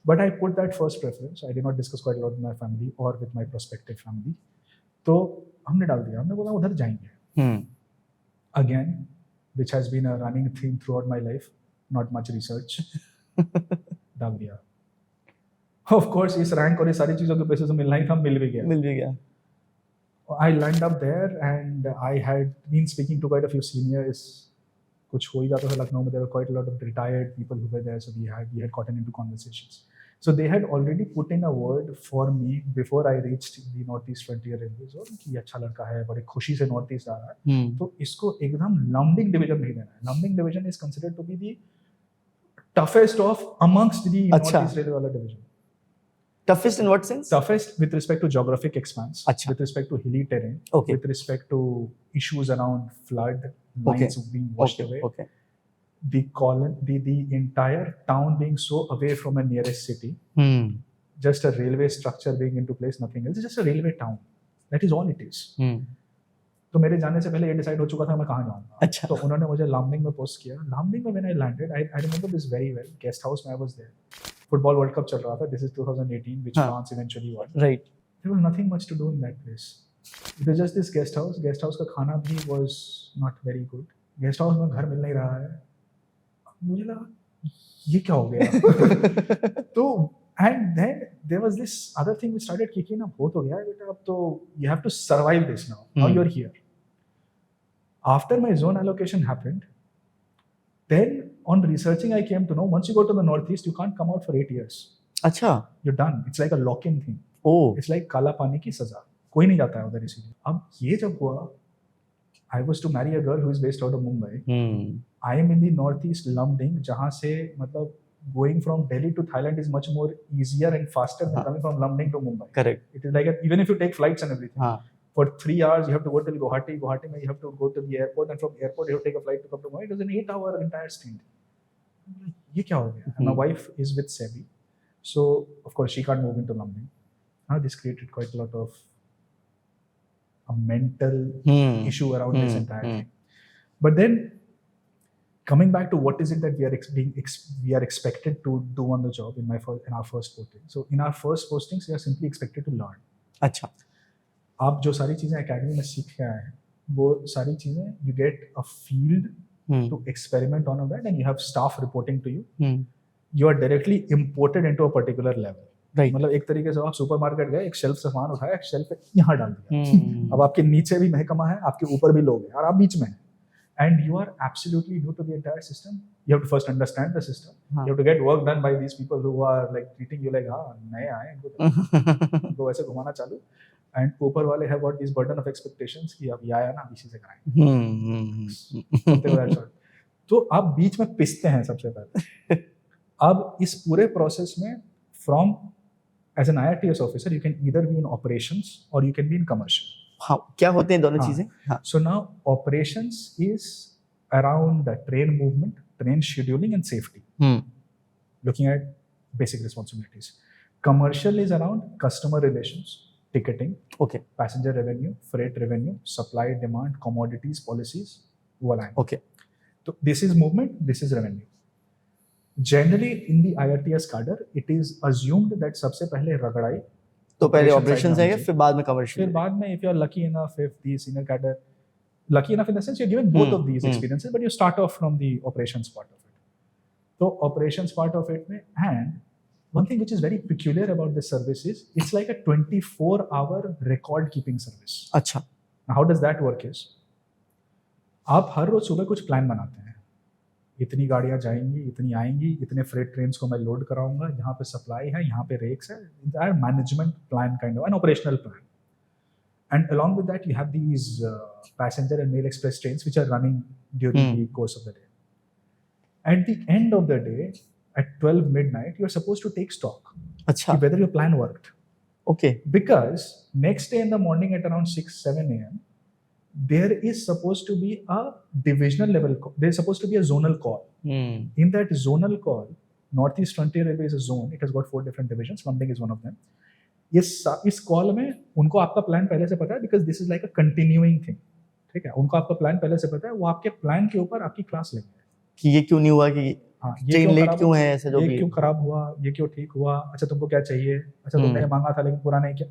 But I put that first preference. I did not discuss quite a lot with my family or with my prospective family. तो हमने डाल दिया, हमने बोला उधर जाएंगे. Again, which has been a running theme throughout my life, not much research. डाल दिया. Of course, इस रैंक और इस सारी चीजों के पैसे से मिलना ही था, मिल भी गया. I lined up there and I had been speaking to quite a few seniors. कुछ हो ही जाता था लखनऊ में. There were quite a lot of retired people who were there, so we had gotten into conversations. So they had already put in a word for me before I reached the Northeast Frontier Railway Zone कि अच्छा लड़का है, बड़ी खुशी से north east आ रहा है, तो इसको एकदम लंबिंग डिवीजन नहीं देना है. लंबिंग division is considered to be the toughest of amongst the Northeast Railway वाला division. Toughest in what sense? Toughest with respect to geographic expanse, Achha. with respect to hilly terrain, okay. with respect to issues around flood, lines being washed away, okay. the entire town being so away from a nearest city, just a railway structure being into place, nothing else, it's just a railway town. That is all it is. तो मेरे जाने से पहले ये decide हो चुका था मैं कहाँ जाऊँगा। अच्छा। तो उन्होंने मुझे लामडिंग में पोस्ट किया। लामडिंग में when I landed, I remember this very well. Guest house में I was there. Football world cup चल रहा था। This is 2018 which France eventually won. Right. There was nothing much to do in that place. It was just this guest house. Guest house का खाना भी was not very good. Guest house में घर मिल नहीं रहा है। मुझे लगा ये क्या हो गया। तो and then there was this other thing which started kicking up. बहुत हो गया है बेटा, अब तो you have to survive this now. Now you're here. After my zone allocation happened, then on researching I came to know once you go to the northeast you can't come out for 8 years. अच्छा। You're done. It's like a lock-in thing. Oh. It's like काला पानी की सजा। कोई नहीं जाता है उधर इसीलिए। अब ये जब हुआ, I was to marry a girl who is based out of Mumbai. I am in the northeast Lumding, जहाँ से मतलब going from Delhi to Thailand is much more easier and faster than coming from Lumding to Mumbai. Correct. It is like even if you take flights and everything, for 3 hours you have to go till Guwahati. Guwahati mein you have to go to the airport, and from airport you have to take a flight to come to Mumbai. It was an 8-hour entire stint. ये क्या हो गया? And my wife is with SEBI, so of course she can't move into Lumding. Now this created quite a lot of a mental issue around this entire thing. But then coming back to what is it that we are expected to do on the job in our first posting. So in our first postings we are simply expected to learn. अच्छा। आप जो सारी चीजें academy में सीख के आए हैं वो सारी चीजें you get a field to experiment on that, and you have staff reporting to you. You are directly imported into a particular level. Right. मतलब एक तरीके से आप सुपरमार्केट गए, एक शेल्फ से सामान उठाया, एक शेल्फ पे यहाँ डाल दिया। अब आपके नीचे भी महकमा है, आपके ऊपर भी लोग हैं और आप बीच में हैं। And you are absolutely new to the entire system. You have to first understand the system. You have to get work done by these people who are like treating you like हाँ नए आए इनको वैसे घुमाना चालू. And ऊपर वाले have got this burden of expectations कि अब ये आया ना इसी से कराएंगे. तो आप बीच में पिसते हैं सबसे पहले. अब इस पूरे प्रोसेस में from as an IITS officer you can either be in operations or you can be in commercial. हाँ, क्या होते हैं दोनों चीजें? हाँ. So now operations is around the train movement, train scheduling and safety. Looking at basic responsibilities. Commercial is around customer relations, ticketing, passenger revenue, freight revenue, supply, demand, commodities, policies. Okay. So this is movement, this is revenue. Generally in the IITS cadre, it is assumed that सबसे पहले रगड़ाई तो पहले operations आएगा फिर बाद में commercial, फिर बाद में if you are lucky enough, if the senior cadre lucky enough in the sense you're given both of these experiences, but you start off from the operations part of it. So operations part of it में, and one thing which is very peculiar about this service is it's like a 24-hour record keeping service. अच्छा. Now how does that work is आप हर रोज सुबह कुछ plan बनाते हैं, इतनी गाड़ियां जाएंगी, इतनी आएंगी, इतने फ्रेट ट्रेन्स को मैं लोड कराऊंगा, यहाँ पे सप्लाई है, यहाँ पे रेक्स है, entire management plan kind of an operational plan. And along with that you have these passenger and mail express trains which are running during the course of the day. At the end of the day at 12 midnight you are supposed to take stock. अच्छा. Whether your plan worked. Okay. Because next day in the morning at around 6-7 a.m. there is supposed to be a divisional level call. There is supposed to be a zonal call. In that zonal call, Northeast Frontier Railway is a zone. It has got 4 different divisions. Lumding is one of them. इस call में उनको आपका plan पहले से पता है because this is like a continuing thing. ठीक है, उनको आपका प्लान पहले से पता है, वो आपके प्लान के ऊपर आपकी क्लास लेंगे कि ये क्यों नहीं हुआ, कि ट्रेन लेट क्यों है, ऐसे जो भी, ये क्यों खराब हुआ, ये क्यों ठीक हुआ, अच्छा तुमको क्या चाहिए, अच्छा तुमने ये मांगा था लेकिन पूरा नहीं किया.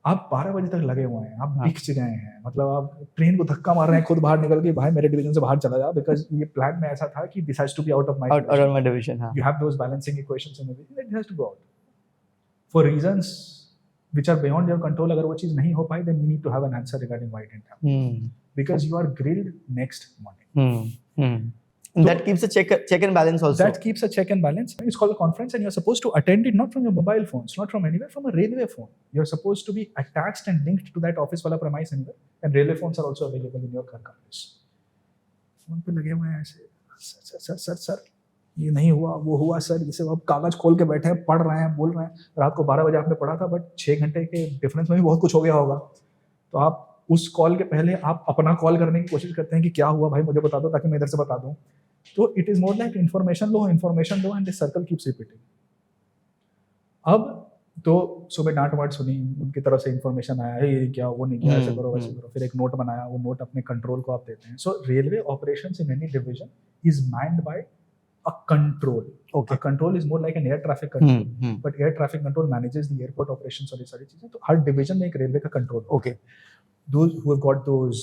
आप 12 बजे तक लगे हुए हैं, आप बिक गए हैं, मतलब आप ट्रेन को धक्का मार रहे हैं, खुद बाहर निकल के भाई मेरे डिवीजन से बाहर चला जा, बिकॉज ये प्लान में ऐसा था कि this has to be out of my division. You have those balancing equations and everything that has to go out for reasons which are beyond your control. अगर वो चीज नहीं हो पाई then you need to have an answer regarding why it didn't happen, because you are grilled next morning. That keeps a check and balance also. That keeps a check and balance. It's called a conference and you're supposed to attend it not from your mobile phones, not from anywhere, from a railway phone. You're supposed to be attached and linked to that office wala premise anywhere, and railway phones are also available in your car campus. Phone पे लगे हुए हैं ऐसे, sir ये नहीं हुआ, वो हुआ सर, ये सब. आप कागज खोल के बैठे हैं, पढ़ रहे हैं, बोल रहे हैं. रात को 12 बजे आपने पढ़ा था, बट 6 घंटे के डिफरेंस में भी बहुत कुछ हो गया होगा. तो आप उस कॉल के पहले आप अपना कॉल करने की कोशिश करते हैं कि क्या हुआ भाई, मुझे बता दो ताकि मैं इधर से बता दूं. So it is more like information low, and the circle keeps repeating. अब तो सुबह डांट वाट सुनी, उनकी तरफ से इन्फॉर्मेशन आया, ये क्या, वो नहीं किया, ऐसे करो वैसे करो, फिर एक नोट बनाया, वो नोट अपने कंट्रोल को आप देते हैं. So railway operations in any division is manned by a control. Okay. A control is more like an air traffic control. But air traffic control manages the airport operations और ये सारी चीजें. तो हर डिवीजन में एक रेलवे का control. Okay. Those who have got those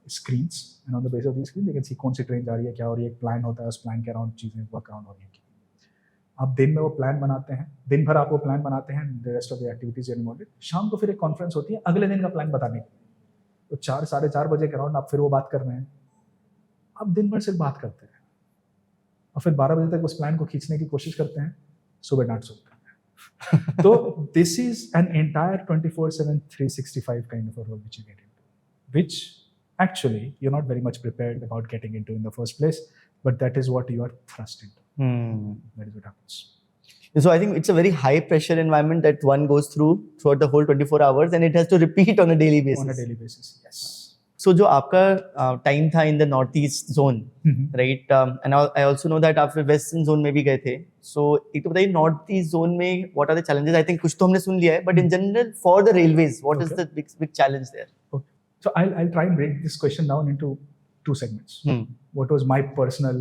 screens, and on the basis of these screens they can see कौन सी train जा रही है, क्या हो रही है, एक प्लान होता है, उस प्लान के अराउंड चीजें वर्क अराउंड हो रही है. आप दिन में वो प्लान बनाते हैं, दिन भर आप वो प्लान बनाते हैं, the rest of the activities are involved. शाम को फिर एक कॉन्फ्रेंस होती है अगले दिन का प्लान बताने की. तो 4 साढ़े 4 बजे के अराउंड आप फिर वो बात कर रहे हैं. आप दिन भर सिर्फ बात करते हैं और फिर 12 बजे तक उस प्लान को खींचने की कोशिश करते हैं, सुबह डांट सुनते हैं. तो this is an entire 24/7 365 kind of a role which you get into, which actually you're not very much prepared about getting into in the first place, but that is what you are thrust into. That is what happens. So I think it's a very high pressure environment that one goes throughout the whole 24 hours, and it has to repeat on a daily basis. On a daily basis, yes. So जो आपका time था in the northeast zone, right? And I also know that आप western zone में भी गए थे. So एक तो बताइए northeast zone में what are the challenges? I think कुछ तो हमने सुन लिया है, but in general for the railways, what is the big challenge there? Okay. So I'll try and break this question down into 2 segments. What was my personal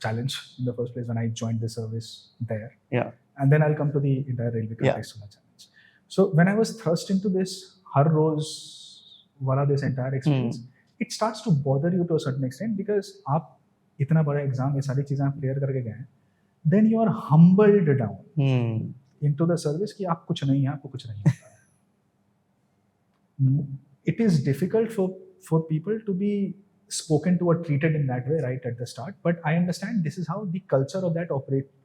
challenge in the first place when I joined the service there? Yeah. And then I'll come to the entire railway context of my challenge. So when I was thrust into this har roz wala this entire experience, it starts to bother you to a certain extent because आप इतना बड़ा exam, ये सारी चीजें आप clear करके गए हैं, then you are humbled down into the service कि आप कुछ नहीं है, आपको कुछ नहीं होता है. It is difficult for people to be spoken to or treated in that way right at the start, but I understand this is how the culture of that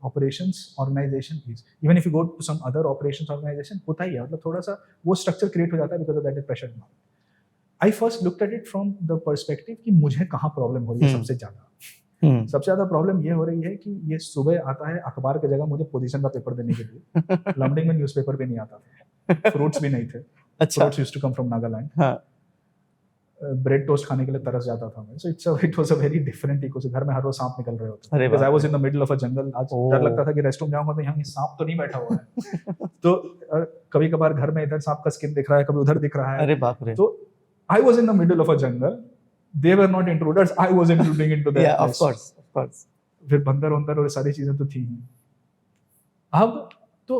operations organization is. Even if you go to some other operations organization, होता ही है, मतलब थोड़ा सा वो structure create हो जाता है because of that pressure. I first looked at it from the perspective कि मुझे कहाँ problem हो रही है सबसे ज़्यादा. सबसे ज़्यादा प्रॉब्लम ये हो रही है कि ये सुबह आता है अखबार की जगह मुझे पोजीशन का पेपर देने के लिए. लमडिंग में न्यूज़पेपर भी नहीं आता था, फ्रूट्स भी नहीं थे. Fruits used to come from Nagaland. Bread toast खाने के लिए तरस जाता था मैं. So it was a very different ecosystem. घर में हर रोज सांप निकल रहे होते थे because I was in the middle of a jungle. आज डर लगता था कि रेस्टरूम जाऊंगा तो यहाँ सांप तो नहीं बैठा हुआ है. तो कभी कभार घर में इधर सांप का स्किन दिख रहा है, कभी उधर दिख रहा है. अरे बाप रे. तो I was in the middle of a jungle. They were not intruders. I was intruding into their place. Yeah, of course. फिर बंदर वंदर और सारी चीजें तो थी ही. अब तो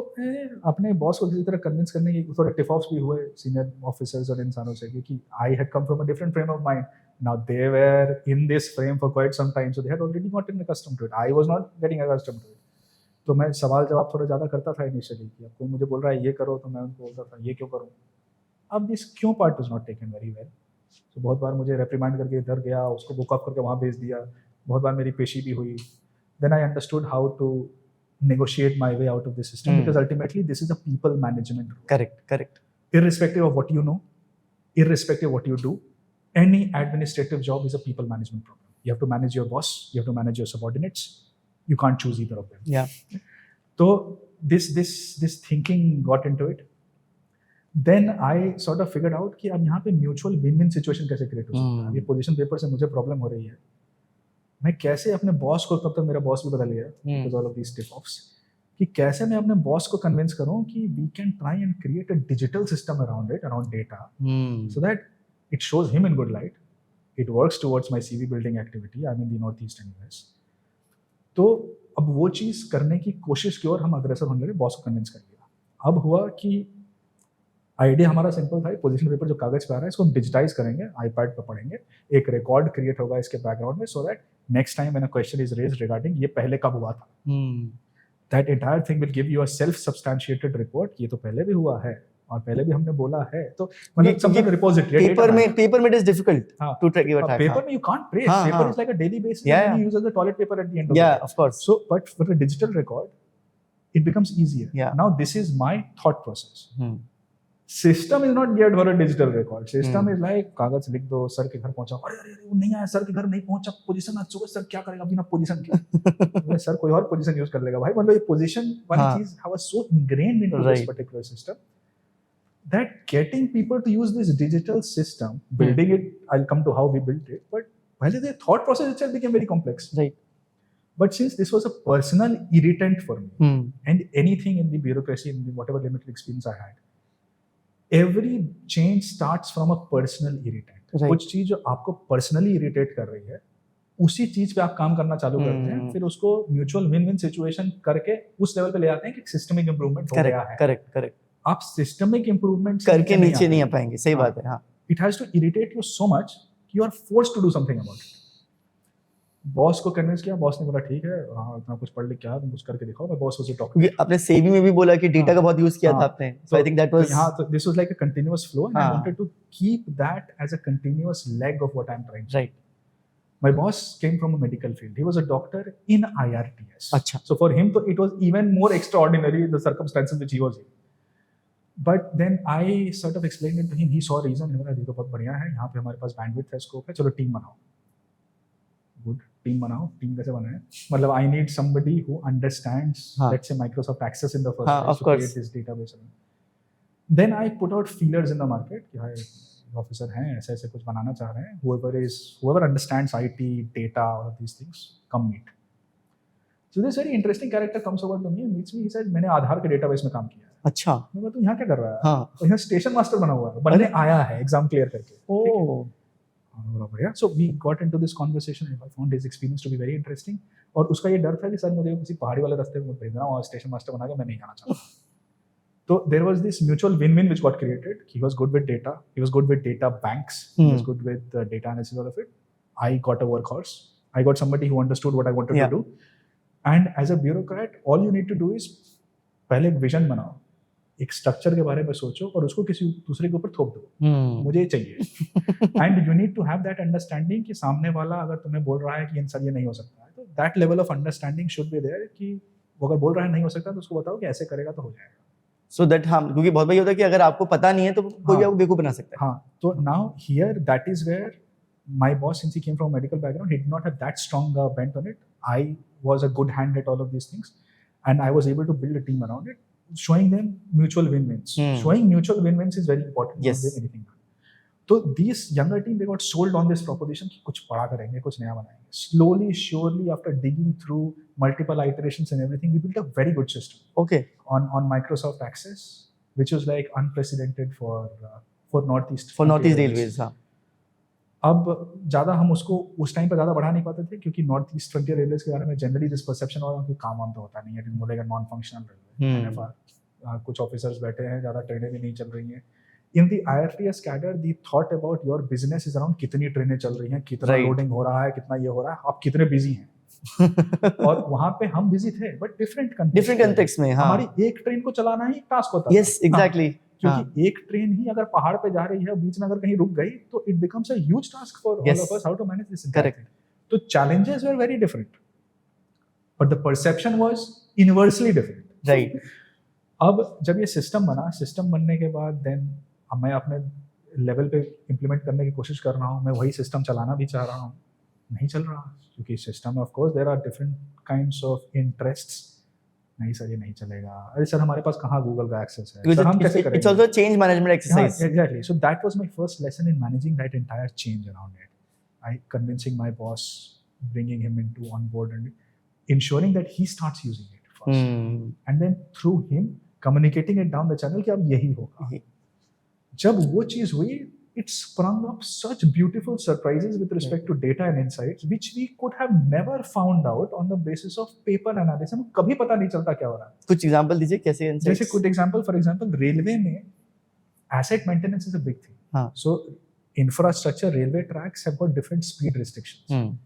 अपने बॉस को किसी तरह कन्विंस करने की थोड़े टिप ऑफ्स भी हुए सीनियर ऑफिसर्स और इंसानों से कि I had come from a different frame of mind. Now they were in this frame for quite some time, so they had already gotten accustomed to it. I was not getting accustomed to it. तो मैं सवाल जवाब थोड़ा ज़्यादा करता था initially कि अब कोई मुझे बोल रहा है ये करो, तो मैं उनको बोलता था ये क्यों करूँ. अब दिस क्यों part was not taken very well. तो बहुत बार मुझे रेप्रिमांड करके इधर गया, उसको बुक अप करके वहाँ भेज दिया. बहुत बार मेरी पेशी भी हुई. Then I understood how to negotiate my way out of the system because ultimately this is a people management role. Correct. Irrespective of what you know, irrespective of what you do, any administrative job is a people management problem. You have to manage your boss, you have to manage your subordinates. You can't choose either of them. Yeah. So this thinking got into it. Then I sort of figured out कि अब यहाँ पे mutual win-win situation कैसे create हो सकता है. ये position paper से मुझे problem हो रही है. मैं कैसे अपने बॉस को, तब तक मेरा बॉस भी बदल गया because all of these tip-offs, कि कैसे मैं अपने बॉस को कन्विंस करूं कि we can try and create a digital system around it, around data, so that it shows him in good light, it works towards my CV building activity. I'm in the northeast and US. तो अब वो चीज़ करने की कोशिश की और हम अग्रसर होने लगे, बॉस को कन्विंस कर लिया. अब हुआ कि आइडिया हमारा सिंपल था, पोजीशन पेपर जो कागज पे आ रहा है इसको हम डिजिटाइज करेंगे, आईपैड पे पढ़ेंगे, एक रिकॉर्ड क्रिएट होगा इसके बैकग्राउंड में, so that next time when a question is raised regarding ये पहले कब हुआ था, that entire thing will give you a self substantiated report. ये तो पहले भी हुआ है और पहले भी हमने बोला है. तो मतलब समथिंग रिपोजिटरी. पेपर में it is difficult to track your time. Paper में you can't trace. Paper is like a daily basis and you use as a toilet paper at the end of the day. Of course. So but for a digital record it becomes easier. Now this is my thought process. System is not geared for a digital record. System is like कागज लिख दो, sir के घर पहुंचा, अरे वो नहीं आया, सर के घर नहीं पहुंचा, पोजीशन आज सुबह सर क्या करेगा बिना पोजीशन के. सर कोई और पोजीशन यूज कर लेगा भाई. मतलब ये पोजीशन वाली चीज was so ingrained into this particular system that getting people to use this digital system, building it, I'll come to how we built it, but पहले the thought process itself became very complex. Right. But since this was a personal irritant for me, and anything in the bureaucracy, in the whatever limited experience I had, every change starts from a personal irritant. कुछ चीज जो आपको personally irritate कर रही है, उसी चीज पे आप काम करना चालू करते हैं, फिर उसको म्यूचुअल विन विन सिचुएशन करके उस लेवल पे ले आते हैं कि सिस्टमिक इंप्रूवमेंट हो गया है. करेक्ट. आप सिस्टमिक इंप्रूवमेंट करके नीचे नहीं आ पाएंगे. सही बात है. हाँ. It has to irritate you so much कि you are forced to do something about it. Boss को कन्विंस किया, बॉस ने बोला ठीक है, हाँ इतना कुछ पढ़ लिख क्या तुम कुछ करके दिखाओ. मैं बॉस से टॉक किया. आपने सेबी में भी बोला कि डेटा का बहुत यूज किया था आपने. So I think that was this was like a continuous flow, and I wanted to keep that as a continuous leg of what I'm trying to do. Right. My boss came from a medical field. He was a doctor in IRTS. Achha. So for him, it was even more extraordinary the circumstances which he was in. But then I sort of explained it to him. He saw a reason. He बोला देखो बहुत बढ़िया है, यहाँ पे हमारे पास bandwidth है, scope है, चलो टीम बनाओ. गुड, टीम बनाओ. टीम कैसे बनाए? मतलब I need somebody who understands, let's say Microsoft Access in the first place to create this database. Then I put out feelers in the market कि भाई ऑफिसर हैं, ऐसे ऐसे कुछ बनाना चाह रहे हैं. Whoever understands IT, data, all of these things, come meet. So this very interesting character comes over to me and meets me. He said मैंने आधार के डेटाबेस में काम किया है. अच्छा. मैं बोला तू यहाँ क्या कर रहा है? हाँ. तो यहाँ स्टेशन मास्टर बना हुआ है, बनने आया है एग्जाम क्लियर करके. ओह. बढ़िया. So we got into this conversation and I found his experience to be very interesting. और उसका ये डर था कि सर मुझे किसी पहाड़ी वाले रास्ते में भेजना और स्टेशन मास्टर बना के मैं नहीं जाना चाहता. So there was this mutual win-win which got created. He was good with data. He was good with data banks. He was good with data analysis, all of it. I got a workhorse. I got somebody who understood what I wanted to do. And as a bureaucrat, all you need to do is पहले एक vision बनाओ, एक structure के बारे में सोचो और उसको किसी दूसरे के ऊपर थोप दो. मुझे ये चाहिए. And you need to have that understanding कि सामने वाला अगर तुम्हें बोल रहा है कि सर ये नहीं हो सकता है, तो that level of understanding should be there कि वो अगर बोल रहा है नहीं हो सकता तो उसको बताओ कि ऐसे करेगा तो हो जाएगा. सो दैट हम, क्योंकि बहुत बार होता है कि अगर आपको पता नहीं है तो कोई भी आपको बेवकूफ बना सकता है. हाँ. तो now here that is where my boss, since he came from a medical background, he did not have that strong bent on it. I was a good hand at all of these things, and I was able to build a team around it, showing them mutual win-wins. Showing mutual win-wins is very important. Yes. More than anything. So this younger team, they got sold on this proposition कि कुछ बड़ा करेंगे, कुछ नया बनाएंगे. Slowly, surely, after digging through multiple iterations and everything, we built a very good system. Okay. On Microsoft Access, which was like unprecedented for Northeast. For Northeast Railways, हाँ. अब ज़्यादा हम उसको उस टाइम पर ज़्यादा बढ़ा नहीं पाते थे क्योंकि नॉर्थ ईस्ट फ्रंटियर रेलवेज के बारे में जनरली दिस परसेप्शन वाला कि काम वाम तो होता नहीं है, बोलेगा नॉन फंक्शनल रेलवे. कुछ ऑफिसर्स बैठे हैं, ज़्यादा ट्रेनें भी नहीं चल रही हैं. In the IIFT cadre the thought about your business is around कितनी ट्रेनें चल रही हैं, कितना लोडिंग हो रहा है, कितना ये हो रहा है, आप कितने बिजी हैं. और वहाँ पे हम बिजी थे बट डिफरेंट कंटेक्स्ट में. हमारी एक ट्रेन को चलाना ही टास्क होता है. Yes, exactly. क्योंकि एक ट्रेन ही अगर पहाड़ पे जा रही है, बीच में अगर कहीं रुक गई तो it becomes a huge task for all of us how to manage this. Correct. तो challenges were very different but the perception was universally different. Right. अब जब ये सिस्टम बनने के बाद देन मैं अपने लेवल पे इम्प्लीमेंट करने की कोशिश कर रहा हूँ. मैं वही सिस्टम चलाना भी चाह रहा हूँ, नहीं चल रहा क्योंकि सिस्टम में of course there are different kinds of interests. नहीं सर ये नहीं चलेगा. अरे सर हमारे पास कहाँ गूगल का एक्सेस है, सर हम कैसे करेंगे? It's also a change management exercise. Yeah, exactly. So that was my first lesson in managing that entire change around it. Convincing my boss, bringing him into on board and ensuring that he starts using it first. And then through him communicating it down the channel कि अब यही होगा. जब वो चीज हुई, it sprung up such beautiful surprises with respect to data and insights which we could have never found out on the basis of paper analysis. हमें कभी पता नहीं चलता क्या हो रहा है. कुछ एग्जांपल दीजिए कैसे insights? जैसे कुछ एग्जांपल, फॉर एग्जांपल रेलवे में asset maintenance is a big thing. हाँ. So infrastructure, railway tracks have got different speed restrictions.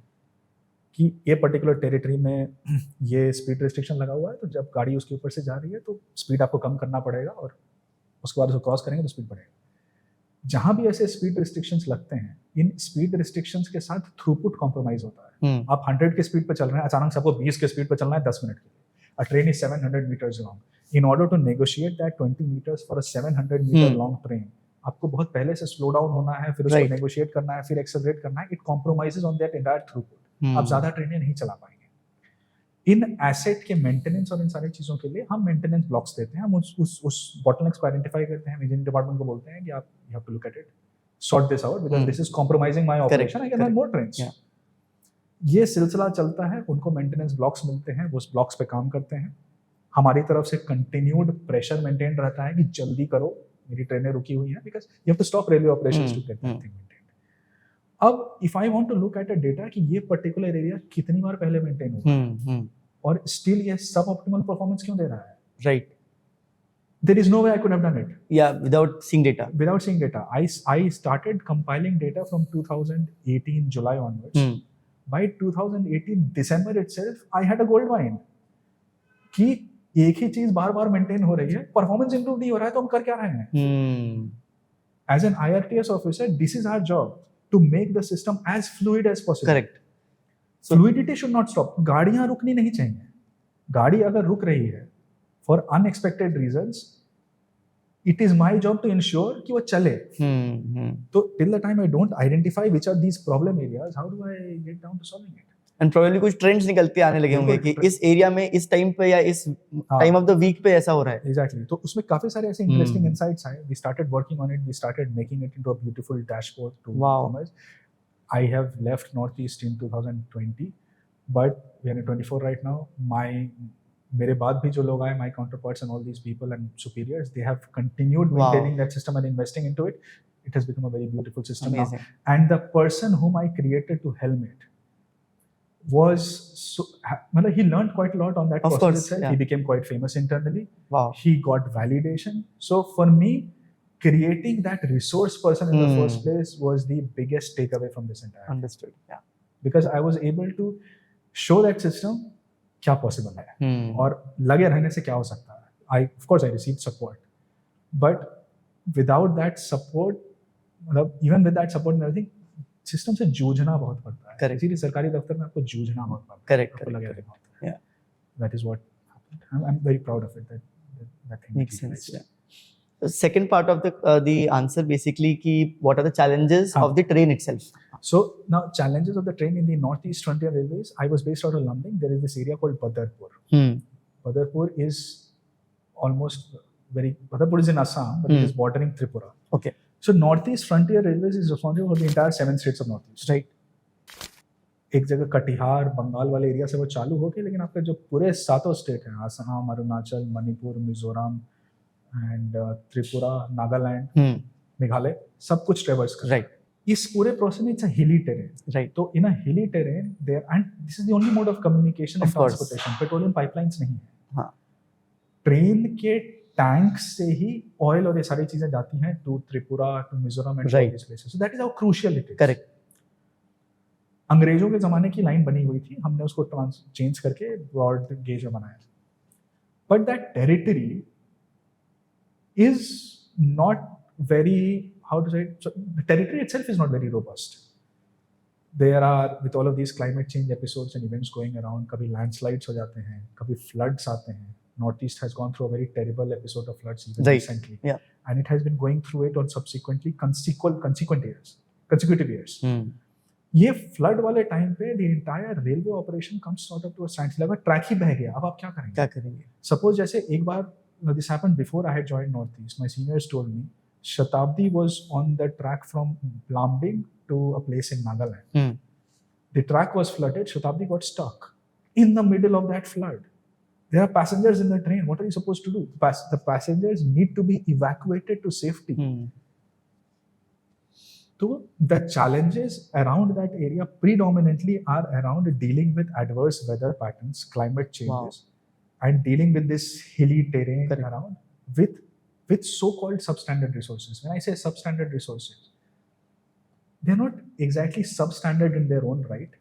कि ये पर्टिकुलर टेरिटरी में ये स्पीड रिस्ट्रिक्शन लगा हुआ है, तो जब गाड़ी उसके ऊपर से जा रही है तो स्पीड आपको कम करना पड़ेगा और उसके बाद उसको क्रॉस करेंगे तो स्पीड बढ़ेगा. जहां भी ऐसे स्पीड रिस्ट्रिक्शंस लगते हैं, इन स्पीड रिस्ट्रिक्शंस के साथ थ्रूपुट कॉम्प्रोमाइज होता है. आप 100 के स्पीड पे चल रहे हैं, अचानक से आपको 20 के स्पीड पे चलना है 10 मिनट के लिए. A train is 700 metres long. In order to negotiate that 20 metres for a 700 metre long train, आपको बहुत पहले से स्लो डाउन होना है, फिर उसको नेगोशिएट करना है, फिर एक्सेलरेट करना है. It compromises on that entire throughput. आप ज्यादा ट्रेनें नहीं चला पाएंगे. इन एसेट के मेंटेनेंस और इन सारी चीजों के लिए हम मेंटेनेंस ब्लॉक्स देते हैं. हम उस बॉटलनेक्स को आइडेंटिफाई करते हैं. इंजीनियरिंग डिपार्टमेंट को बोलते हैं कि आप you have to look at it, sort this out because this is compromising my operation. I can have more trains. ये सिलसिला चलता है, उनको मेंटेनेंस ब्लॉक्स मिलते हैं, वो उस ब्लॉक्स पे काम करते हैं, हमारी तरफ से कंटिन्यूड प्रेशर मेंटेन रहता है कि जल्दी करो, मेरी ट्रेनें रुकी हुई हैं, because you have to stop railway operations to get that thing maintained. अब if I want to look at a data कि ये पर्टिकुलर एरिया कितनी बार पहले मेंटेन हुआ और स्टिल ये सब ऑप्टिमल परफॉर्मेंस क्यों दे रहा है, right, there is no way I could have done it without seeing data. I started compiling data from 2018 July onwards. By 2018 December itself I had a gold mine कि एक ही चीज बार बार maintain हो रही है, performance improve नहीं हो रहा है, तो हम कर क्या रहे हैं? As an IRTS officer, this is our job to make the system as fluid as possible. Correct. So fluidity should not stop. गाड़ियां रुकनी नहीं चाहिए, गाड़ी अगर रुक रही है for unexpected reasons, it is my job to ensure कि वो चले. तो till the time I don't identify which are these problem areas, how do I get down to solving it? And probably कुछ ट्रेंड्स निकलते आने लगे होंगे कि इस एरिया में इस टाइम पे या इस टाइम ऑफ द वीक पे ऐसा हो रहा है. Exactly. तो उसमें काफी सारे ऐसे interesting insights आए. We started working on it. We started making it into a beautiful dashboard to commerce. I have left Northeast in 2020, but we are in 24 right now. मेरे बाद भी जो लोग आए, my counterparts and all these people and superiors, they have continued maintaining that system and investing into it. It has become a very beautiful system now. And the person whom I created to helm it was he learned quite a lot on that process itself. He became quite famous internally. He got validation. So for me, creating that resource person in the first place was the biggest takeaway from this entire. Understood. Yeah. Because I was able to show that system क्या possible है और लगे रहने से क्या हो सकता है. I of course I received support, but without that support, मतलब even with that support and everything, system से जूझना बहुत पड़ता है. करेक्ट. इसीलिए सरकारी दफ्तर में आपको जूझना बहुत पड़ता है. करेक्ट. आपको लगे रहना होता है. That is what happened. I am very proud of it. That thing makes sense. Second part of the answer basically ki what are the challenges of the train itself. So now challenges of the train in the Northeast Frontier Railways. I was based out of Lumbing. There is this area called Badarpur. Badarpur is Badarpur is in Assam, but it is bordering Tripura. Okay. So Northeast Frontier Railways is responsible for the entire 7 states of Northeast. Right. एक जगह कटिहार बंगाल वाले area से वो चालू होके, लेकिन आपके जो पूरे 7 स्टेट हैं, असम, अरुणाचल, मणिपुर, मिजोरम एंड त्रिपुरा, नागालैंड, मेघालय, सब कुछ ट्रेवर्स कर. राइट. इस पूरे प्रोसेस में it's a hilly terrain. Right. तो in a hilly terrain there, and this is the only mode of communication and transportation. Petroleum pipelines नहीं है. हाँ. ट्रेन के टैंक से ही ऑयल और ये सारी चीजें जाती हैं to Tripura, to Mizoram and all this places. So that is how crucial it is. Correct. अंग्रेजों के जमाने की लाइन बनी हुई थी, हमने उसको चेंज करके ब्रॉड गेज में बनाया. But that territory is not very, how to say it, so the territory itself is not very robust. There are, with all of these climate change episodes and events going around, kabhi landslides ho jate hain, kabhi floods aate hain. Northeast has gone through a very terrible episode of floods even recently. Yeah. And it has been going through it on subsequently consecutive years. ये flood वाले time पे the entire railway operation comes sort of to a standstill. अगर track ही बह गया, अब आप क्या करेंगे? Suppose जैसे एक बार, this happened before I had joined Northeast. My seniors told me Shatabdi was on the track from Lumbing to a place in Nagaland. The track was flooded. Shatabdi got stuck in the middle of that flood. There are passengers in the train. What are you supposed to do? The passengers need to be evacuated to safety. So the challenges around that area predominantly are around dealing with adverse weather patterns, climate changes. Wow. And dealing with this hilly terrain around with so-called substandard resources. When I say substandard resources, they're not exactly substandard in their own right.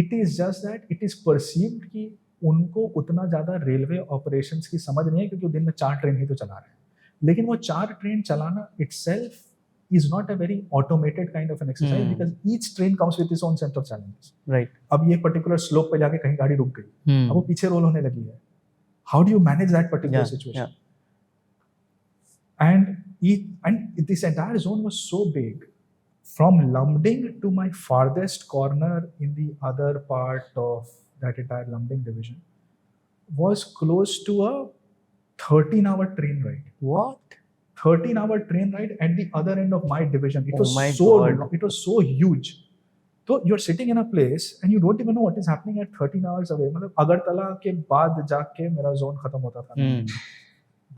It is just that it is perceived कि उनको उतना ज़्यादा railway operations की समझ नहीं है, क्योंकि दिन में 4 ट्रेन ही तो चला रहे हैं. लेकिन वो 4 ट्रेन चलाना itself is not a very automated kind of an exercise, because each train comes with its own set of challenges. Right. अब ये particular slope पे जाके कहीं गाड़ी रुक गई, अब वो पीछे रोल होने लगी है. How do you manage that particular situation? And this entire zone was so big. From Lumbing to my farthest corner in the other part of that entire Lumbing division was close to a 13-hour train ride. What? 13-hour train ride at the other end of my division. It was my so God. long, it was so huge. तो you're sitting in a place and you don't even know what is happening at 13 hours away. मतलब अगरतला के बाद जाके मेरा zone खत्म होता था.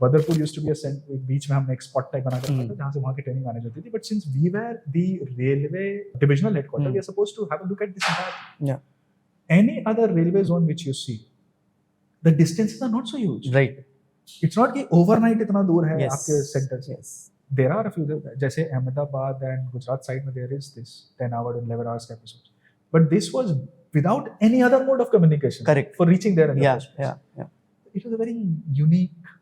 Badarpur used to be a बीच में हमने एक spot type बना कर रखा था जहाँ से वहाँ की training मैनेज होती थी. But since we were the railway divisional headquarters, we are supposed to have a look at this entire thing. Yeah. Any other railway zone which you see, the distances are not so huge. Right. It's not कि overnight इतना दूर है Yes. आपके centre से. Yes. There are a few, जैसे Ahmedabad and Gujarat side में there is this 10 hour and 11 hours episodes. But this was without any other mode of communication. Correct. For reaching there in the Yeah, first place. yeah. It was a very unique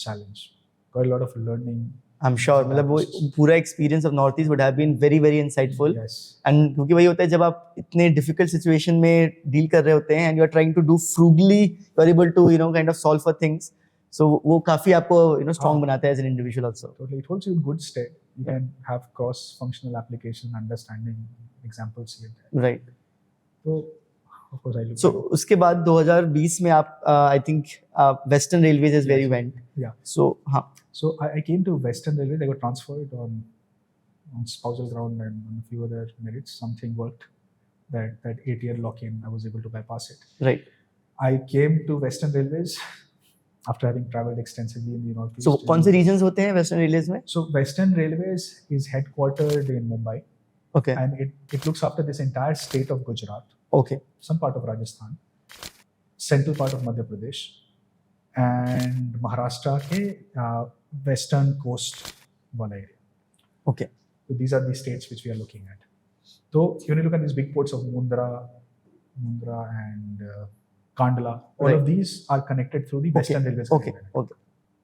challenge. Got a lot of learning. I'm sure. मतलब वो पूरा experience of Northeast would have been very very insightful. Yes. And क्योंकि वही होता है जब आप इतने difficult situation में deal कर रहे होते हैं and you are trying to do frugally, you are able to kind of solve for things. So वो काफी आपको strong बनाता है as an individual also. Totally, it holds you in good stead. You can have cross-functional application, understanding, examples here. Right. So of course I looked. So उसके बाद 2020 में आप I think Western Railways is where you went. Yeah. So हाँ. So I came to Western Railways. I got transferred on spousal ground and on a few other merits. Something worked. That 8-year lock-in, I was able to bypass it. Right. I came to Western Railways after having traveled extensively in the Northeast. So कौन से regions होते हैं Western Railways में? So Western Railways is headquartered in Mumbai. Okay. And it looks after this entire state of Gujarat. Okay. Some part of Rajasthan, central part of Madhya Pradesh, and Maharashtra के western coast वाला area. Okay. So these are the states which we are looking at. So when you look at these big ports of Mundra and Kandla, all Right. of these are connected through the Western Railways. Okay. Okay.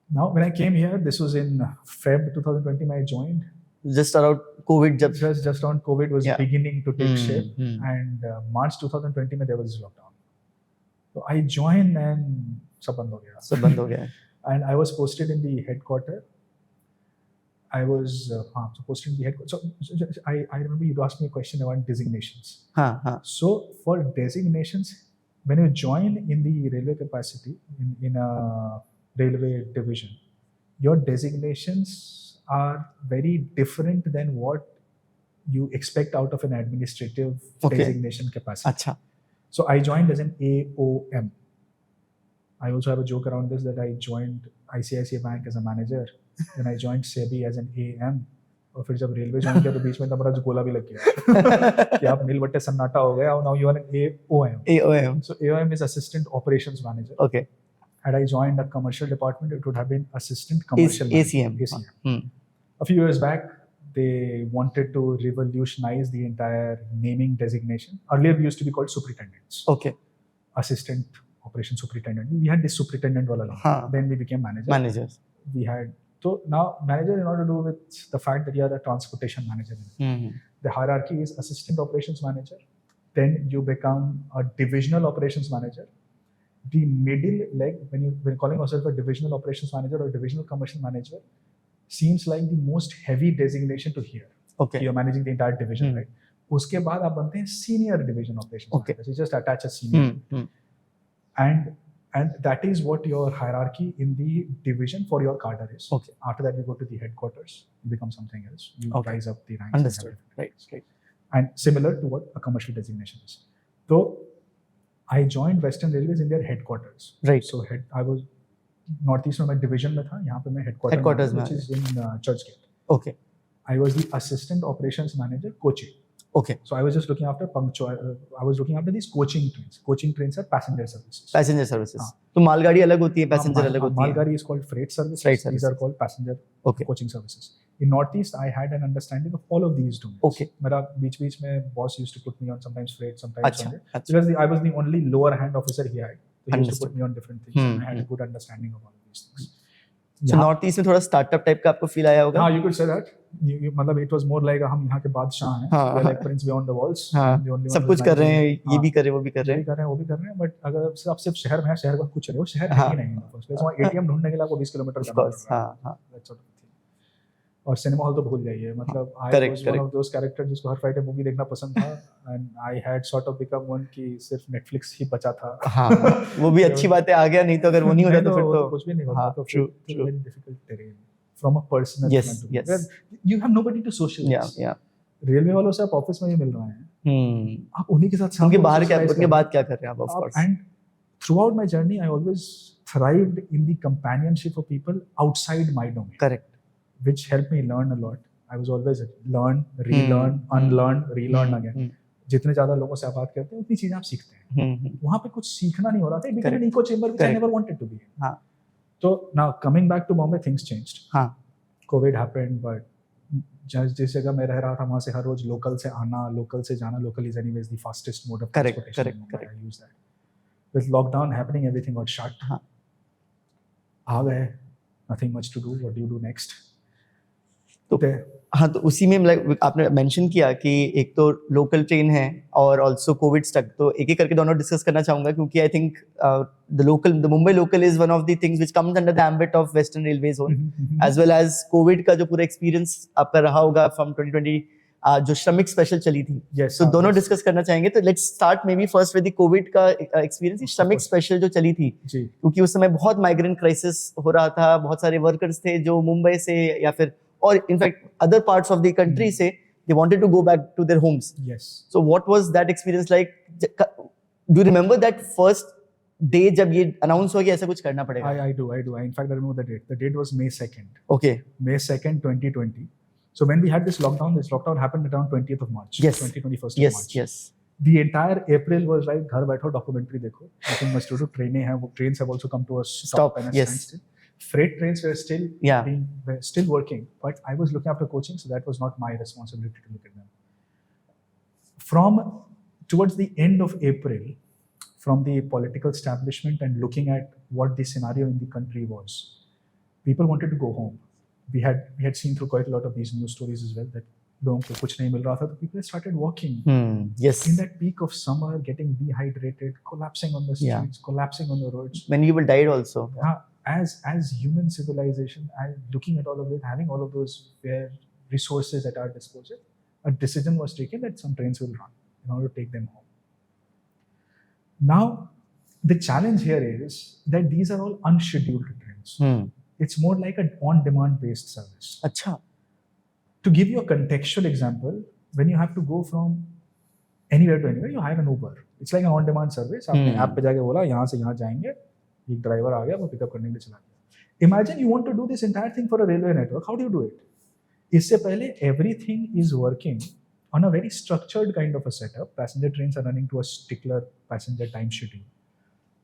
Now when I came here, this was in Feb 2020 when I joined. Just around COVID जब Just around COVID was beginning to take shape, and March 2020 में there was this lockdown. So I joined and सब बंद हो गया. सब बंद हो गया. And I was posted in the headquarters. I was posted in the headquarters. So I remember you asked me a question about designations. हाँ. So for designations, when you join in the railway capacity in a railway division, your designations are very different than what you expect out of an administrative designation capacity. अच्छा. So I joined as an AOM. I also have a joke around this that I joined ICICI Bank as a manager, then I joined SEBI as an AM. और फिर जब railway join किया तो बीच में तो मेरा गोला भी लग गया कि आप नील बट्टे सन्नाटा हो गया और now you are an AOM. AOM. So AOM is Assistant Operations Manager. Okay. Had I joined a commercial department, it would have been Assistant Commercial ACM. ACM. A few years back, they wanted to revolutionize the entire naming designation. Earlier, we used to be called superintendents. Okay. Assistant Operations Superintendent. We had this superintendent wala line. Then we became managers. We had so now manager in order to do with the fact that you are a transportation manager. The hierarchy is Assistant Operations Manager. Then you become a Divisional Operations Manager. The middle leg, when you're calling yourself a Divisional Operations Manager or Divisional Commercial Manager, seems like the most heavy designation to hear. Okay. You're managing the entire division, right? उसके बाद आप बनते हैं Senior Division Operations Manager. So you just attach a senior. And that is what your hierarchy in the division for your cadre is. Okay. After that, you go to the headquarters. You become something else. You rise up the ranks. Understood. Right. And similar to what a commercial designation is. So I joined Western Railways in their headquarters. Right. So I was Northeast में मैं division में था. यहाँ पे मैं headquarters which is in Churchgate. Okay. I was the Assistant Operations Manager, Kochi. Okay. So I was just looking after I was looking after these coaching trains. Coaching trains are passenger services. Passenger services. तो मालगाड़ी अलग होती है, passenger अलग होती है. मालगाड़ी is called freight services. These are called passenger coaching services. In Northeast, I had an understanding of all of these domains. Okay. मेरा बीच में boss used to put me on sometimes freight, sometimes on अच्छा. Because I was the only lower hand officer he had. So he used to put me on different things. And I had a good understanding of all of these things. So Northeast में थोड़ा startup type का आपको feel आया होगा? हाँ, you could say that. मतलब it was more like हम यहाँ के बादशाह हैं. We're like prince beyond the walls. सब कुछ कर रहे हैं, ये भी कर रहे हैं, वो भी कर रहे हैं. वो भी कर रहे हैं. But अगर आप सिर्फ शहर में हैं, शहर का कुछ नहीं, वो शहर है ही नहीं. वहाँ ATM ढूंढने के लिए आपको 20 किलोमीटर जाना पड़ेगा. और सिनेमा हॉल तो भूल जाइए. मतलब I was one of those characters जिसको हर फ्राइडे मूवी देखना पसंद था. And I had sort of become one कि सिर्फ Netflix ही बचा था. हाँ, वो भी अच्छी बात है. आ गया, नहीं तो अगर वो नहीं होता तो फिर तो कुछ भी नहीं होता. तो very difficult terrain from a personal yes. You have nobody to socialize. Yeah. Railway वालों से आप ऑफिस में ही मिल रहे हैं, आप उन्हीं के साथ उनके बाहर क्या, उनके बाद क्या कर रहे हैं आप? Of course. And throughout my journey I always thrived in the companionship of people outside my domain. Correct. Which helped me learn a lot. I was always learn, relearn, unlearn, relearn again. जितने ज्यादा लोगों से आप बात करते हैं उतनी चीजें आप सीखते हैं. वहाँ पे कुछ सीखना नहीं हो रहा था. It became an echo chamber which I never wanted to be. हाँ. So now coming back to Bombay, things changed. हाँ. COVID happened, but जिस जगह मैं रह रहा था वहाँ से हर रोज लोकल से आना, लोकल से जाना. Local is anyways the fastest mode of transportation. Correct. I use that. With lockdown happening, everything got shut. आ गए, nothing much to do. What do you do next? तो उसी में आपने मेंशन किया कि एक तो लोकल ट्रेन है और ऑल्सो कोविड स्टक, तो एक एक करके दोनों डिस्कस करना चाहूंगा क्योंकि I think the Mumbai local is one of the things which comes under the ambit of western railway zone as well as covid का जो पूरा एक्सपीरियंस आपका रहा होगा फ्रॉम 2020 जो श्रमिक स्पेशल चली थी. तो दोनों डिस्कस करना चाहेंगे. तो let's start may be first with the Covid का एक्सपीरियंस. श्रमिक स्पेशल जो चली थी क्योंकि उस समय बहुत माइग्रेंट क्राइसिस हो रहा था, बहुत सारे वर्कर्स थे जो मुंबई से या फिर और in fact other parts of the country से they wanted to go back to their homes. Yes. So what was that experience like? Do you remember that first day जब ये announce हुआ कि ऐसा कुछ करना पड़ेगा? I do. In fact, I remember the date. The date was May 2nd. Okay. May 2nd, 2020. So when we had this lockdown happened around 20th of March. Yes. 21st of March. Yes. The entire April was like घर बैठो documentary देखो. Nothing much to do. Trains हैं, वो trains have also come to a stop and a standstill. Freight trains were still working, but I was looking after coaching, so that was not my responsibility to look at them. From towards the end of April, from the political establishment and looking at what the scenario in the country was, people wanted to go home. We had seen through quite a lot of these news stories as well that लोगों को कुछ नहीं मिल रहा था, तो people started walking. Yes. In that peak of summer, getting dehydrated, collapsing on the streets, collapsing on the roads. Many people died also. As human civilization, looking at all of it, having all of those resources at our disposal, a decision was taken that some trains will run in order to take them home. Now, the challenge here is that these are all unscheduled trains. It's more like an on-demand based service. Achha. To give you a contextual example, when you have to go from anywhere to anywhere, you hire an Uber. It's like an on-demand service. आपने app पे जाके बोला यहाँ से यहाँ जाएंगे, एक driver आ गया, वो पिकअप करने के लिए चला गया. Imagine you want to do this entire thing for a railway network. How do you do it? इससे पहले everything is working on a very structured kind of a setup. Passenger trains are running to a particular passenger time schedule.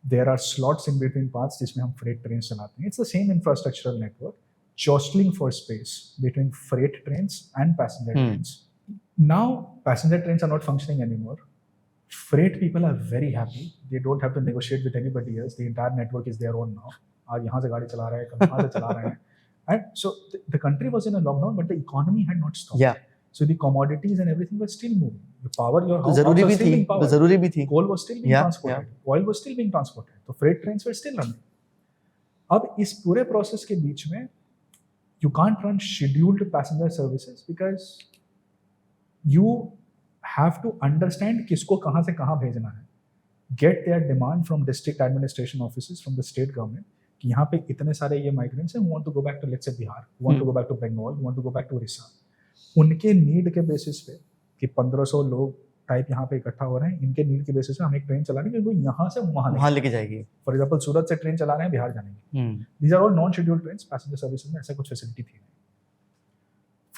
There are slots in between paths जिसमें हम freight trains चलाते हैं. It's the same infrastructural network, jostling for space between freight trains and passenger trains. Now passenger trains are not functioning anymore. Freight people are very happy. They don't have to negotiate with anybody else. The entire network is their own now. आज यहाँ से गाड़ी चला रहे हैं, कल वहाँ से चला रहे हैं. And so the country was in a lockdown, but the economy had not stopped. Yeah. So the commodities and everything was still moving. The power, your house ज़रूरी was भी still थी. being powered. ज़रूरी भी थी. Coal was still being transported. Oil was still being transported. So freight trains were still running. अब इस पूरे process के बीच में you can't run scheduled passenger services because you have to understand किसको कहाँ से कहाँ भेजना है. Get their demand from district administration offices from the state government कि यहाँ पे इतने सारे ये migrants हैं who want to go back to let's say Bihar, who want to go back to Bengal, who want to go back to Orissa. उनके need के basis पे कि 1500 लोग टाइप यहाँ पे इकट्ठा हो रहे हैं, इनके नीड के बेसिस पे हम एक ट्रेन चलानी है जो यहाँ से वहाँ लेके जाएगी. फॉर एग्जांपल सूरत से ट्रेन चला रहे हैं, बिहार जानेंगे. These are all non scheduled trains. Passenger services में ऐसा कुछ फैसिलिटी थी नहीं.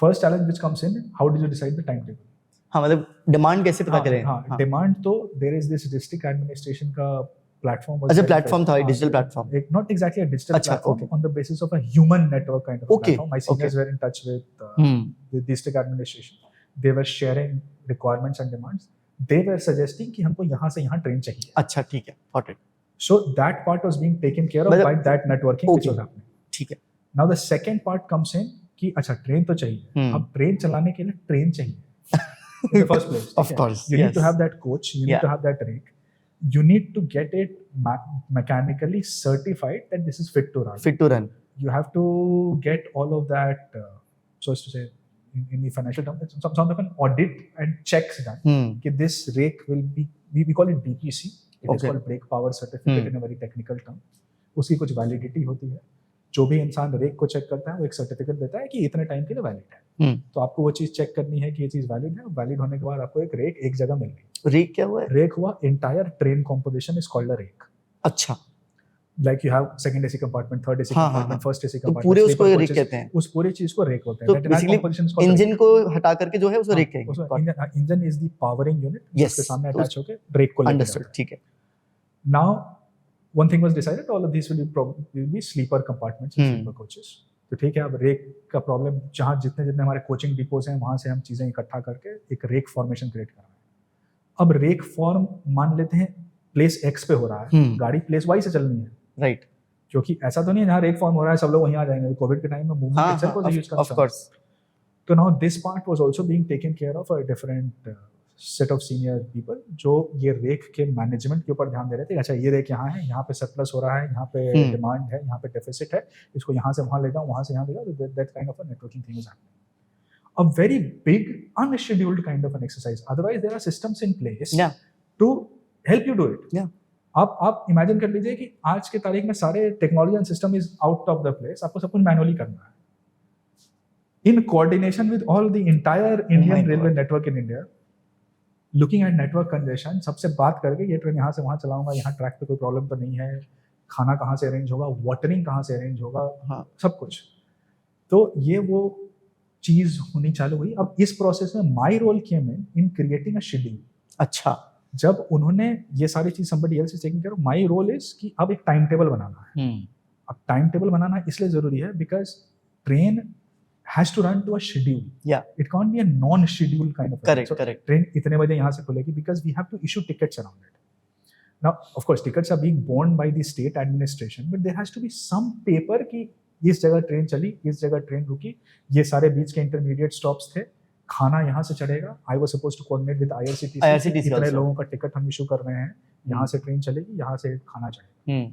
First challenge which comes in, how do you decide the time table. हाँ, मतलब डिमांड कैसे पता करें. हाँ, डिमांड तो there is this district administration का प्लेटफाम. अच्छा, प्लेटफॉर्म था, digital platform. Not exactly a digital platform, on the basis of a human network kind of platform. My seniors were in touch with the district administration. They were sharing requirements and demands. They were suggesting कि हमको यहाँ से यहाँ train चाहिए. अच्छा, ठीक है, got it. So that part was being taken care of by that networking which was happening. ठीक है. Now the second part comes in कि अच्छा ट्रेन तो चाहिए, अब ट्रेन चलाने के लिए ट्रेन चाहिए. In the first place. Of course. You need to have that coach. You need to have that rake. You need to get it mechanically certified that this is fit to run. Fit to run. You have to get all of that. So as to say. In the financial term, it's some sort of an audit and checks done. That this rake will be, we call it BPC. It is called brake power certificate in a very technical term. उसकी कुछ validity होती है. जो भी इंसान rake को check करता है वो एक सर्टिफिकेट देता है कि इतने टाइम के लिए वैलिड है। तो आपको वो चीज चेक करनी है कि ये चीज वैलिड है। वैलिड होने के बाद आपको एक रेक एक जगह मिल गई। रेक क्या हुआ है? रेक हुआ entire train composition is called a rake. अच्छा, like you have second AC compartment, third AC compartment, first AC तो कंपार्टमेंट, पूरे उसको रेक कहते हैं। उस पूरी चीज को रेक होते तो हैं। बेसिकली इंजन को हटा करके जो है उसको रेक कहेंगे। Engine is the powering unit जिसके सामने अटैच होके ब्रेक को लेकर अंडरस्टूड, ठीक है। Now one thing was decided, all of these will be sleeper compartments, sleeper coaches. तो ठीक है, अब रेक का प्रॉब्लम जहाँ जितने जितने हमारे कोचिंग डिपोज हैं वहां से हम चीजें इकट्ठा करके एक रेक फॉर्मेशन क्रिएट कर रहे हैं। अब रेक फॉर्म मान लेते हैं प्लेस एक्स पे हो रहा है, गाड़ी प्लेस वाई से चलनी है, राइट? क्योंकि ऐसा तो नहीं है जहाँ रेक फॉर्म हो रहा है सब लोग वहीं आ जाएंगे। कोविड के टाइम में movement itself was a huge concern, of course. तो now this part was also being taken care of a different set of senior people जो ये रेक के मैनेजमेंट के ऊपर ध्यान दे रहे थे। अच्छा, ये रेक यहाँ है, यहाँ पे सरप्लस हो रहा है, यहाँ पे डिमांड है, यहाँ पे डेफिसिट है, इसको यहाँ से वहाँ ले जाओ, वहाँ से यहाँ ले जाओ। That kind of a networking thing is happening. A very big unscheduled kind of an exercise. Otherwise there are systems in place to help you do it. आप इमेजिन कर लीजिए कि आज के तारीख में सारे technology and system is out of the place, आपको सब कुछ मैनुअली करना है in coordination with all the entire Indian railway network in India. Looking at network congestion, सबसे बात करके ये ट्रेन यहाँ से वहाँ चलाऊंगा, यहाँ ट्रैक पे कोई प्रॉब्लम तो नहीं है, खाना कहाँ से अरेंज होगा, वाटरिंग कहाँ से अरेंज होगा, सब कुछ। तो ये वो चीज होनी चालू हुई। अब इस प्रोसेस में my role came in creating a schedule. अच्छा, जब उन्होंने ये सारी चीज somebody else is taking care of, my role is कि अब एक टाइम टेबल बनाना है। अब टाइम टेबल बनाना इसलिए जरूरी है because train has to run to a schedule. It can't be a non-schedule kind of correct, so correct. Train इतने बजे यहाँ से खुलेगी because we have to issue tickets around it. Now, of course, tickets are being borne by the state administration, but there has to be some paper कि इस जगह train चली, इस जगह ट्रेन रुकी, ये सारे बीच के इंटरमीडिएट स्टॉप्स थे, खाना यहाँ से चढ़ेगा। I was supposed to coordinate with IRCTC, इतने लोगों का टिकट हम इशू कर रहे हैं, यहाँ से ट्रेन चलेगी, यहाँ से खाना चढ़ेगा।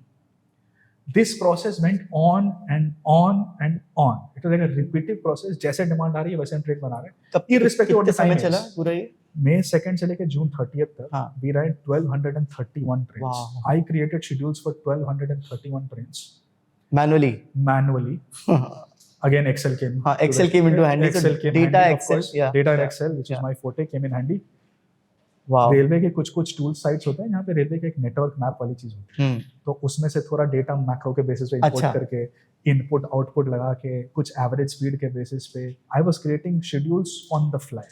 This process went on and on and on. It was like a repetitive process. जैसे डिमांड आ रही है वैसे हम ट्रेन बना रहे हैं। Irrespective of the time चला पूरा ये? May 2nd से लेके June 30th तक we ran 1231 trains. Wow. I created schedules for 1231 trains. Manually. Again, Excel came. Excel came into handy. Excel came data handy, Excel. Data in Excel, which is my forte, came in handy. Railway के कुछ tool sites होते हैं जहाँ पे railway के एक network map वाली चीज होती है, तो उसमें से थोड़ा डेटा मैक्रो के बेसिस पे इंपोर्ट करके इनपुट आउटपुट लगा के कुछ एवरेज स्पीड के बेसिस पे I was creating schedules on the fly.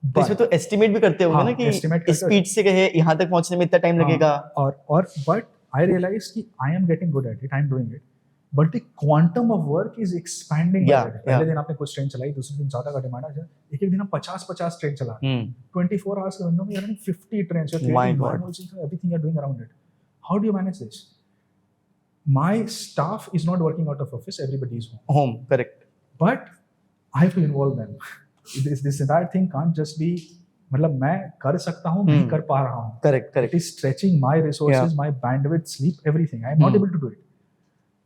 तो इसमें तो एस्टिमेट भी करते होंगे ना कि स्पीड से कहे यहाँ तक पहुँचने में इतना टाइम लगेगा। और बट आई रियलाइज कि I am getting good at it, I am doing it, but the quantum of work is expanding. पहले दिन आपने कुछ ट्रेन चलाई, दूसरे दिन ज्यादा का डिमांड है, एक दिन हम 50 ट्रेन चला, 24 आवर्स के विंडो में running 50 trains, everything you are doing around it. How do you manage this? My staff is not working out of office, everybody is home, correct, but I have to involve them. This entire thing can't just be, मतलब मैं कर सकता हूँ, नहीं कर पा रहा हूँ, correct, it is stretching my resources, my bandwidth, sleep, everything. I am not able to do it.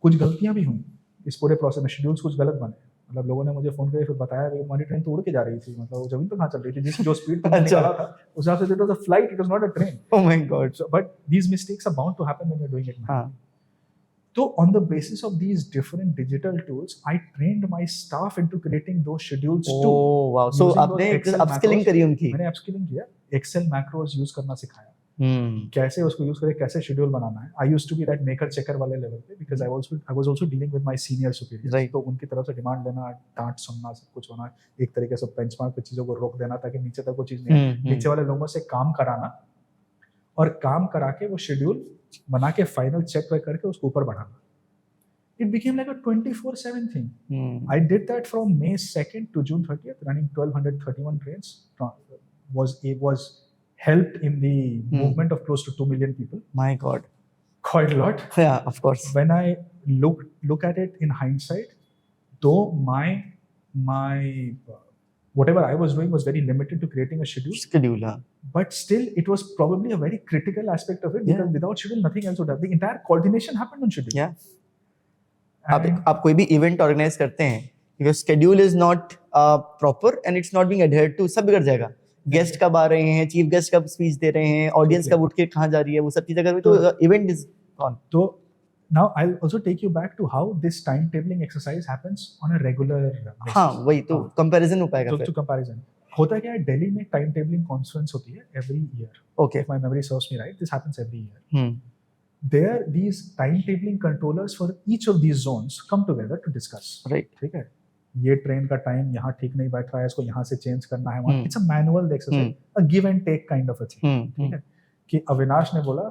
कुछ गलतियां भी हुई इस पूरे प्रोसेस में, शेड्यूल्स कुछ गलत बने, मतलब लोगों ने मुझे फोन करके फिर बताया कि हमारी ट्रेन तो उड़ के जा रही थी, मतलब वो जमीन पे कहाँ चल रही थी, जो स्पीड पे निकला था उस हिसाब से it was a flight, it was not a train. Oh my god. But these mistakes are bound to happen when you are doing it. तो on the basis of these different digital tools I trained my staff into creating those schedules too. Oh wow, so आपने upskilling करी उनकी? मैंने upskilling किया, Excel macros use करना सिखाया, कैसे उसको यूज करें, कैसे शेड्यूल बनाना है। I used to be that maker checker वाले लेवल पे because I was also dealing with my senior superiors, तो उनकी तरफ से डिमांड लेना, डांट सुनना, सब कुछ होना, एक तरीके से बेंचमार्क पे चीजों को रोक देना ताकि नीचे तक वो चीज नहीं, नीचे वाले लोगों से काम कराना और काम करा के वो शेड्यूल बना के फाइनल चेक वेक करके उसको ऊपर बढ़ाना। It became like a 24/7 thing. I did that from May 2nd to June 30th, running 1231 trains. Was helped in the movement of close to 2 million people. My God, quite a lot. Yeah, of course. When I look at it in hindsight, though my whatever I was doing was very limited to creating a schedule, but still it was probably a very critical aspect of it, because without schedule nothing else would happen. The entire coordination happened on schedule. Yeah. आप कोई भी event organise करते हैं, because schedule is not proper and it's not being adhered to, सब बिगड़ जाएगा। Guest कब आ रहे हैं, चीफ गेस्ट कब स्पीच दे रहे हैं, ऑडियंस कब उठ के कहाँ जा रही है, वो सब चीजें अगर तो इवेंट इज ऑन। तो Now I'll also take you back to how this timetabling exercise happens on a regular basis. हाँ वही तो कंपैरिजन हो पाएगा तो फिर. comparison होता क्या है, दिल्ली में timetabling conference होती है every year. Okay. If my memory serves me right, this happens every year. There these timetabling controllers for each of these zones come together to discuss. Right. ठीक है, ये ट्रेन का टाइम यहाँ ठीक नहीं बैठ रहा है, इसको यहाँ से चेंज करना है. It's a manual exercise, a give and take kind of a thing. ठीक है, कि अविनाश ने बोला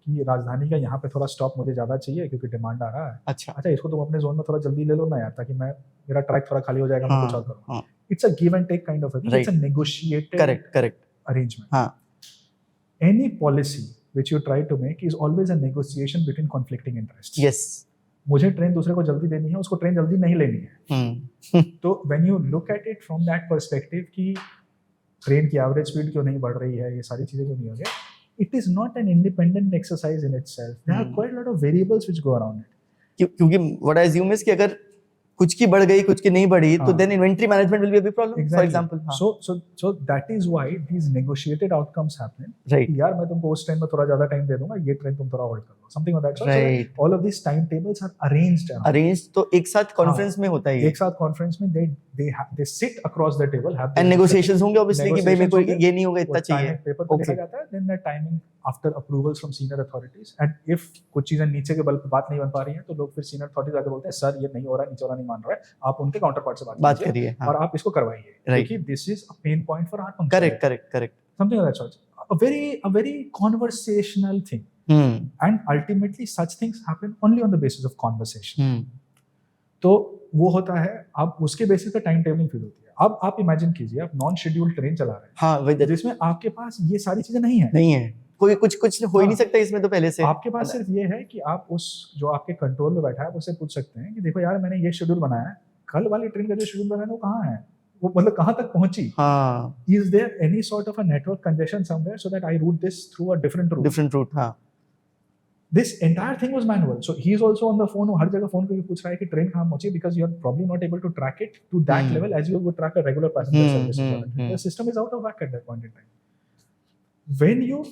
कि राजधानी का यहाँ पे थोड़ा स्टॉप मुझे ज्यादा चाहिए क्योंकि डिमांड आ रहा है. अच्छा इसको तुम अपने जोन में थोड़ा जल्दी ले लो ना यार, ताकि मैं मेरा ट्रैक थोड़ा खाली हो जाएगा, मैं कुछ और करूँ. It's a give and take kind of a thing. It's a negotiated correct arrangement. Any policy which you try to make is always a negotiation between conflicting interests. Yes, मुझे ट्रेन दूसरे को जल्दी देनी है, उसको ट्रेन जल्दी नहीं लेनी है. तो when you look at it from that perspective कि ट्रेन की एवरेज स्पीड क्यों नहीं बढ़ रही है, ये सारी चीजें क्यों नहीं हो रही, it is not an independent exercise in itself. There are quite a lot of variables which go around it. क्योंकि what I assume is कि अगर कुछ की बढ़ गई कुछ की नहीं बढ़ी तो then inventory management will be a big problem. Exactly. For example. So that is why these negotiated outcomes happen. Right. यार मैं तुमको उस ट्रेन में थोड़ा ज्यादा टाइम दे दूंगा, ये ट्रेन तुम थोड़ा होल्ड कर लो, something like that. So right. all of these timetables are arranged. Arranged तो एक साथ conference में होता है. एक साथ conference में they sit across the table, have and negotiations होंगे obviously कि भाई मेरे को ये नहीं होगा इतना चाहिए. पेपर पे लिखा जाता है, then the timing after approvals from senior authorities, and if कुछ चीजें नीचे के बल पे बात नहीं बन पा रही हैं तो लोग फिर senior authorities आके बोलते हैं सर ये नहीं हो रहा है, नीचे वाला नहीं मान रहा है, आप उनके काउंटर पार्ट से बात करिए और आप इसको करवाइए, क्योंकि this is a pain point for our function. Correct. Something like that sort. A very conversational thing. And ultimately such things happen only on the basis of conversation. तो वो होता है, अब उसके बेसिस पे टाइम टेबलिंग फिर होती है. अब आप इमेजिन कीजिए आप नॉन शेड्यूल्ड ट्रेन चला रहे हैं. हाँ, जिसमें आपके पास ये सारी चीजें नहीं है. कोई कुछ हो ही नहीं सकता इसमें तो पहले से. आपके पास सिर्फ ये है कि आप उस जो आपके कंट्रोल में बैठा है उससे पूछ सकते हैं कि देखो यार मैंने ये शेड्यूल बनाया है, कल वाली ट्रेन का जो शेड्यूल बनाया है वो कहाँ है, वो मतलब कहाँ तक पहुंची. Is there any sort of a network congestion somewhere so that I route this through a different route. हाँ. This entire thing was manual. So he is also on the phone, वो हर जगह फोन करके पूछ रहा है कि train कहाँ पहुंची, because you are probably not able to track it to that level as you would track a regular passenger service. The system is out of whack at that point in time. When you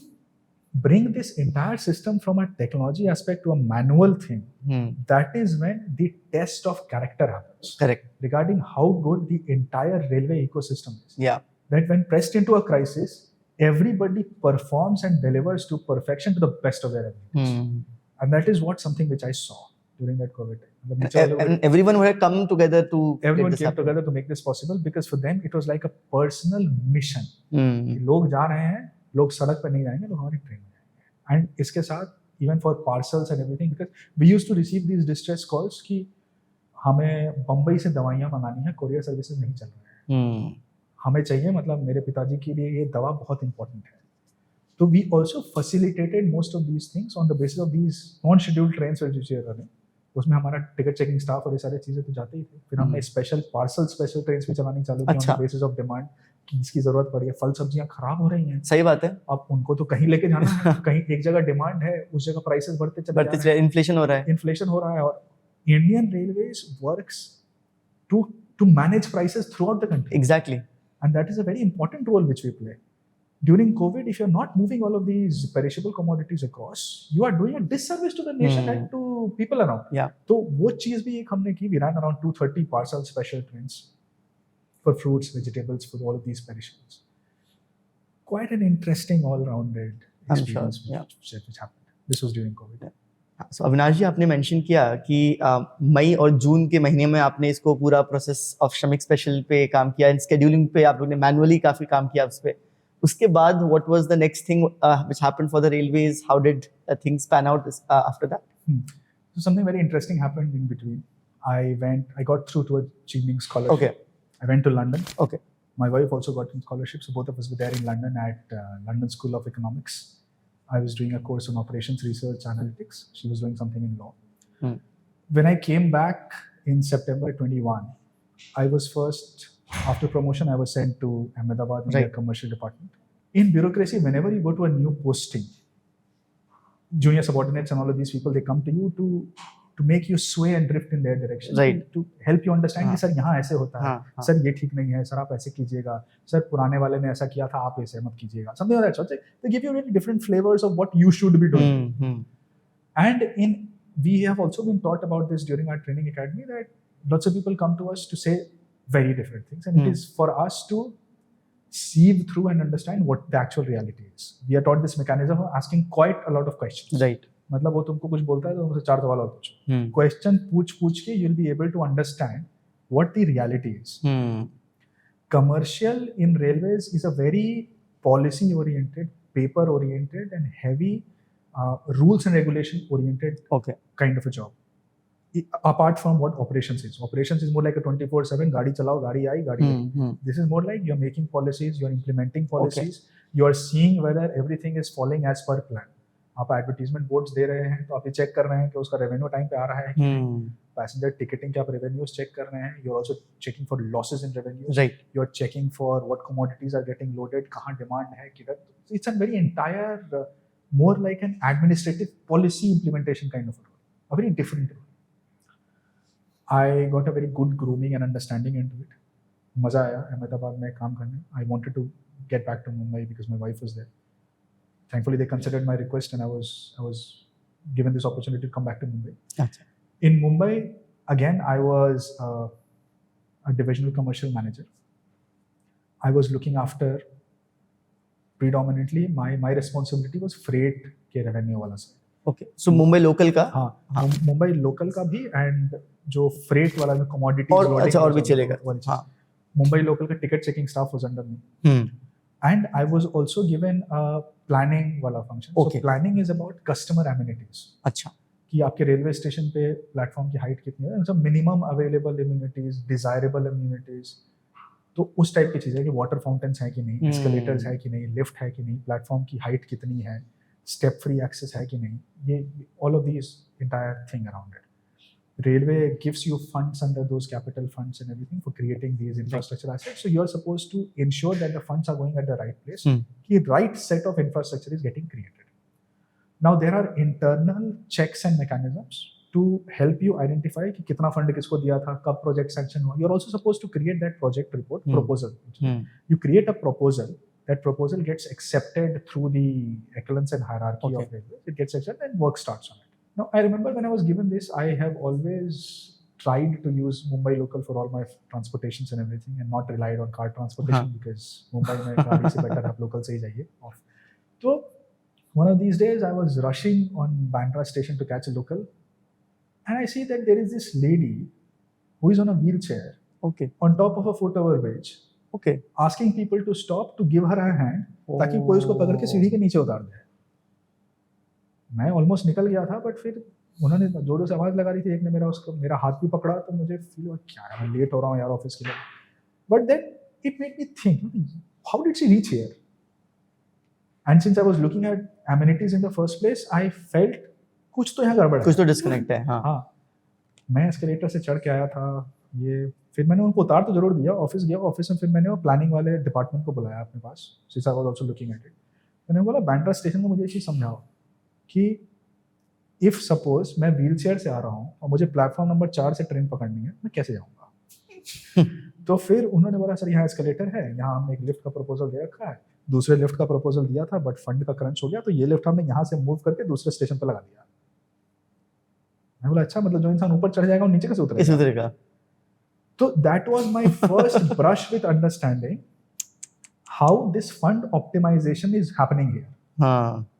bring this entire system from a technology aspect to a manual thing, that is when the test of character happens. Correct. Regarding how good the entire railway ecosystem is. Yeah. That when pressed into a crisis, everybody performs and delivers to perfection to the best of their abilities. And that is something which I saw during that COVID time. And everyone would have come together to together to make this possible, because for them it was like a personal mission. लोग जा रहे हैं, लोग सड़क पर नहीं जाएंगे, लोग हमारी ट्रेन में जाएंगे. And इसके साथ even for parcels and everything, because we used to receive these distress calls कि हमें बम्बई से दवाइयाँ मंगानी है, courier services नहीं चल रहे हैं, हमें चाहिए, मतलब मेरे पिताजी के लिए ये दवा बहुत इंपॉर्टेंट है. तो we also facilitated most of these things on the basis of these non scheduled trains which we are running. उसमें हमारा टिकट चेकिंग स्टाफ और ये सारी चीजें तो जाते ही थे. फिर हमने स्पेशल ट्रेन्स भी चलानी चालू की on the basis of demand कि इसकी जरूरत पड़ी है. फल सब्जियां खराब हो रही हैं. सही बात है. अब उनको तो कहीं लेके जाना है, कहीं एक जगह डिमांड है, उस जगह प्राइसेस बढ़ते चले जा रहे हैं, इन्फ्लेशन हो रहा है. और Indian railways works to manage prices throughout the country. Exactly. And that is a very important role which we play. During COVID, if you're not moving all of these perishable commodities across, you are doing a disservice to the nation and to people around. Yeah. So वो चीज भी एक हमने की. We ran around 230 parcel special trains for fruits, vegetables, for all of these perishables. Quite an interesting all-rounded experience which happened. This was during COVID. Yeah. So Avinash जी, आपने mention किया कि मई और जून के महीने में आपने इसको पूरा प्रोसेस ऑफ श्रमिक स्पेशल पे काम किया, स्केड्यूलिंग पे आप लोगों ने मैनुअली काफी काम किया उस पे. उसके बाद what was the next thing which happened for the railways, how did things pan out after that? So something very interesting happened in between. I got through to a Chevening scholarship. Okay. I went to London. Okay. My wife also got a scholarship, so both of us were there in London at London School of Economics. I was doing a course on operations research analytics. She was doing something in law. When I came back in September 21, I was first, after promotion, I was sent to Ahmedabad in their commercial department. In bureaucracy, whenever you go to a new posting, junior subordinates and all of these people, they come to you to make you sway and drift in their direction, to help you understand कि sir यहाँ ऐसे होता है, sir ये ठीक नहीं है, sir आप ऐसे कीजिएगा, सर पुराने वाले ने ऐसा किया था, आप ऐसे मत कीजिएगा, something like that. So they give you really different flavors of what you should be doing. And in we have also been taught about this during our training academy, that lots of people come to us to say very different things, and it is for us to sieve through and understand what the actual reality is. We are taught this mechanism of asking quite a lot of questions. Right. मतलब वो तुमको कुछ बोलता है तो तुमसे 4 सवाल और पूछो. Question पूछ के you'll be able to understand what the reality is. Commercial in railways is a very policy oriented, paper oriented, and heavy rules and regulation oriented kind of a job. Apart from what operations is. Operations is more like a 24/7 गाड़ी चलाओ, गाड़ी आई, गाड़ी आई. This is more like you're making policies, you're implementing policies, you're seeing whether everything is falling as per plan. आप advertisement boards दे रहे हैं तो आप ये चेक कर रहे हैं कि उसका रेवेन्यू टाइम पे आ रहा है कि पैसेंजर टिकटिंग के आप रेवेन्यूज चेक कर रहे हैं. You are also checking for losses in revenue. Right. You are checking for what commodities are getting loaded, कहाँ डिमांड है, किधर. It's a very entire more like an administrative policy implementation kind of role, a very different role. I got a very good grooming and understanding into it. मजा आया अहमदाबाद में काम करने. I wanted to get back to Mumbai because my wife was there. Thankfully, they considered my request, and I was given this opportunity to come back to Mumbai. Achha. In Mumbai, again, I was a divisional commercial manager. I was looking after predominantly my responsibility was freight के revenue वाला side. Okay. So Mumbai local का. हाँ. Mumbai local का भी, and जो freight वाला जो commodity और भी चलेगा. हाँ. मुंबई लोकल का ticket checking staff was under me. And I was also given a planning वाला function. So planning is about customer amenities. अच्छा. कि आपके रेलवे स्टेशन पे प्लेटफॉर्म की हाइट कितनी है, मतलब minimum available immunities, desirable immunities. तो उस टाइप की चीज़ें कि वाटर फाउंटेन्स है कि नहीं, एस्केलेटर्स है कि नहीं, लिफ्ट है कि नहीं, प्लेटफॉर्म की हाइट कितनी है, स्टेप फ्री एक्सेस है कि नहीं, ये all of these entire thing around it. Railway gives you funds under those capital funds and everything for creating these infrastructure assets. So you are supposed to ensure that the funds are going at the right place. The right set of infrastructure is getting created. Now there are internal checks and mechanisms to help you identify कि कितना fund किसको दिया था, कब project sanction हुआ. You are also supposed to create that project report proposal. You create a proposal. That proposal gets accepted through the echelons and hierarchy of railways. It gets accepted and work starts on it. Now, I remember when I was given this, I have always tried to use Mumbai Local for all my transportations and everything, and not relied on car transportation because Mumbai में गाड़ी से better आप local से ही जाइए. So, one of these days, I was rushing on Bandra station to catch a local, and I see that there is this lady who is on a wheelchair on top of a foot overbridge. Asking people to stop to give her a hand ताकि कोई उसको पकड़ के सीढ़ी के नीचे उतार दे. मैं ऑलमोस्ट निकल गया था, बट फिर उन्होंने जोरों से आवाज़ लगा रही थी. एक ने मेरा हाथ भी पकड़ा, तो मुझे फील हुआ क्या है, मैं लेट हो रहा हूँ यार ऑफिस के लिए. But then it made me think, how did she reach here? And since I was looking at amenities in the first place, I felt कुछ तो यहाँ गड़बड़ है, कुछ तो डिस्कनेक्ट है. हाँ. मैं एस्केलेटर से चढ़ के आया था. ये फिर मैंने उनको उतार तो जरूर दिया. ऑफिस गया, ऑफिस में फिर मैंने वो प्लानिंग वाले डिपार्टमेंट को बुलाया अपने पास. Since I was also looking at it, मैंने बोला बैंड्रा स्टेशन को मुझे ये चीज़ समझाओ कि इफ सपोज मैं व्हील चेयर से आ रहा हूँ और मुझे प्लेटफॉर्म नंबर 4 से ट्रेन पकड़नी है, मैं कैसे जाऊँगा? तो फिर उन्होंने बोला सर यहाँ एस्केलेटर है, यहाँ हमने एक लिफ्ट का प्रपोजल दे रखा है, दूसरे लिफ्ट का प्रपोजल दिया था बट फंड का क्रंच हो गया, तो ये लिफ्ट हमने यहाँ से मूव करके दूसरे स्टेशन पर लगा दिया. मैं बोला अच्छा, मतलब जो इंसान ऊपर चढ़ जाएगा वो नीचे कैसे उतरेगा? So that was my first brush with understanding how this fund optimization is happening here.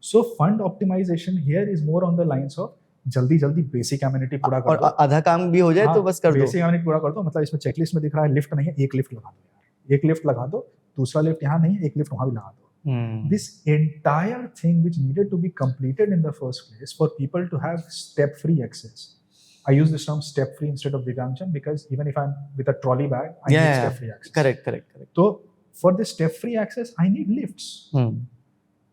So fund optimization here is more on the lines of जल्दी बेसिक एमिनिटी पूरा कर दो, और आधा काम भी हो जाए तो बस कर दो. बेसिक एमिनिटी पूरा कर दो. मतलब इसमें चेकलिस्ट में दिख रहा है लिफ्ट नहीं है, एक लिफ्ट लगा दो यार, एक लिफ्ट लगा दो, दूसरा लिफ्ट यहाँ नहीं है, एक लिफ्ट वहाँ भी लगा दो. This entire thing which needed to be completed in the first place for people to have step-free access. I use this term step free instead of Divyangjan because even if I'm with a trolley bag, I need step free access. Correct. So for this step free access, I need lifts.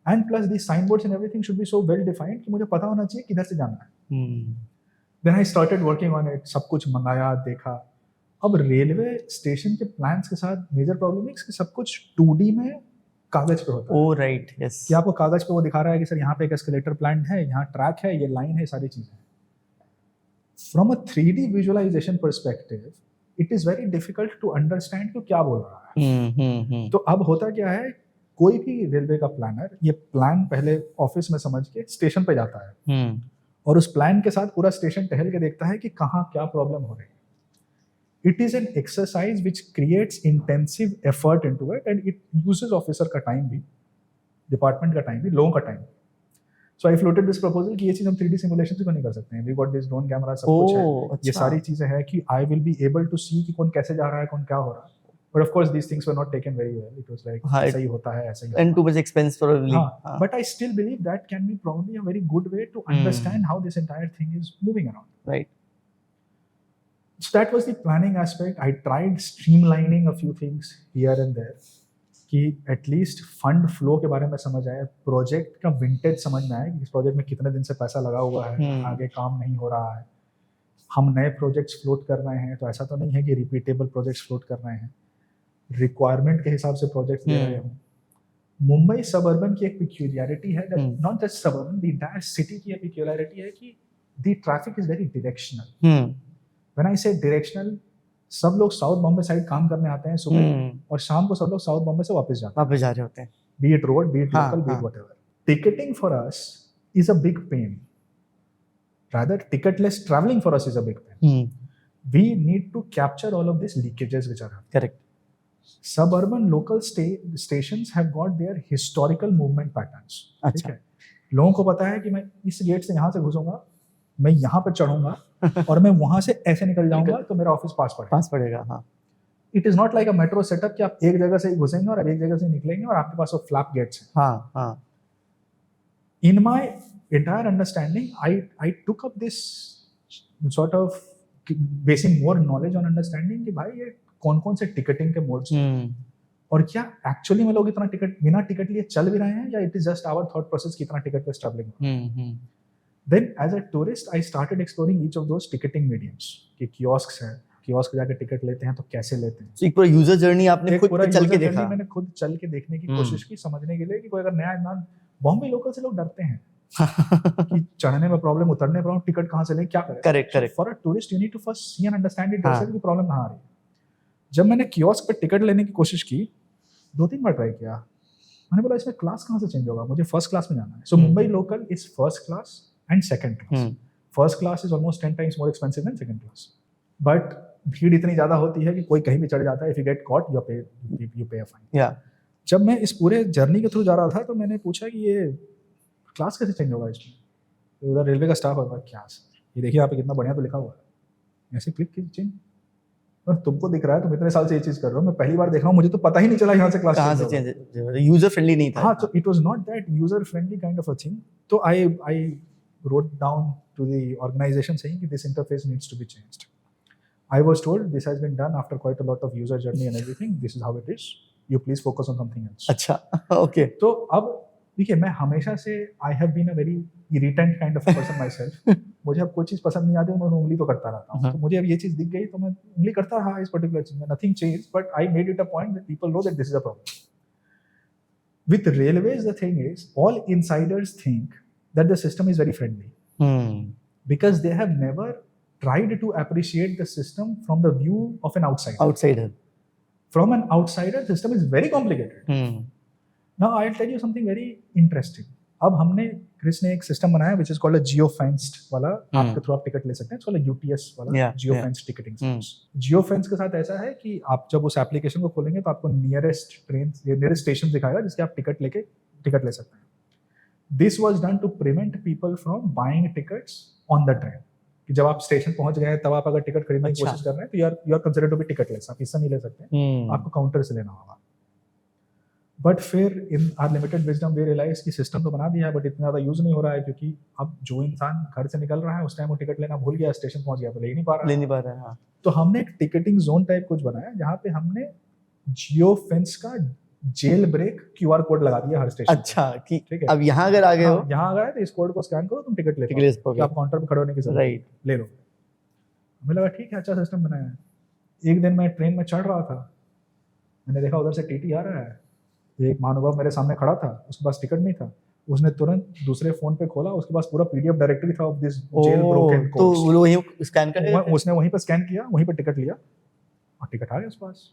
And plus these signboards and everything should be so well defined कि मुझे पता होना चाहिए किधर से जाना है. Then I started working on it. सब कुछ मंगाया, देखा. अब रेलवे स्टेशन के प्लान्स के साथ मेजर प्रॉब्लम है कि सब कुछ 2D में कागज पे होता है. Oh right, yes. कि आपको कागज पे वो दिखा रहा है कि सर यहाँ पे एक एस्केलेटर प्लान है, यहाँ ट्रैक है, ये लाइन है, सारी चीजें. From a 3D visualization perspective, it is very difficult to understand कि क्या बोल रहा है. तो अब होता क्या है, कोई भी रेलवे का प्लानर ये प्लान पहले ऑफिस में समझ के स्टेशन पे जाता है और उस प्लान के साथ पूरा स्टेशन टहल के देखता है कि कहाँ क्या प्रॉब्लम हो रही है. It is an exercise which creates intensive effort into it and it uses officer का टाइम भी, डिपार्टमेंट का टाइम भी, लोगों का time. So I floated this proposal कि ये चीज हम 3D सिमुलेशन से क्यों नहीं कर सकते हैं. We got this drone camera, सब कुछ है. ये सारी चीजें हैं कि I will be able to see कि कौन कैसे जा रहा है, कौन क्या हो रहा है. But of course these things were not taken very well. It was like ऐसा ही होता है, ऐसा ही. And too much expense probably. But I still believe that can be probably a very good way to understand how this entire thing is moving around. Right. So that was the planning aspect. I tried streamlining a few things here and there कि at least fund flow के बारे में समझ आए, project का vintage समझ में आए कि इस प्रोजेक्ट में कितने दिन से पैसा लगा हुआ है, आगे काम नहीं हो रहा है, हम नए प्रोजेक्ट्स फ्लोट कर रहे हैं तो ऐसा तो नहीं है कि रिपीटेबल प्रोजेक्ट्स फ्लोट कर रहे हैं, रिक्वायरमेंट के हिसाब से प्रोजेक्ट्स दे रहे हैं. मुंबई सबअर्बन की एक पिक्यूलियरिटी है, not just suburban, the entire city की एक पिक्यूलियरिटी है कि the traffic is very directional. When I से डायरेक्शनल, सब लोग साउथ बॉम्बे साइड काम करने आते हैं सुबह और शाम को सब लोग साउथ बॉम्बे से वापस जा रहे होते हैं. Be it road, be it local, be it whatever. Ticketing for us is a big pain, rather ticketless traveling for us is a big pain. We need to capture all of these leakages which are happening. Correct. Suburban local stations have got their historical movement patterns. अच्छा. लोगों को पता है कि मैं इस gate से यहाँ से घुसूंगा, मैं यहाँ पे चढ़ूंगा और मैं वहां से ऐसे निकल जाऊंगा तो मेरा ऑफिस पास पड़ेगा. हाँ. It is not like a metro setup कि आप एक जगह से घुसेंगे और एक जगह से निकलेंगे और आपके पास वो फ्लैप गेट्स हैं. हाँ. In my entire understanding, I took up this sort of basing more knowledge on understanding कि भाई ये कौन-कौन से टिकटिंग के मोड्स हैं और क्या एक्चुअली में लोग इतना टिकट बिना टिकट लिए चल भी रहे हैं या it is just our thought process कि इतना टिकट पे travelling. Then as a tourist I started exploring each of those ticketing mediums कि कियोस्क्स हैं, कियोस्क जाके टिकट लेते हैं तो कैसे लेते हैं. So एक पूरा यूजर जर्नी आपने खुद चल के देखा. मैंने खुद चल के देखने की कोशिश की, समझने के लिए कि कोई अगर नया इंसान, बॉम्बे लोकल से लोग डरते हैं कि चढ़ने में प्रॉब्लम, उतरने में प्रॉब्लम, टिकट कहाँ से लें, क्या करें. Correct. For a tourist you need to first see and understand it yourself कि प्रॉब्लम कहाँ आ रही है. जब मैंने कियोस्क पे टिकट लेने की कोशिश की, 2-3 बार ट्राई किया, मैंने बोला इसमें क्लास कहाँ से चेंज होगा, मुझे फर्स्ट क्लास में जाना है. So Mumbai local is first class and second class. First class is almost 10 times more expensive than second class. बट भीड़ इतनी ज्यादा होती है कि कोई कहीं भी चढ़ जाता है. If you get caught you पे अ फाइन. जब मैं इस पूरे जर्नी के थ्रू जा रहा था तो मैंने पूछा कि ये क्लास कैसे चेंज होगा इसमें. तो उधर रेलवे का स्टाफ होगा, क्या ये देखिए यहाँ पे कितना बढ़िया तो लिखा हुआ है, ऐसे क्लिक कीजिए चेंज. और तुमको दिख रहा है, तुम इतने साल से ये चीज कर रहे हो, मैं पहली बार देख रहा हूँ, मुझे तो पता ही नहीं चला यहाँ से क्लास कहाँ से चेंज, यूजर फ्रेंडली नहीं था. हाँ, तो it was not that user friendly kind of a thing. तो आई wrote down to the organization saying that this interface needs to be changed. I was told this has been done after quite a lot of user journey and everything. This is how it is. You please focus on something else. अच्छा, okay. तो अब देखिए, मैं हमेशा से I have been a very irritant kind of a person myself. मुझे अब कोई चीज़ पसंद नहीं आती, मैं उंगली तो करता रहता हूँ. तो मुझे अब ये चीज़ दिख गई तो मैं उंगली करता रहा इस पर्टिकुलर चीज़ में. Nothing changed, but I made it a point that people know that this is a problem. With railways, the thing is, all insiders think that the system is very friendly because they have never tried to appreciate the system from the view of an outsider. From an outsider, the system is very complicated. Now I'll tell you something very interesting. अब हमने Chris ने एक system बनाया which is called a geofenced वाला, आपके through आप ticket ले सकते हैं. It's called a UTS वाला geofenced ticketing system. Geofence के साथ ऐसा है कि आप जब उस एप्लीकेशन को खोलेंगे तो आपको नियरेस्ट स्टेशन दिखाएगा जिसके आप टिकट लेके टिकट ले सकते हैं. This was done to prevent people from buying tickets on the train. कि जब आप स्टेशन पहुंच गए तब आप अगर टिकट खरीदने की कोशिश कर रहे हैं तो you are considered to be ticketless. आप इससे नहीं ले सकते, आपको काउंटर से लेना होगा. बट फिर in our limited wisdom we realise कि सिस्टम तो बना दिया है बट इतना ज़्यादा यूज नहीं हो रहा है क्योंकि अब जो इंसान घर से निकल रहा है उस टाइम वो टिकट लेना भूल गया, स्टेशन पहुंच गया तो ले नहीं पा रहा है. हाँ. तो हमने एक टिकटिंग जोन टाइप कुछ बनाया जहाँ पे हमने जियो फेंस का जेल ब्रेक क्यूआर कोड लगा दिया हर स्टेशन. अच्छा, ठीक है. अब यहाँ अगर आ गए हो, यहाँ आ गए तो इस कोड को स्कैन करो, तुम टिकट ले पाओगे. आप काउंटर पे खड़े होने की जरूरत नहीं, ले लो. हमें लगा ठीक है, अच्छा सिस्टम बनाया है. एक दिन मैं ट्रेन में चढ़ रहा था, मैंने देखा उधर से टीटी आ रहा है. एक महानुभाव मेरे सामने खड़ा था, उसके पास टिकट नहीं था. उसने तुरंत दूसरे फोन पे खोला, उसके पास पूरा पीडीएफ डायरेक्टरी था of this jail broken codes. तो वो वहीं स्कैन कर, उसने वहीं पे स्कैन किया, वहीं पे टिकट लिया और टिकट आ गया उसके पास.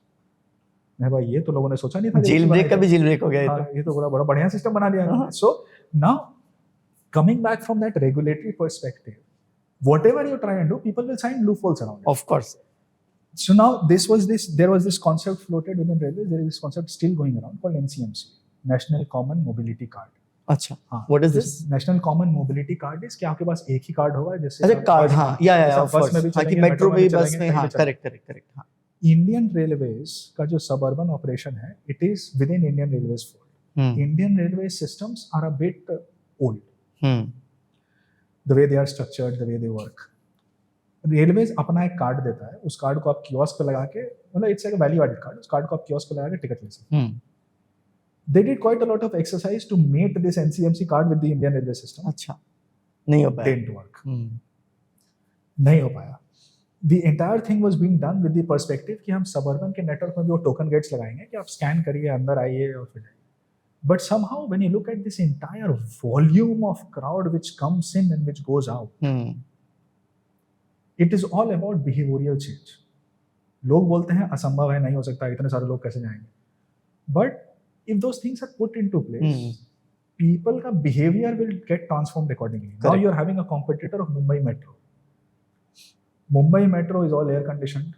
मैं भाई ये तो लोगों ने सोचा नहीं था. जेल ब्रेक का भी जेल ब्रेक हो गया. ये तो बड़ा बढ़िया सिस्टम बना लिया. So now coming back from that regulatory perspective, whatever you try and do, people will find loopholes around it. Of course. So now there was this concept floated within railways. There is this concept still going around called NCMC, National Common Mobility Card. अच्छा, what is this? National Common Mobility Card is कि आपके पास एक ही card होगा जैसे अच्छा card, हाँ या of course, हाँ कि मेट्रो में बस में, हाँ करेक्ट, हाँ. इंडियन रेलवेज का जो सबअर्बन ऑपरेशन है, it is within Indian railways fold. Indian railway systems are a bit old, the way they are structured, the way they work. Railways अपना एक कार्ड देता है, उस कार्ड को आप कियोस्क पे लगा के, मतलब it's like a value added card, उस कार्ड को आप कियोस्क पे लगा के टिकट ले सकते हैं. They did quite a lot of exercise to mate this NCMC card with the Indian railway system. अच्छा, नहीं हो पाया. Didn't work. नहीं हो पाया. The entire thing was being done with the perspective कि हम suburban के network में भी वो token gates लगाएंगे कि आप scan करिए, अंदर आइए और फिर. But somehow when you look at this entire volume of crowd which comes in and which goes out, it is all about behavioral change. लोग बोलते हैं असंभव है, नहीं हो सकता, इतने सारे लोग कैसे जाएंगे. But if those things are put into place, people का behavior will get transformed accordingly. Correct. Now you're having a competitor of Mumbai Metro. Mumbai Metro is all air conditioned,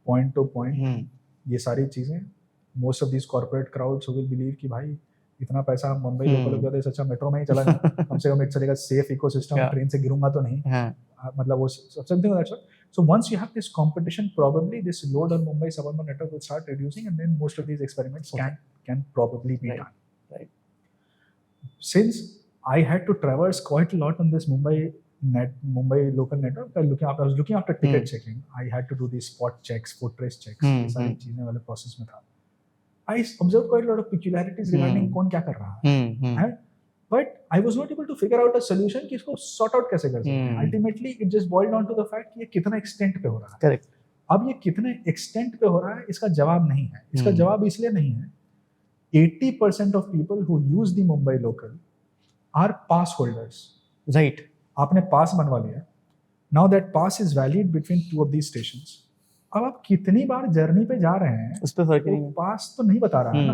point to point. ये सारी चीजें, most of these corporate crowds who will believe कि भाई इतना पैसा Mumbai local हो गया तो अच्छा मेट्रो में ही चला जाए, कम से कम एक चलेगा safe ecosystem, ट्रेन से गिरूंगा तो नहीं, मतलब वो something like that. So once you have this competition, probably this load on Mumbai suburban network will start reducing, and then most of these experiments can probably be done. Right. Since I had to traverse quite a lot on this Mumbai local network, I was looking after ticket checking. I had to do these spot checks, foot trace checks, ये सारी चीजें वाले process में था. I observed quite a lot of peculiarities regarding कौन क्या कर रहा है. But I was not able to figure out a solution कि इसको sort out कैसे कर सकते हैं. Ultimately, it just boiled down to the fact कि ये कितना extent पे हो रहा है. Correct. अब ये कितने extent पे हो रहा है, इसका जवाब नहीं है. इसका जवाब इसलिए नहीं है. 80% of people who use the Mumbai local are pass holders. Right. आपने pass बनवा लिया. Now that pass is valid between two of these stations. अब आप कितनी बार जर्नी पे जा रहे हैं, उस पे फर्क नहीं है. पास तो नहीं बता रहा है ना.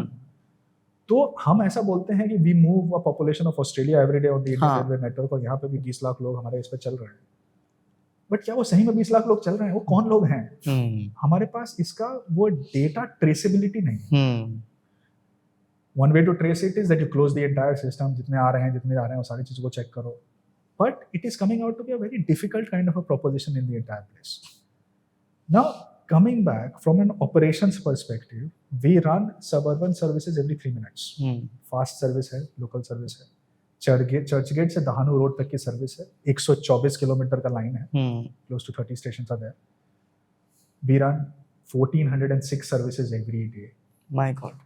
तो हम ऐसा बोलते हैं कि we move a population of Australia every day on the Indian railway network, और यहाँ पे भी 20 लाख लोग हमारे इस पे चल रहे हैं. बट क्या वो सही में 20 लाख लोग चल रहे हैं? वो कौन लोग हैं? हमारे पास इसका वो डेटा ट्रेसेबिलिटी नहीं. One way to trace it is that you close the entire system, जितने आ रहे हैं जितने जा रहे हैं वो सारी चीजों को चेक करो. But it is coming out to be a very difficult kind of a proposition in the entire place. Now coming back from an operations perspective, we run suburban services every 3 minutes. Fast service है, local service है. चर्चगेट से Dahanu road तक की service है. 124 kilometre का line है. Close to 30 stations are there. We run 1406 services every day. My God.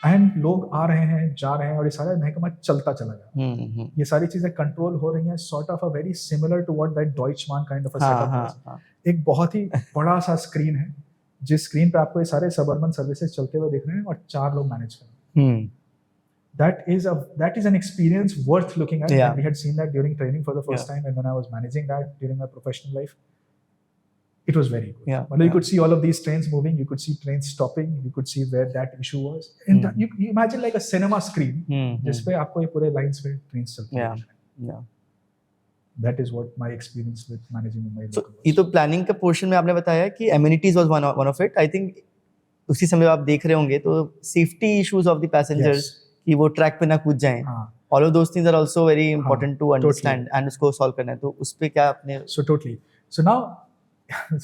And लोग आ रहे हैं, जा रहे हैं, और ये सारा महकमा चलता चला जा रहा है. ये सारी चीजें कंट्रोल हो रही हैं, sort of a very similar to what that Deutsche Bahn kind of a setup है. एक बहुत ही बड़ा सा स्क्रीन है, जिस स्क्रीन पे आपको ये सारे सबअर्बन सर्विसेज चलते हुए दिख रहे हैं और 4 लोग मैनेज कर रहे हैं. That is an experience worth looking at. Yeah. We had seen that during training for the first time, and when I was managing that during my professional life, it was very good. You could see all of these trains moving, you could see trains stopping, you could see where that issue was. And you imagine like a cinema screen, जिस पे आपको ये पूरे lines पे trains चलते हैं. Yeah. That is what my experience with managing Mumbai Local was. ये तो प्लानिंग का पोर्शन में आपने बताया कि amenities was one of it. I think उसी समय आप देख रहे होंगे तो safety issues of the passengers, कि वो ट्रैक पे ना कूद जाएं. All of those things are also very important to understand and उसको solve करना है. तो उस पे क्या आपने? So totally. So now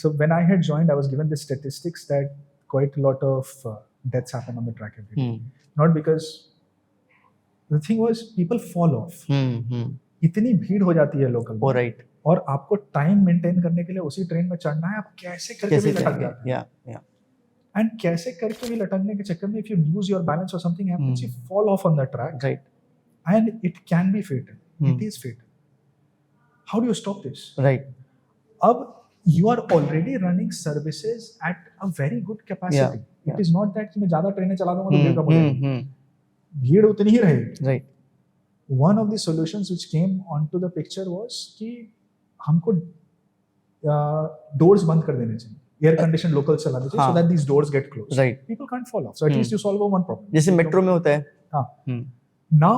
so when I had joined, I was given the statistics that quite a lot of deaths happen on the track every day. Not because the thing was people fall off. इतनी भीड़ हो जाती है local में. Right. और आपको time maintain करने के लिए उसी ट्रेन में चढ़ना है. आप कैसे करके भी लटक जाते हैं. Yeah. And कैसे करके भी लटकने के चक्कर में if you lose your balance or something happens, you fall off on the track. Right. And it can be fatal. It is fatal. How do you stop this? Right. अब you are already running services at a very good capacity. It is not that कि मैं ज्यादा ट्रेनें चला दूंगा तो भीड़ कम हो जाएगी. भीड़ उतनी ही रहेगी. Right. One of the solutions which came onto the picture was कि हमको doors बंद कर देने चाहिए. Air conditioned local चलाने चाहिए so that these doors get closed. Right. People can't fall off. So at least you solve one problem. जैसे metro में होता है. हाँ. Now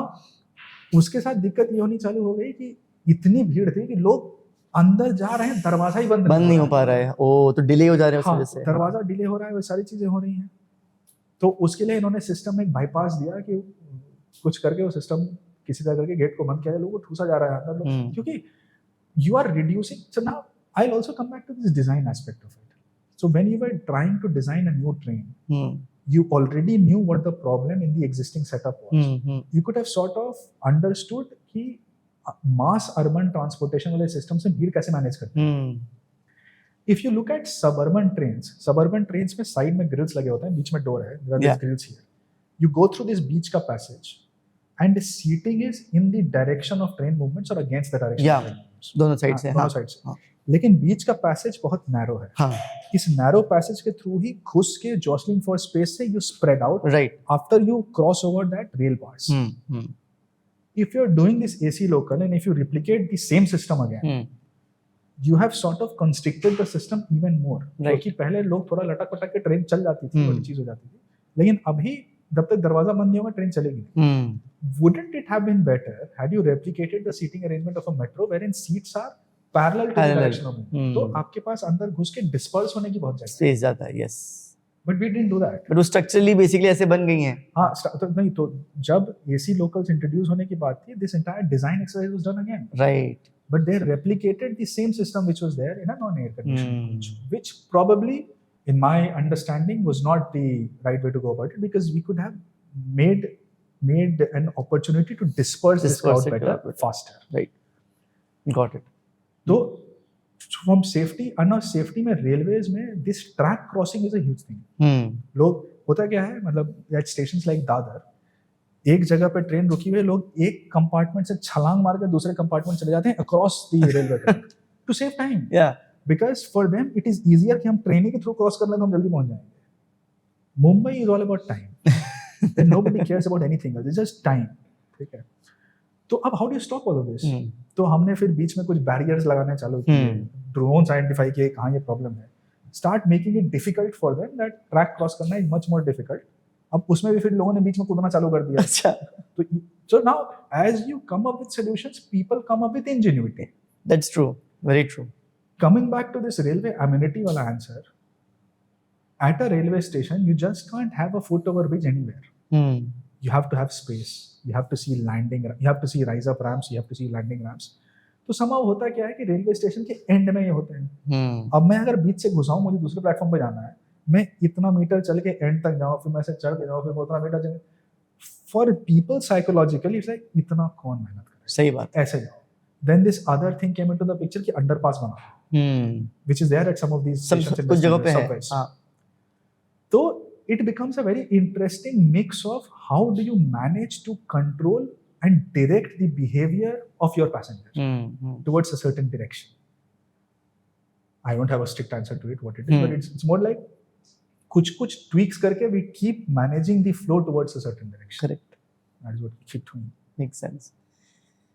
उसके साथ दिक्कत ये होनी चालू हो गई कि इतनी भीड़ थी कि लोग अंदर जा रहे हैं, दरवाजा ही बंद नहीं हो पा रहा है। ओ, तो डिले हो जा रहे हैं उस हाँ, वजह से। दरवाजा डिले हो रहा है, वो सारी चीजें हो रही हैं। तो उसके लिए इन्होंने सिस्टम में एक बाईपास दिया कि कुछ करके वो सिस्टम किसी तरह करके गेट को बंद किया जाए, लोगों को ठूसा जा रहा है अंदर लोग, क्योंकि you are reducing. So now I will also come back to this design aspect of it. So when you were trying to design a new train, you already knew what the problem in the existing setup was. You could have sort of understood कि mass urban transportation वाले system से भीड़ कैसे manage करते हैं. If you look at suburban trains में side में grills लगे होते हैं, बीच में door है, there are these grills here. You go through this beach का passage, and the seating is in the direction of train movements or against the direction of train movements. दोनों side से. दोनों side से. लेकिन बीच का passage बहुत narrow है. हाँ. इस नैरो पैसेज के थ्रू ही घुस के जॉसलिंग फॉर स्पेस से you spread out right after you cross over that rail bars. If you are doing this AC local and if you replicate the same system again, you have sort of constricted the system even more. क्योंकि पहले लोग थोड़ा लटक पटक के train चल जाती थी, बड़ी चीज हो जाती थी, लेकिन अभी जब तक दरवाजा बंद नहीं होगा ट्रेन चलेगी नहीं. Wouldn't it have been better had you replicated the seating arrangement of a metro wherein seats are parallel to the direction of movement? तो आपके पास अंदर घुस के डिस्पर्स होने की बहुत स्पेस जाता है. Yes, but we didn't do that. बट वो स्ट्रक्चरली बेसिकली ऐसे बन गई हैं. हाँ, तो नहीं, तो जब एसी लोकल्स इंट्रोड्यूस होने की बात थी, this entire design exercise was done again. Right. But they replicated the same system which was there in a non-air conditioned coach, which probably, in my understanding, was not the right way to go about it, because we could have made an opportunity to disperse this crowd better, faster. Right. Got it. So, from safety, safety में railways में this track crossing is a huge thing. लोग, होता क्या है, मतलब at stations like Dadar, एक जगह पे ट्रेन रुकी हुई है, लोग एक कंपार्टमेंट से छलांग मार के दूसरे कंपार्टमेंट चले जाते हैं across the railway track to save time. Yeah. Because for them it is easier कि हम ट्रेन के थ्रू क्रॉस कर लें तो हम जल्दी पहुंच जाएंगे. Mumbai is all about time. Then nobody cares about anything else. It's just time. ठीक है. तो अब how do you stop all of this? तो हमने फिर बीच में कुछ बैरियर्स लगाने चालू किए, ड्रोन्स आइडेंटिफाई किए कहाँ ये प्रॉब्लम है. Start making it difficult for them that track cross करना is much more difficult. अब उसमें भी फिर लोगों ने बीच में कूदना चालू कर दिया. अच्छा. तो so now as you come up with solutions, people come up with ingenuity. That's true. Very true. Coming back to this railway amenity wala answer, at a railway station you just can't have a foot over bridge anywhere. You have to have space. You have to see landing. You have to see rise up ramps. You have to see landing ramps. तो somehow होता क्या है कि railway station के and में ये होते हैं. अब मैं अगर बीच से घुसाऊं, मुझे दूसरे प्लेटफॉर्म पे जाना है, मैं इतना मीटर चल के एंड तक जाऊं, फिर मैं से चढ़ के जाऊं, फिर उतना मीटर चल. For people psychologically it's like इतना कौन मेहनत करे. सही बात. ऐसे जाओ. Then this other thing came into the picture कि अंडरपास बना, which is there at some of these stations. कुछ जगह पे है. हाँ. तो it becomes a very interesting mix of how do you manage to control and direct the behavior of your passengers towards a certain direction. I don't have a strict answer to it, what it is, but it's more like कुछ tweaks करके we keep managing the flow towards a certain direction. Correct. That is what we keep doing. Makes sense.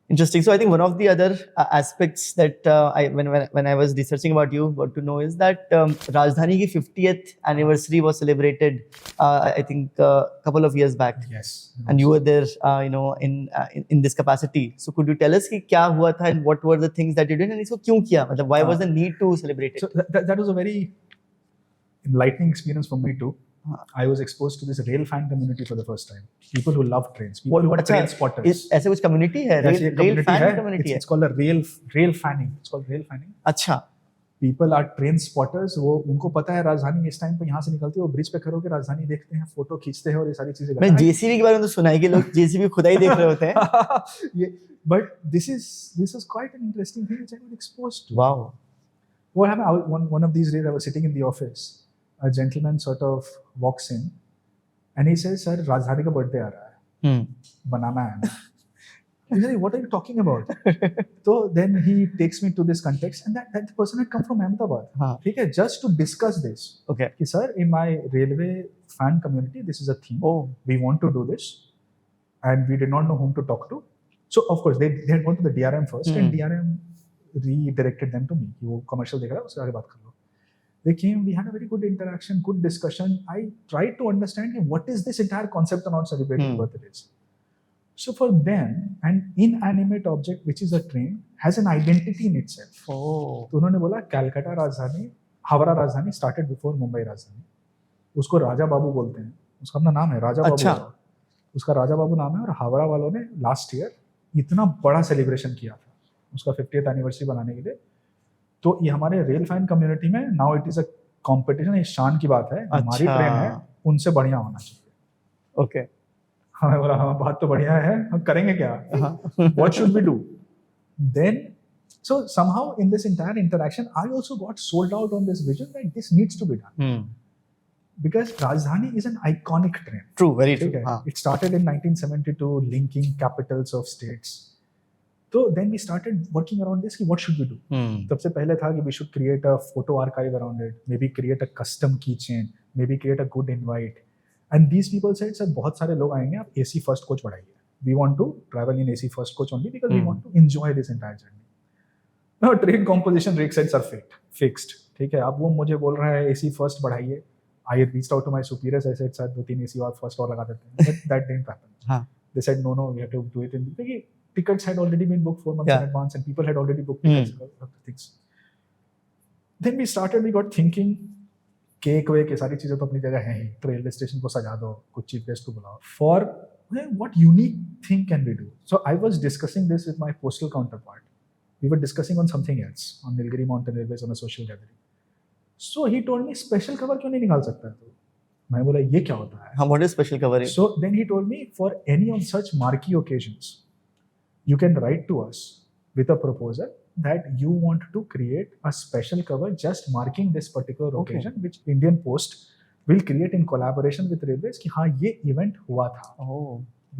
Interesting. So I think one of the other aspects that when I was researching about you, got to know is that Rajdhani ki 50th anniversary was celebrated, I think a couple of years back. Yes. And you were there, in this capacity. So could you tell us कि क्या हुआ था and what were the things that you did and इसको क्यों किया? मतलब why was the need to celebrate it? So that was a very enlightening experience for me too. I was exposed to this rail fan community for the first time. People who love trains, people who are train spotters. ऐसे कुछ community है? Rail fan community है? It's called a rail fanning. It's called rail fanning. अच्छा. People are train spotters. वो उनको पता है राजधानी इस टाइम पे यहाँ से निकलती है, वो ब्रिज पे खड़े होकर राजधानी देखते हैं, फोटो खींचते हैं और ये सारी चीजें. मैं JCB के बारे में तो सुना है कि लोग JCB खुदाई देख रहे होते हैं. But this is quite an interesting thing which I was exposed to. Wow. What happened? One of these days I was sitting in the office. A gentleman sort of walks in and he says, "Sir, Rajdhani का birthday आ रहा है, बनाना है." He's like, "What are you talking about?" So then he takes me to this context, and that person had come from Ahmedabad. ठीक है, just to discuss this. Okay. कि sir, in my railway fan community, this is a thing. Oh. We want to do this, and we did not know whom to talk to. So of course they had gone to the DRM first, and DRM redirected them to me. कि वो commercial देख रहा है, उससे आगे बात कर लो. They came, we had a very good interaction, good discussion. I tried to understand what is this entire concept around celebrating birthdays. So for them, an inanimate object which is a train has an identity in itself. Oh. तो उन्होंने बोला कलकत्ता राजधानी, Howrah Rajdhani started before Mumbai Rajdhani. उसको राजा बाबू बोलते हैं. उसका अपना नाम है राजा बाबू. अच्छा. उसका राजा बाबू नाम है और हावड़ा वालों ने लास्ट ईयर इतना बड़ा सेलिब्रेशन किया था उसका 50th एनिवर्सरी बनाने के लिए. तो ये हमारे रेल फैन कम्युनिटी में now it is a competition. ये शान की बात है. हमारी ट्रेन है, उनसे बढ़िया होना चाहिए. ओके. हमें बोला हाँ बात तो बढ़िया है, हम करेंगे क्या? What should we do? Then, so somehow in this entire interaction, I also got sold out on this vision that this needs to be done. Because Rajdhani is an iconic train. True, very true. It started in 1972, linking capitals of states. So then we started working around this. What should we do? सबसे पहले था कि we should create a photo archive around it, maybe create a custom keychain, maybe create a good invite. And these people said, sir, बहुत सारे लोग आएंगे, आप AC first coach बढ़ाइए. We want to travel in AC first coach only because we want to enjoy this entire journey. Now train composition Rick said are fixed. ठीक है, अब वो मुझे बोल रहा है AC first बढ़ाइए. I reached out to my superiors. I said, sir, 2-3 AC और first और लगा देते हैं. That didn't happen. They said, no, we have to do it in. Because tickets had already been booked 4 months in advance, and people had already booked tickets and other things. Then we got thinking. केक वेक ये सारी चीजें तो अपनी जगह हैं ही. तो रेलवे स्टेशन को सजा दो, कुछ चीफ गेस्ट को बुलाओ. For what unique thing can we do? So I was discussing this with my postal counterpart. We were discussing on something else on Nilgiri mountain railways on a social gathering. So he told me special cover क्यों नहीं निकाल सकता तो? मैं बोला ये क्या होता है? What is special cover? So then he told me for any of such marquee occasions you can write to us with a proposal that you want to create a special cover just marking this particular occasion, which Indian Post will create in collaboration with Railways कि हाँ ये event हुआ था.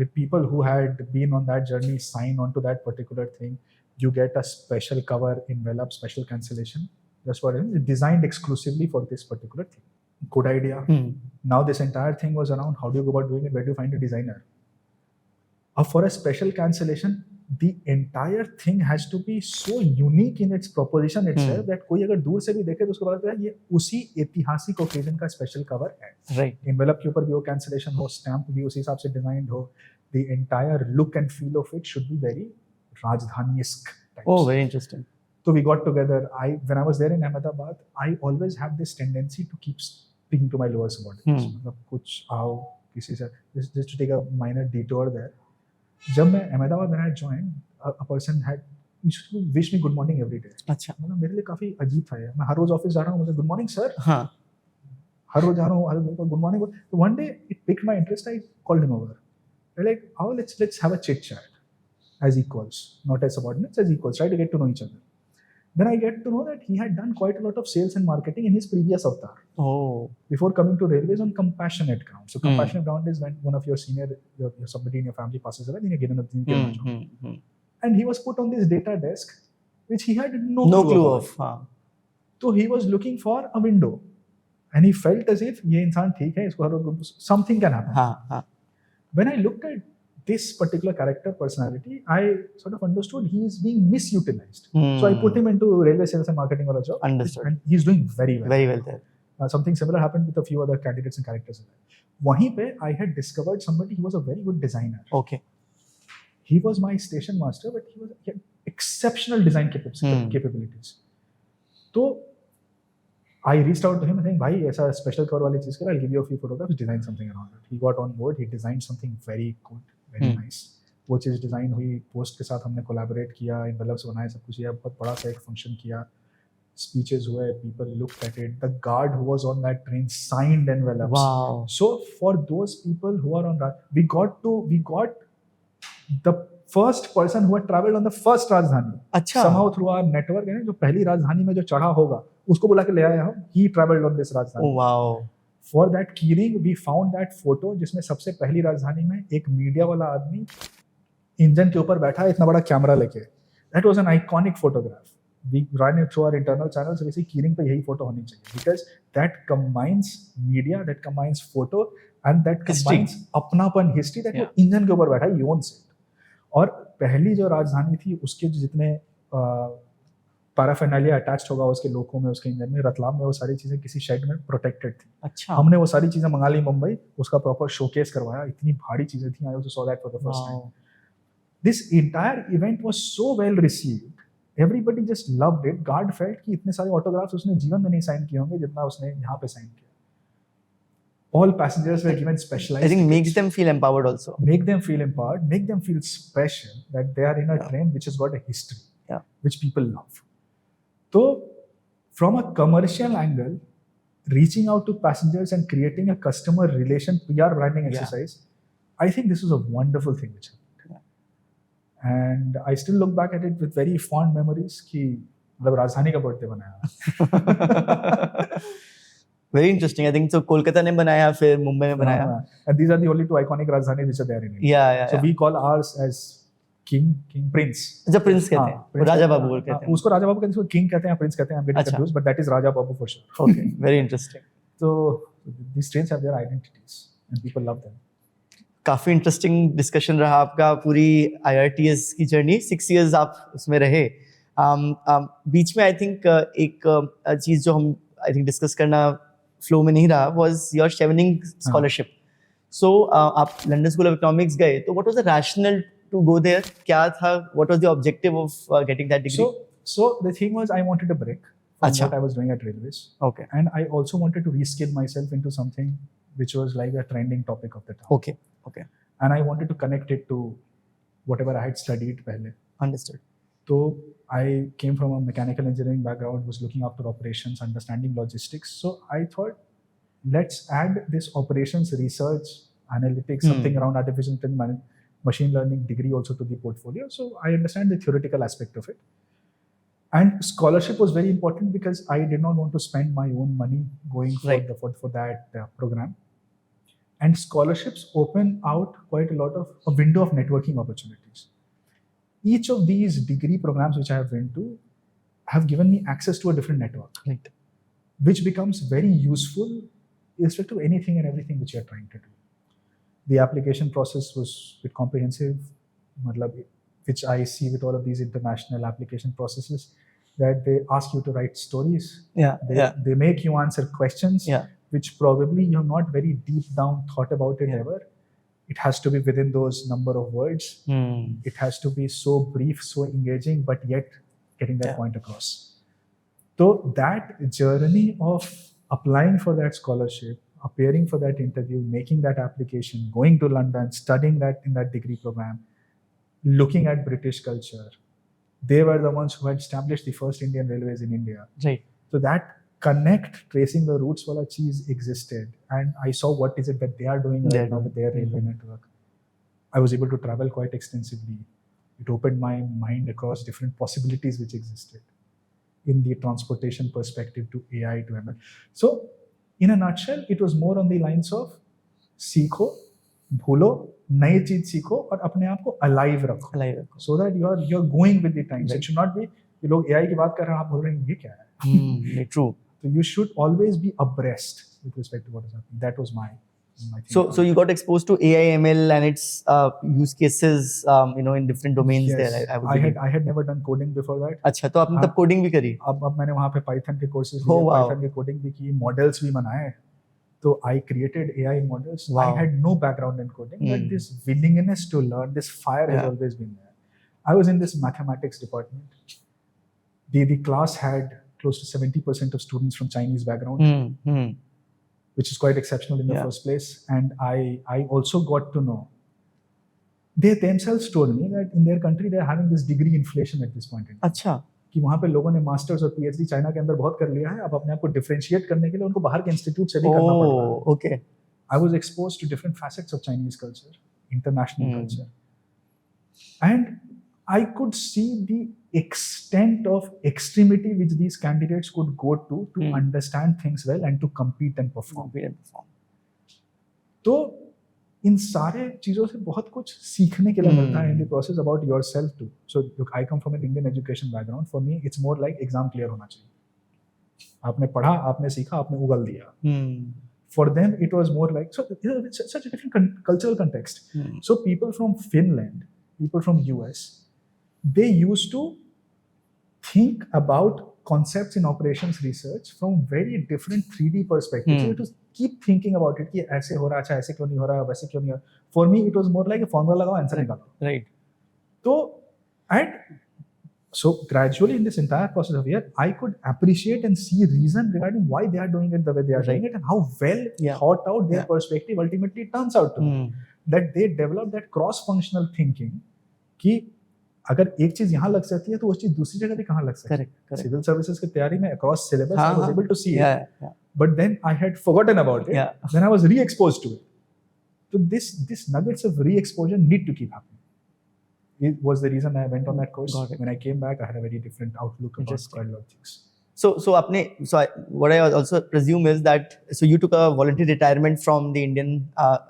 With people who had been on that journey sign on to that particular thing, you get a special cover envelope, special cancellation. That's what it is, designed exclusively for this particular thing. Good idea. Now this entire thing was around how do you go about doing it? Where do you find a designer? For a special cancellation, the entire thing has to be so unique in its proposition itself that कोई अगर दूर से भी देखे तो उसको पता चलता है ये उसी ऐतिहासिक ओकेजन का स्पेशल कवर है. राइट. एनवेलप के ऊपर भी वो कैंसिलेशन हो, स्टैम्प भी उसी हिसाब से डिजाइंड हो. The entire look and feel of it should be very राजधानी-esque. Oh, very interesting. So we got together. When I was there in Ahmedabad, I always have this tendency to keep speaking to my lower subordinates. मतलब कुछ आओ किसी से just to take a minor detour there. जब मैं Ahmedabad when I joined, a person had used to wish me good morning every day. अच्छा. मतलब मेरे लिए काफी अजीब था यार. मैं हर रोज ऑफिस जा रहा हूँ, मुझे गुड मॉर्निंग सर. हाँ. हर रोज जा रहा हूँ, हर रोज गुड मॉर्निंग. तो one day it picked my interest. I called him over. They're like, "Oh, let's have a chit chat as equals, not as subordinates, as equals. Try to get to know each other." Then I get to know that he had done quite a lot of sales and marketing in his previous avatar. Oh. Before coming to Railways on compassionate ground. So compassionate ground is when one of your senior, somebody in your family passes away, then you get another job. And he was put on this data desk, which he had no clue of. So he was looking for a window, and he felt as if ये इंसान ठीक है, इसको हर रोज something can happen. When I looked at this particular character personality, I sort of understood he is being misutilized. So I put him into railway sales and marketing wala job. Understood. And he's doing very well. Very well there. Something similar happened with a few other candidates and characters. Wahin pe I had discovered somebody who was a very good designer. Okay. He was my station master, but he had exceptional design capabilities. So I reached out to him and saying, "Bhai, ऐसा special cover वाली चीज़ करा, I'll give you a few photographs, design something around it." He got on board. He designed something very good, very nice. वो चीज़ design हुई, post के साथ हमने collaborate किया, envelopes बनाए, सब कुछ किया, बहुत बड़ा सा एक फंक्शन किया, स्पीचेस हुए, people looked at it. The guard who was on that train signed envelopes. Wow. So for those people who are on that, we got the first person who had traveled on the first राजधानी. अच्छा. Somehow through our network है ना, जो पहली राजधानी में जो चढ़ा होगा, उसको बुला के ले आए हम. He traveled on this राजधानी. Oh wow. For that keyring, we found that photo जिसमें सबसे पहली राजधानी में एक मीडिया वाला आदमी इंजन के ऊपर बैठा है इतना बड़ा कैमरा लेके. That was an iconic photograph. We ran it through our internal channels. So basically keyring पे यही फोटो होनी चाहिए because that combines media, that combines photo and that combines अपनापन history that वो इंजन के ऊपर बैठा है, he owns it. और पहली जो राजधानी थी उसके जितने पैराफेर्नालिया अटैच्ड होगा उसके लोको में, उसके इंजन में, रतलाम में, वो सारी चीजें किसी शेड में प्रोटेक्टेड थी. अच्छा. हमने वो सारी चीजें मंगा ली मुंबई, उसका प्रॉपर शोकेस करवाया, इतनी भारी चीजें थी. I also saw that for the first time. This entire event was so well received. Everybody just loved it. Guard felt कि इतने सारे autographs उसने जीवन में नहीं sign किए होंगे जितना उसने यहाँ पे sign किया. All passengers were given specialized. I think tickets. makes them feel empowered also. Make them feel empowered. Make them feel special that they are in a train which has got a history, which people love. So, from a commercial angle, reaching out to passengers and creating a customer relation PR branding exercise, I think this is a wonderful thing which happened. And I still look back at it with very fond memories कि मतलब राजधानी का birthday बनाया. Very interesting. I think so. Kolkata ने बनाया, फिर मुंबई में बनाया. And these are the only two iconic Rajdhani which are there in India. Yeah. So we call ours as king, prince. अच्छा prince कहते हैं. राजा बाबू कहते हैं. उसको राजा बाबू कहते हैं, उसको king कहते हैं, prince कहते हैं. I'm getting confused, but that is Raja Babu for sure. Okay, very interesting. So these trains have their identities and people love them. काफी इंटरेस्टिंग डिस्कशन रहा आपका. पूरी IIRTS की जर्नी 6 years आप उसमें रहे. बीच में आई थिंक एक चीज जो हम आई थिंक डिस्कस करना फ्लो में नहीं रहा वाज योर शेवनिंग स्कॉलरशिप. सो आप लंदन स्कूल ऑफ इकोनॉमिक्स गए, तो what was the rationale to go there? क्या था, what was the objective of getting that degree? So the thing was, I wanted a break from Achha. what I was doing at railways. Okay. And I also wanted to reskill myself into something which was like a trending topic of the time. Okay. And I wanted to connect it to whatever I had studied pehle. Understood. So I came from a mechanical engineering background, was looking after operations, understanding logistics. So I thought, let's add this operations research, analytics, something around artificial intelligence, machine learning degree also to the portfolio. So I understand the theoretical aspect of it. And scholarship was very important because I did not want to spend my own money going for that program. And scholarships open out quite a lot of a window of networking opportunities. Each of these degree programs which I have been to have given me access to a different network, which becomes very useful with respect to anything and everything which you are trying to do. The application process was a bit comprehensive, which I see with all of these international application processes, that they ask you to write stories. They make you answer questions. Which probably you have not very deep down thought about it ever. It has to be within those number of words. It has to be so brief, so engaging, but yet getting that point across. So that journey of applying for that scholarship, appearing for that interview, making that application, going to London, studying that in that degree program, looking at British culture, they were the ones who had established the first Indian railways in India. Right. So that connect, tracing the roots wala cheese existed, and I saw what is it that they are doing right now with their railway network. I was able to travel quite extensively. It opened my mind across different possibilities which existed in the transportation perspective to AI to ML. So in a nutshell, it was more on the lines of सीखो, भूलो, नई चीज सीखो और अपने आप को alive रखो. So that you are going with the times. It should not be कि लोग AI की बात कर रहे हैं, आप बोल रहे हैं ये क्या है? True. So you should always be abreast with respect to what is happening. That was my thing. So you got exposed to AI, ML and its use cases, in different domains. Yes. there. I had never done coding before that. अच्छा, तो आपने तब coding भी करी? अब मैंने वहाँ पे Python के courses लिए, Python के coding भी की, models भी बनाए. So I created AI models. I had no background in coding, but this willingness to learn, this fire has always been there. I was in this mathematics department. The class had close to 70% of students from Chinese background, which is quite exceptional in the first place. And I also got to know, they themselves told me that in their country they are having this degree inflation at this point in time. अच्छा. कि वहाँ पे लोगों ने masters और PhD China के अंदर बहुत कर लिया है, अब अपने आप को डिफरेंशिएट करने के लिए उनको बाहर के इंस्टीट्यूट से भी करना पड़ रहा है. Okay. I was exposed to different facets of Chinese culture, international culture, and I could see the extent of extremity which these candidates could go to understand things well and to compete and perform. तो इन सारे चीजों से बहुत कुछ सीखने के लिए मिलता है in the process about yourself too. So look, I come from an Indian education background. For me, it's more like exam clear होना चाहिए. आपने पढ़ा, आपने सीखा, आपने उगल दिया. For them, it was more like it's such a different cultural context. So people from Finland, people from US, they used to think about concepts in operations research from very different 3D perspectives. So it was keep thinking about it कि ऐसे हो रहा, अच्छा ऐसे क्यों नहीं हो रहा, वैसे क्यों नहीं हो रहा. For me, it was more like a formula लगाओ, आंसर निकालो. Right. So gradually in this entire process of year, I could appreciate and see reason regarding why they are doing it the way they are doing it, and how well thought out their perspective ultimately turns out to be. That they develop that cross-functional thinking कि अगर एक चीज यहाँ लग सकती है तो वो चीज दूसरी जगह भी कहाँ लग सकती है. सिविल सर्विसेज की तैयारी में across syllabus I was able to see it, but then I had forgotten about it. Then I was re-exposed to it. So this nuggets of re-exposure need to keep happening. It was the reason I went on that course. When I came back, I had a very different outlook about quite a lot of things. What I also presume is that you took a voluntary retirement from the Indian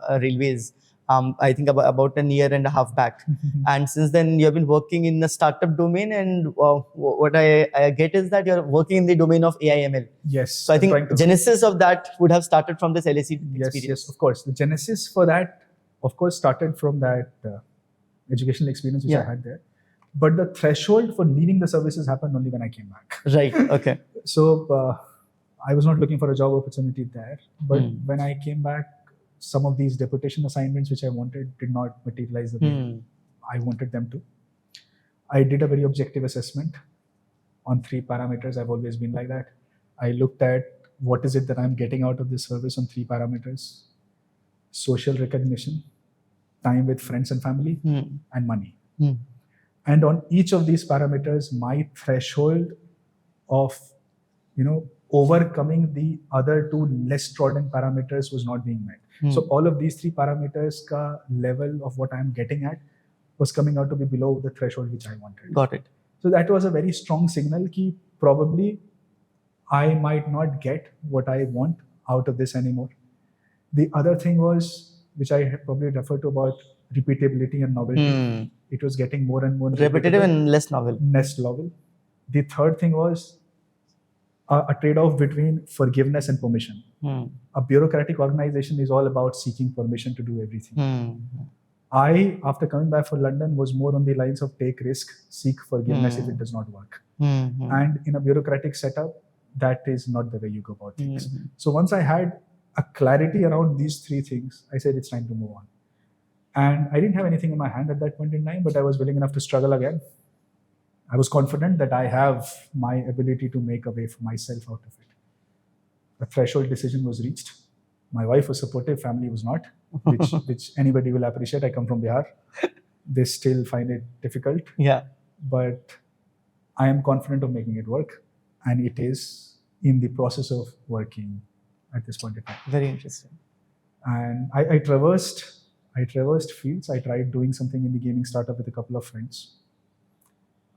Railways. I think about a year and a half back, and since then you have been working in the startup domain. And what I get is that you're working in the domain of AI/ML. Yes. So I think genesis of that would have started from this LSE experience. Yes, of course. The genesis for that, of course, started from that educational experience which I had there. But the threshold for leaving the services happened only when I came back. Right. Okay. So I was not looking for a job opportunity there, but when I came back, some of these deputation assignments which I wanted did not materialize the way I wanted them to. I did a very objective assessment on 3 parameters. I've always been like that. I looked at what is it that I'm getting out of this service on 3 parameters: social recognition, time with friends and family, and money. And on each of these parameters, my threshold of, overcoming the other 2 less trodden parameters was not being met. So all of these 3 parameters ka level of what I'm getting at was coming out to be below the threshold which I wanted. Got it. So that was a very strong signal ki probably I might not get what I want out of this anymore. The other thing was, which I probably referred to about repeatability and novelty. It was getting more and more repetitive and less novel. The third thing was a trade-off between forgiveness and permission. A bureaucratic organization is all about seeking permission to do everything. I, after coming back from London, was more on the lines of take risk, seek forgiveness if it does not work. And in a bureaucratic setup, that is not the way you go about things. So once I had a clarity around these 3 things, I said it's time to move on. And I didn't have anything in my hand at that point in time, but I was willing enough to struggle again. I was confident that I have my ability to make a way for myself out of it. A threshold decision was reached. My wife was supportive, family was not, which anybody will appreciate. I come from Bihar. They still find it difficult. Yeah. But I am confident of making it work. And it is in the process of working at this point in time. Very interesting. And I traversed fields. I tried doing something in the gaming startup with a couple of friends.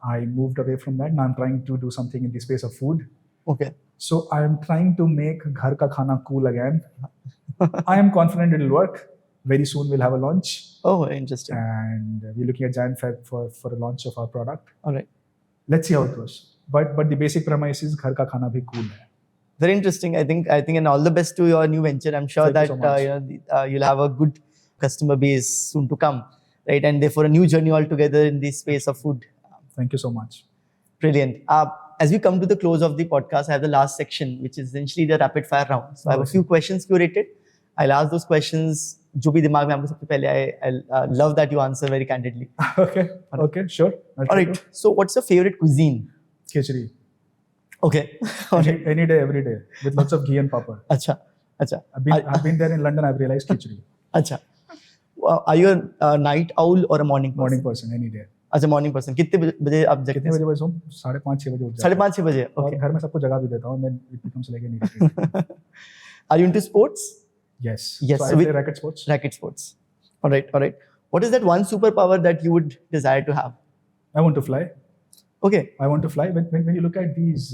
I moved away from that. Now I'm trying to do something in the space of food. Okay. So I am trying to make ghar ka khana cool again. I am confident it'll work. Very soon we'll have a launch. Oh, interesting. And we're looking at Jan-Feb for a launch of our product. All right. Let's see how it goes. But the basic premise is ghar ka khana bhi cool hai. Very interesting. I think, and all the best to your new venture. I'm sure that you'll have a good customer base soon to come, right? And therefore a new journey altogether in the space of food. Thank you so much. Brilliant. As we come to the close of the podcast, I have the last section, which is essentially the rapid fire round. So I have a few questions curated. I'll ask those questions. जो भी दिमाग में आपको सबसे पहले आए, I love that you answer very candidly. Okay, sure. All right. So what's your favorite cuisine? Khichdi. Okay. Any day, every day, with lots of ghee and papad. Acha. I've been there in London. I've realized khichdi. Acha. Are you a night owl or a morning person? Morning person, any day. अच्छा morning person कितने बजे आप जगते हैं? कितने बजे बजे? 5:30-6 बजे उठ जाता हूं. 5:30-6 बजे. और घर में सबको जगा भी देता हूं. Then it becomes like an irritation. Are you into sports? Yes. So I play racket sports. Racket sports. All right. What is that one superpower that you would desire to have? I want to fly. Okay. I want to fly. When you look at these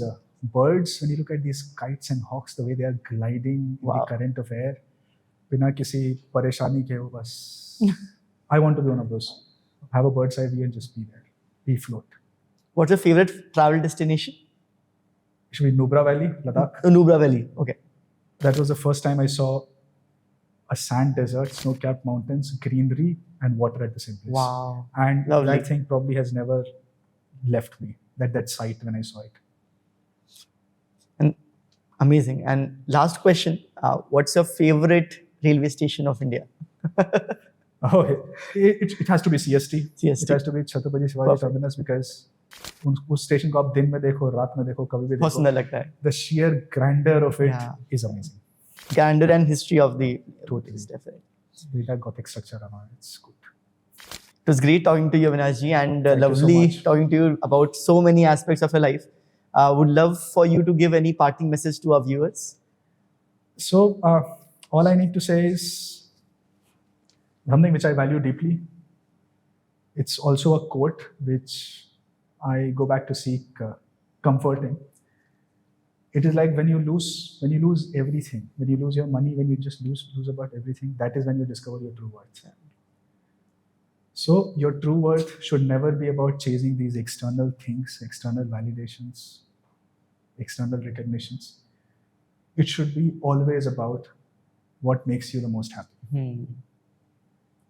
birds, when you look at these kites and hawks, the way they are gliding in the current of air, बिना किसी परेशानी के वो बस. I want to be one of those. Have a bird's eye view and just be there. Be float. What's your favorite travel destination? It should be Nubra Valley, Ladakh. Nubra Valley. Okay. That was the first time I saw a sand desert, snow-capped mountains, greenery, and water at the same place. Wow. And lovely. that thing probably has never left me. That sight when I saw it. And amazing. And last question: what's your favorite railway station of India? Oh, it has to be CST. CST. It has to be Chhatrapati Shivaji Perfect. Terminus because उस station को आप दिन में देखो, रात में देखो, कभी भी बहुत देखो. सुंदर लगता है. The sheer grandeur of it Yeah. is amazing. Grandeur and history of the Totally. is definitely. With that Gothic structure around it, it's good. It was great talking to you, Avinash ji, and Thank you so lovely much. talking to you about so many aspects of your life. Would love for you to give any parting message to our viewers. So all I need to say is something which I value deeply. It's also a quote which I go back to seek comfort in. It is like when you lose everything, when you lose your money, when you just lose about everything, that is when you discover your true worth. So your true worth should never be about chasing these external things, external validations, external recognitions. It should be always about what makes you the most happy.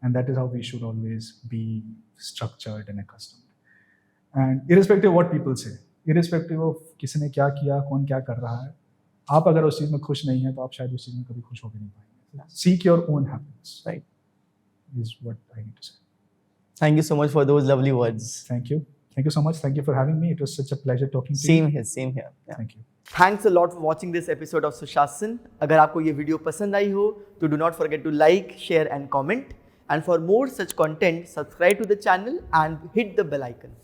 And that is how we should always be structured and accustomed. And irrespective of what people say, irrespective of किसी ने क्या किया, कौन क्या कर रहा है, आप अगर उस चीज़ में खुश नहीं हैं तो आप शायद उस चीज़ में कभी खुश हो भी नहीं पाएंगे. Seek your own happiness. Right. Is what I need to say. Thank you so much for those lovely words. Thank you. Thank you so much. Thank you for having me. It was such a pleasure talking to you. Same here, same here. Yeah. Thank you. Thanks a lot for watching this episode of Sushasan. अगर आपको ये video पसंद आई हो तो do not forget to like, share and comment. And for more such content, subscribe to the channel and hit the bell icon.